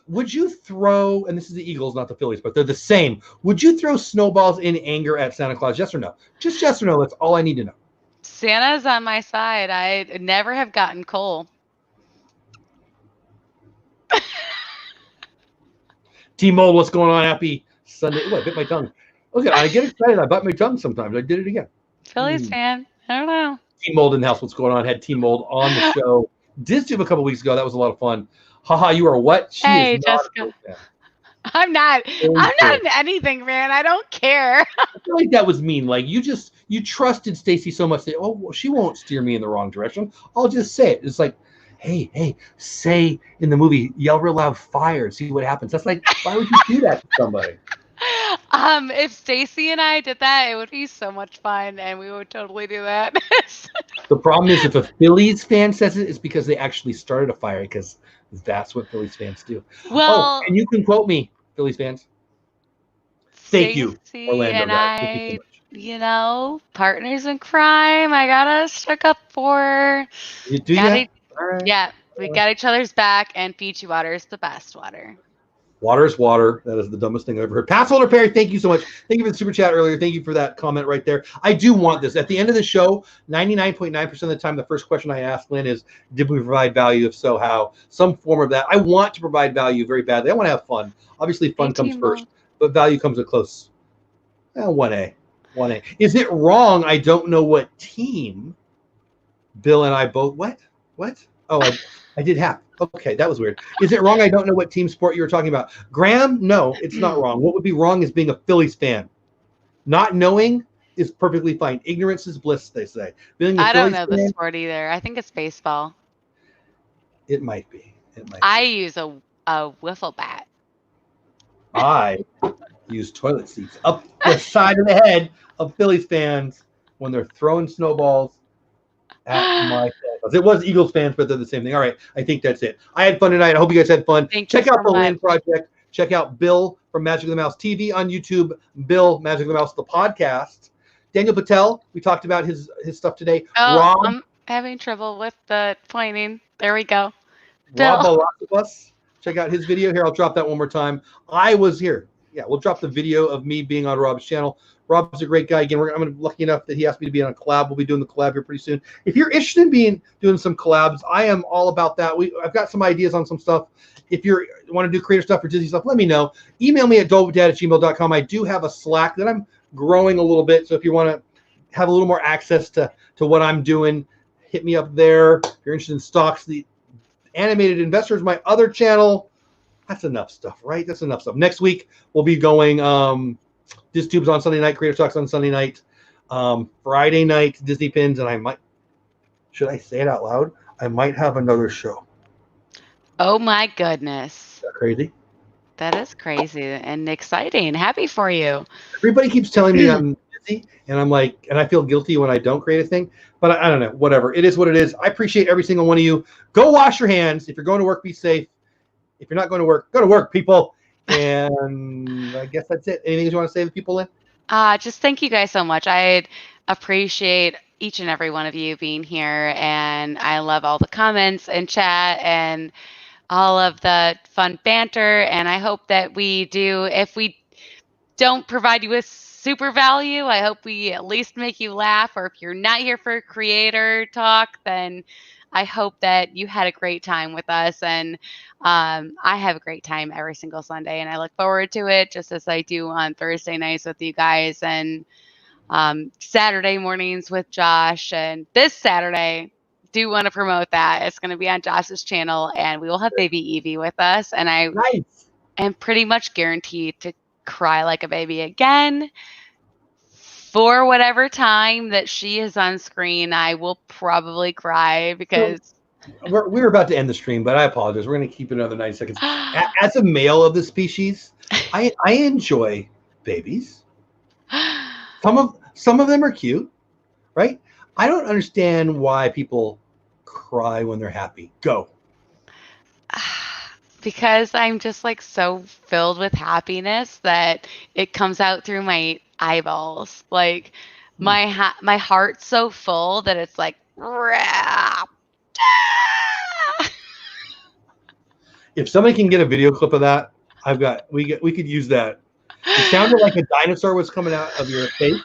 [SPEAKER 2] Would you throw, and this is the Eagles, not the Phillies, but they're the same. Would you throw snowballs in anger at Santa Claus? Yes or no? Just yes or no. That's all I need to know.
[SPEAKER 1] Santa's on my side. I never have gotten coal.
[SPEAKER 2] T-Mold, what's going on? Happy Sunday. Oh, I bit my tongue. Okay, I get excited. I bite my tongue sometimes. I did it again.
[SPEAKER 1] Phillies fan. I don't know.
[SPEAKER 2] T-Mold in the house. What's going on? Had T-Mold on the show. Disney a couple weeks ago. That was a lot of fun. Haha, you are what? She
[SPEAKER 1] hey,
[SPEAKER 2] is not
[SPEAKER 1] Jessica. I'm not in anything, man. I don't care.
[SPEAKER 2] I feel like that was mean. Like you trusted Stacy so much that well, she won't steer me in the wrong direction. I'll just say it. It's like, hey, say in the movie, yell real loud, fire, see what happens. That's like, why would you do that to somebody?
[SPEAKER 1] If Stacy and I did that, it would be so much fun, and we would totally do that.
[SPEAKER 2] The problem is if a Phillies fan says it, it's because they actually started a fire, because that's what Phillies fans do.
[SPEAKER 1] Well,
[SPEAKER 2] and you can quote me, Phillies fans. Thank you, Orlando.
[SPEAKER 1] And I, partners in crime. I got us stuck up for.
[SPEAKER 2] You do that?
[SPEAKER 1] Yeah, we got each other's back, and Fiji water is the best water.
[SPEAKER 2] Water is water. That is the dumbest thing I've ever heard. Pass holder Perry, thank you so much. Thank you for the super chat earlier. Thank you for that comment right there. I do want this. At the end of the show, 99.9% of the time, the first question I ask Lynn is, did we provide value? If so, how? Some form of that. I want to provide value very badly. I want to have fun. Obviously, fun comes first, but value comes a close. 1A. Is it wrong? I don't know what team. Bill and I both. What? Oh, I did half. Okay, that was weird. Is it wrong? I don't know what team sport you were talking about. Graham, no, it's not wrong. What would be wrong is being a Phillies fan. Not knowing is perfectly fine. Ignorance is bliss, they say.
[SPEAKER 1] I don't know the sport either. I think it's baseball.
[SPEAKER 2] It might be.
[SPEAKER 1] I use a wiffle bat.
[SPEAKER 2] I use toilet seats up the side of the head of Phillies fans when they're throwing snowballs at my fans. It was Eagles fans, but they're the same thing. All right, I think that's it. I had fun tonight. I hope you guys had fun. Check out the Lynn Project. Check out Bill from Magic of the Mouse TV on YouTube. Bill, Magic of the Mouse, the podcast. Daniel Patel, we talked about his stuff today.
[SPEAKER 1] Oh, Rob, I'm having trouble with the pointing. There we go.
[SPEAKER 2] Rob Balakabus. Check out his video here. I'll drop that one more time. I was here. Yeah, we'll drop the video of me being on Rob's channel. Rob's a great guy. Again, I'm lucky enough that he asked me to be on a collab. We'll be doing the collab here pretty soon. If you're interested in doing some collabs, I am all about that. I've got some ideas on some stuff. If you want to do creator stuff or Disney stuff, let me know. Email me at dolebdad@gmail.com. I do have a Slack that I'm growing a little bit. So if you want to have a little more access to what I'm doing, hit me up there. If you're interested in stocks, the Animated Investors, my other channel. That's enough stuff, right? That's enough stuff. Next week, we'll be going DisTubes on Sunday night, Creator Talks on Sunday night, Friday night, Disney Pins, and should I say it out loud? I might have another show.
[SPEAKER 1] Oh my goodness.
[SPEAKER 2] Is that crazy?
[SPEAKER 1] That is crazy and exciting. Happy for you.
[SPEAKER 2] Everybody keeps telling me I'm busy, and I'm like, and I feel guilty when I don't create a thing, but I don't know, whatever. It is what it is. I appreciate every single one of you. Go wash your hands. If you're going to work, be safe. If you're not going to work, go to work, people. And I guess that's it. Anything you want to say to people, Lynn?
[SPEAKER 1] Just thank you guys so much. I appreciate each and every one of you being here, and I love all the comments and chat and all of the fun banter. And I hope that if we don't provide you with super value, I hope we at least make you laugh. Or if you're not here for creator talk, then I hope that you had a great time with us. And I have a great time every single Sunday, and I look forward to it just as I do on Thursday nights with you guys, and Saturday mornings with Josh. And this Saturday, do want to promote that. It's going to be on Josh's channel, and we will have baby Evie with us. And I am pretty much guaranteed to cry like a baby again. For whatever time that she is on screen, I will probably cry because...
[SPEAKER 2] We're about to end the stream, but I apologize. We're going to keep it another 90 seconds. As a male of the species, I enjoy babies. Some of them are cute, right? I don't understand why people cry when they're happy. Go.
[SPEAKER 1] Because I'm just like so filled with happiness that it comes out through my eyeballs. Like my heart's so full that it's like,
[SPEAKER 2] if somebody can get a video clip of that, we could use that. It sounded like a dinosaur was coming out of your face,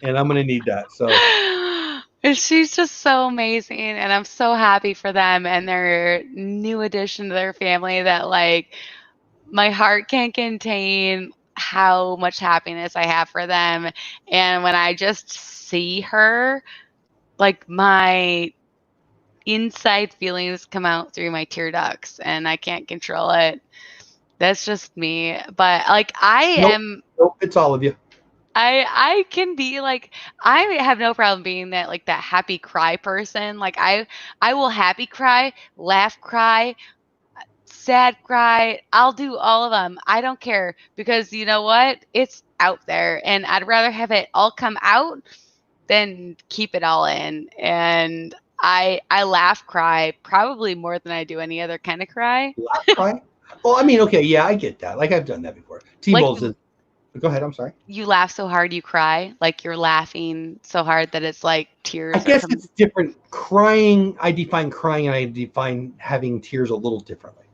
[SPEAKER 2] and I'm gonna need that. So
[SPEAKER 1] And she's just so amazing, and I'm so happy for them and their new addition to their family that, like, my heart can't contain how much happiness I have for them, and when I just see her, like, my inside feelings come out through my tear ducts, and I can't control it. That's just me, but, like,
[SPEAKER 2] Nope, nope, it's all of you.
[SPEAKER 1] I can be like I have no problem being that like that happy cry person. Like I will happy cry, laugh cry, sad cry. I'll do all of them. I don't care because you know what? It's out there and I'd rather have it all come out than keep it all in. And I laugh cry probably more than I do any other kind of cry.
[SPEAKER 2] Laugh cry? Well, I mean, okay, yeah, I get that. Like I've done that before.
[SPEAKER 1] Like
[SPEAKER 2] T-Bolt says, go ahead, I'm sorry.
[SPEAKER 1] you laugh so hard you cry, like you're laughing so hard that it's like tears
[SPEAKER 2] I
[SPEAKER 1] are
[SPEAKER 2] guess
[SPEAKER 1] coming.
[SPEAKER 2] it's different. Crying, I define crying and I define having tears a little differently.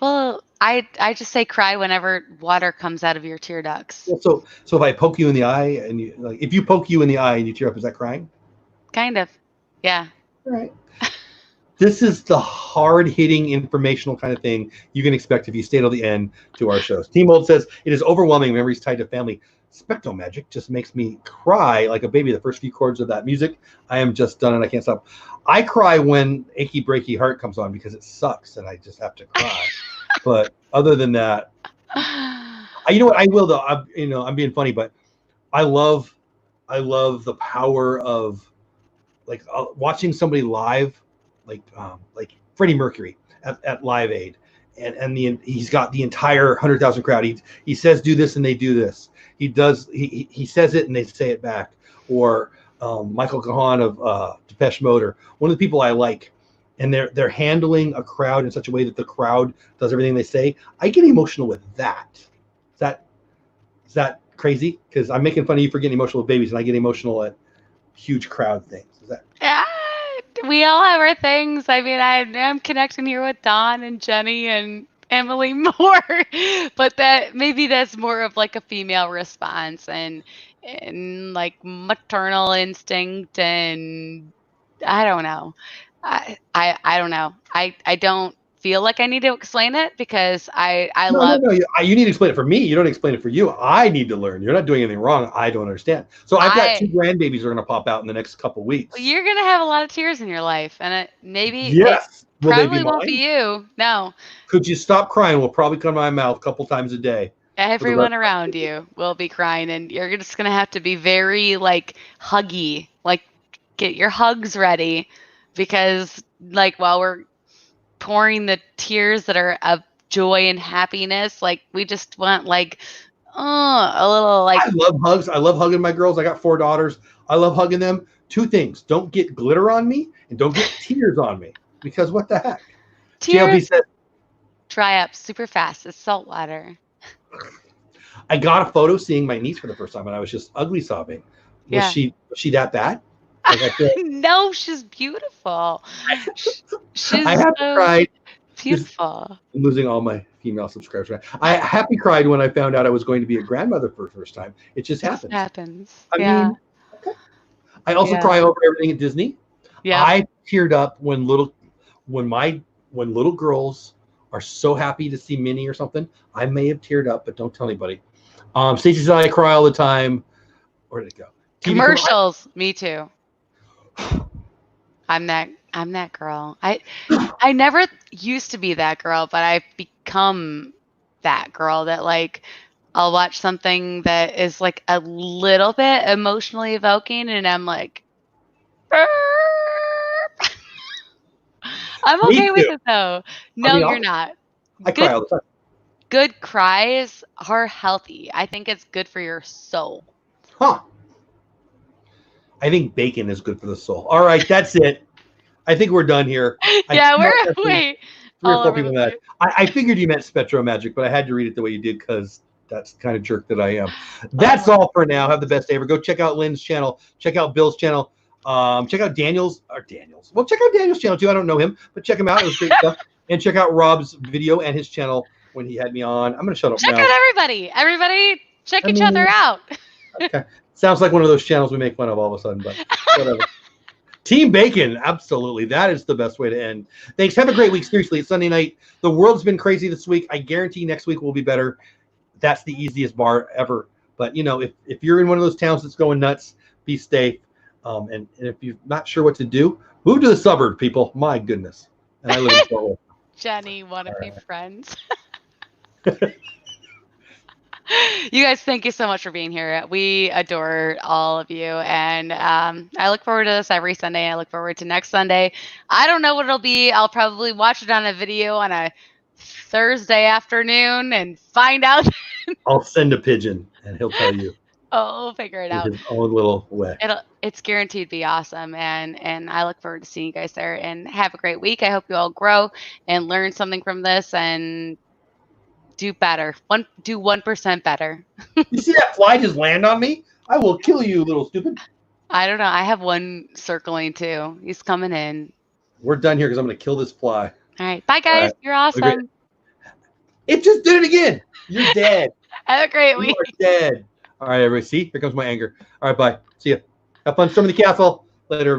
[SPEAKER 1] Well, I just say cry whenever water comes out of your tear ducts.
[SPEAKER 2] So if I poke you in the eye and you like if you poke you in the eye and you tear up, is that crying?
[SPEAKER 1] Kind of. Yeah.
[SPEAKER 2] All right. This is the hard-hitting informational kind of thing you can expect if you stay till the end to our shows. Team Old says, it is overwhelming memories tied to family. Spectro Magic just makes me cry like a baby the first few chords of that music. I am just done and I can't stop. I cry when Achy Breaky Heart comes on because it sucks and I just have to cry. But other than that, you know what? I will though. I'm being funny, but I love the power of like watching somebody live, like Freddie Mercury at Live Aid, and he's got the entire 100,000 crowd. He says do this and they do this. He says it and they say it back. Or Michael Cahan of Depeche Mode, or one of the people I like, and they're handling a crowd in such a way that the crowd does everything they say. I get emotional with that. Is that crazy? Because I'm making fun of you for getting emotional with babies, and I get emotional at huge crowd things. Is that?
[SPEAKER 1] Yeah, we all have our things. I mean, I'm connecting here with Dawn and Jenny and Emily more, but that's more of like a female response and like maternal instinct and I don't know. I don't know. I don't feel like I need to explain it because I
[SPEAKER 2] No.
[SPEAKER 1] love.
[SPEAKER 2] You need to explain it for me. You don't explain it for you. I need to learn. You're not doing anything wrong. I don't understand. So I've got 2 grandbabies that are going to pop out in the next couple weeks.
[SPEAKER 1] You're gonna have a lot of tears in your life, and
[SPEAKER 2] Yes.
[SPEAKER 1] it
[SPEAKER 2] Will
[SPEAKER 1] probably
[SPEAKER 2] they be
[SPEAKER 1] won't
[SPEAKER 2] mine?
[SPEAKER 1] be you. No.
[SPEAKER 2] Could you stop crying? Will probably come to my mouth a couple times a day.
[SPEAKER 1] Everyone around you will be crying, and you're just gonna have to be very like huggy, like get your hugs ready, because like while we're pouring the tears that are of joy and happiness, like we just want like a little like.
[SPEAKER 2] I love hugs. I love hugging my girls. I got 4 daughters. I love hugging them. 2 things: don't get glitter on me, and don't get tears on me. Because what the heck?
[SPEAKER 1] Tears
[SPEAKER 2] JLB said,
[SPEAKER 1] dry up super fast. It's salt water.
[SPEAKER 2] I got a photo seeing my niece for the first time, and I was just ugly sobbing. Was she that bad? Like
[SPEAKER 1] no, she's beautiful. She's
[SPEAKER 2] I have cried.
[SPEAKER 1] Beautiful.
[SPEAKER 2] I'm losing all my female subscribers. I happy cried when I found out I was going to be a grandmother for the first time. It just happens. I mean, okay. I also cry over everything at Disney. Yeah. I teared up when little girls are so happy to see Minnie or something. I may have teared up, but don't tell anybody. Stacey said I cry all the time. Where did it go?
[SPEAKER 1] Commercials. Me too. I'm that girl. I never used to be that girl, but I've become that girl that like I'll watch something that is like a little bit emotionally evoking and I'm like I'm okay with it though. No, you're not.
[SPEAKER 2] I cry all the time.
[SPEAKER 1] Good cries are healthy. I think it's good for your soul.
[SPEAKER 2] Huh. I think bacon is good for the soul. All right, that's it. I think we're done here.
[SPEAKER 1] Yeah, wait.
[SPEAKER 2] 3 or 4 people that I figured you meant Spectro Magic, but I had to read it the way you did because that's the kind of jerk that I am. That's all for now. Have the best day ever. Go check out Lynn's channel. Check out Bill's channel. Check out Daniel's. Well, check out Daniel's channel too. I don't know him, but check him out. It was great stuff. And check out Rob's video and his channel when he had me on. I'm going to shut up now.
[SPEAKER 1] Check out everybody. Everybody check each other out.
[SPEAKER 2] Okay. Sounds like one of those channels we make fun of all of a sudden, but whatever. Team Bacon, absolutely. That is the best way to end. Thanks. Have a great week. Seriously, it's Sunday night. The world's been crazy this week. I guarantee next week will be better. That's the easiest bar ever. But, you know, if you're in one of those towns that's going nuts, be safe. And if you're not sure what to do, move to the suburbs, people. My goodness. And I live in Fort Worth.
[SPEAKER 1] Jenny, want to be friends? You guys, thank you so much for being here. We adore all of you. And I look forward to this every Sunday. I look forward to next Sunday. I don't know what it'll be. I'll probably watch it on a video on a Thursday afternoon and find out.
[SPEAKER 2] I'll send a pigeon and he'll tell you.
[SPEAKER 1] Oh, we'll figure it out.
[SPEAKER 2] His own little way.
[SPEAKER 1] It's guaranteed to be awesome. And I look forward to seeing you guys there. And have a great week. I hope you all grow and learn something from this and do better. Do 1% better.
[SPEAKER 2] You see that fly just land on me? I will kill you, little stupid.
[SPEAKER 1] I don't know. I have one circling too. He's coming in.
[SPEAKER 2] We're done here because I'm going to kill this fly.
[SPEAKER 1] All right. Bye, guys. Right. You're awesome.
[SPEAKER 2] It just did it again. You're dead.
[SPEAKER 1] Have a great week.
[SPEAKER 2] You're dead. All right, everybody. See? Here comes my anger. All right, bye. See ya. Have fun storming the castle. Later, everybody.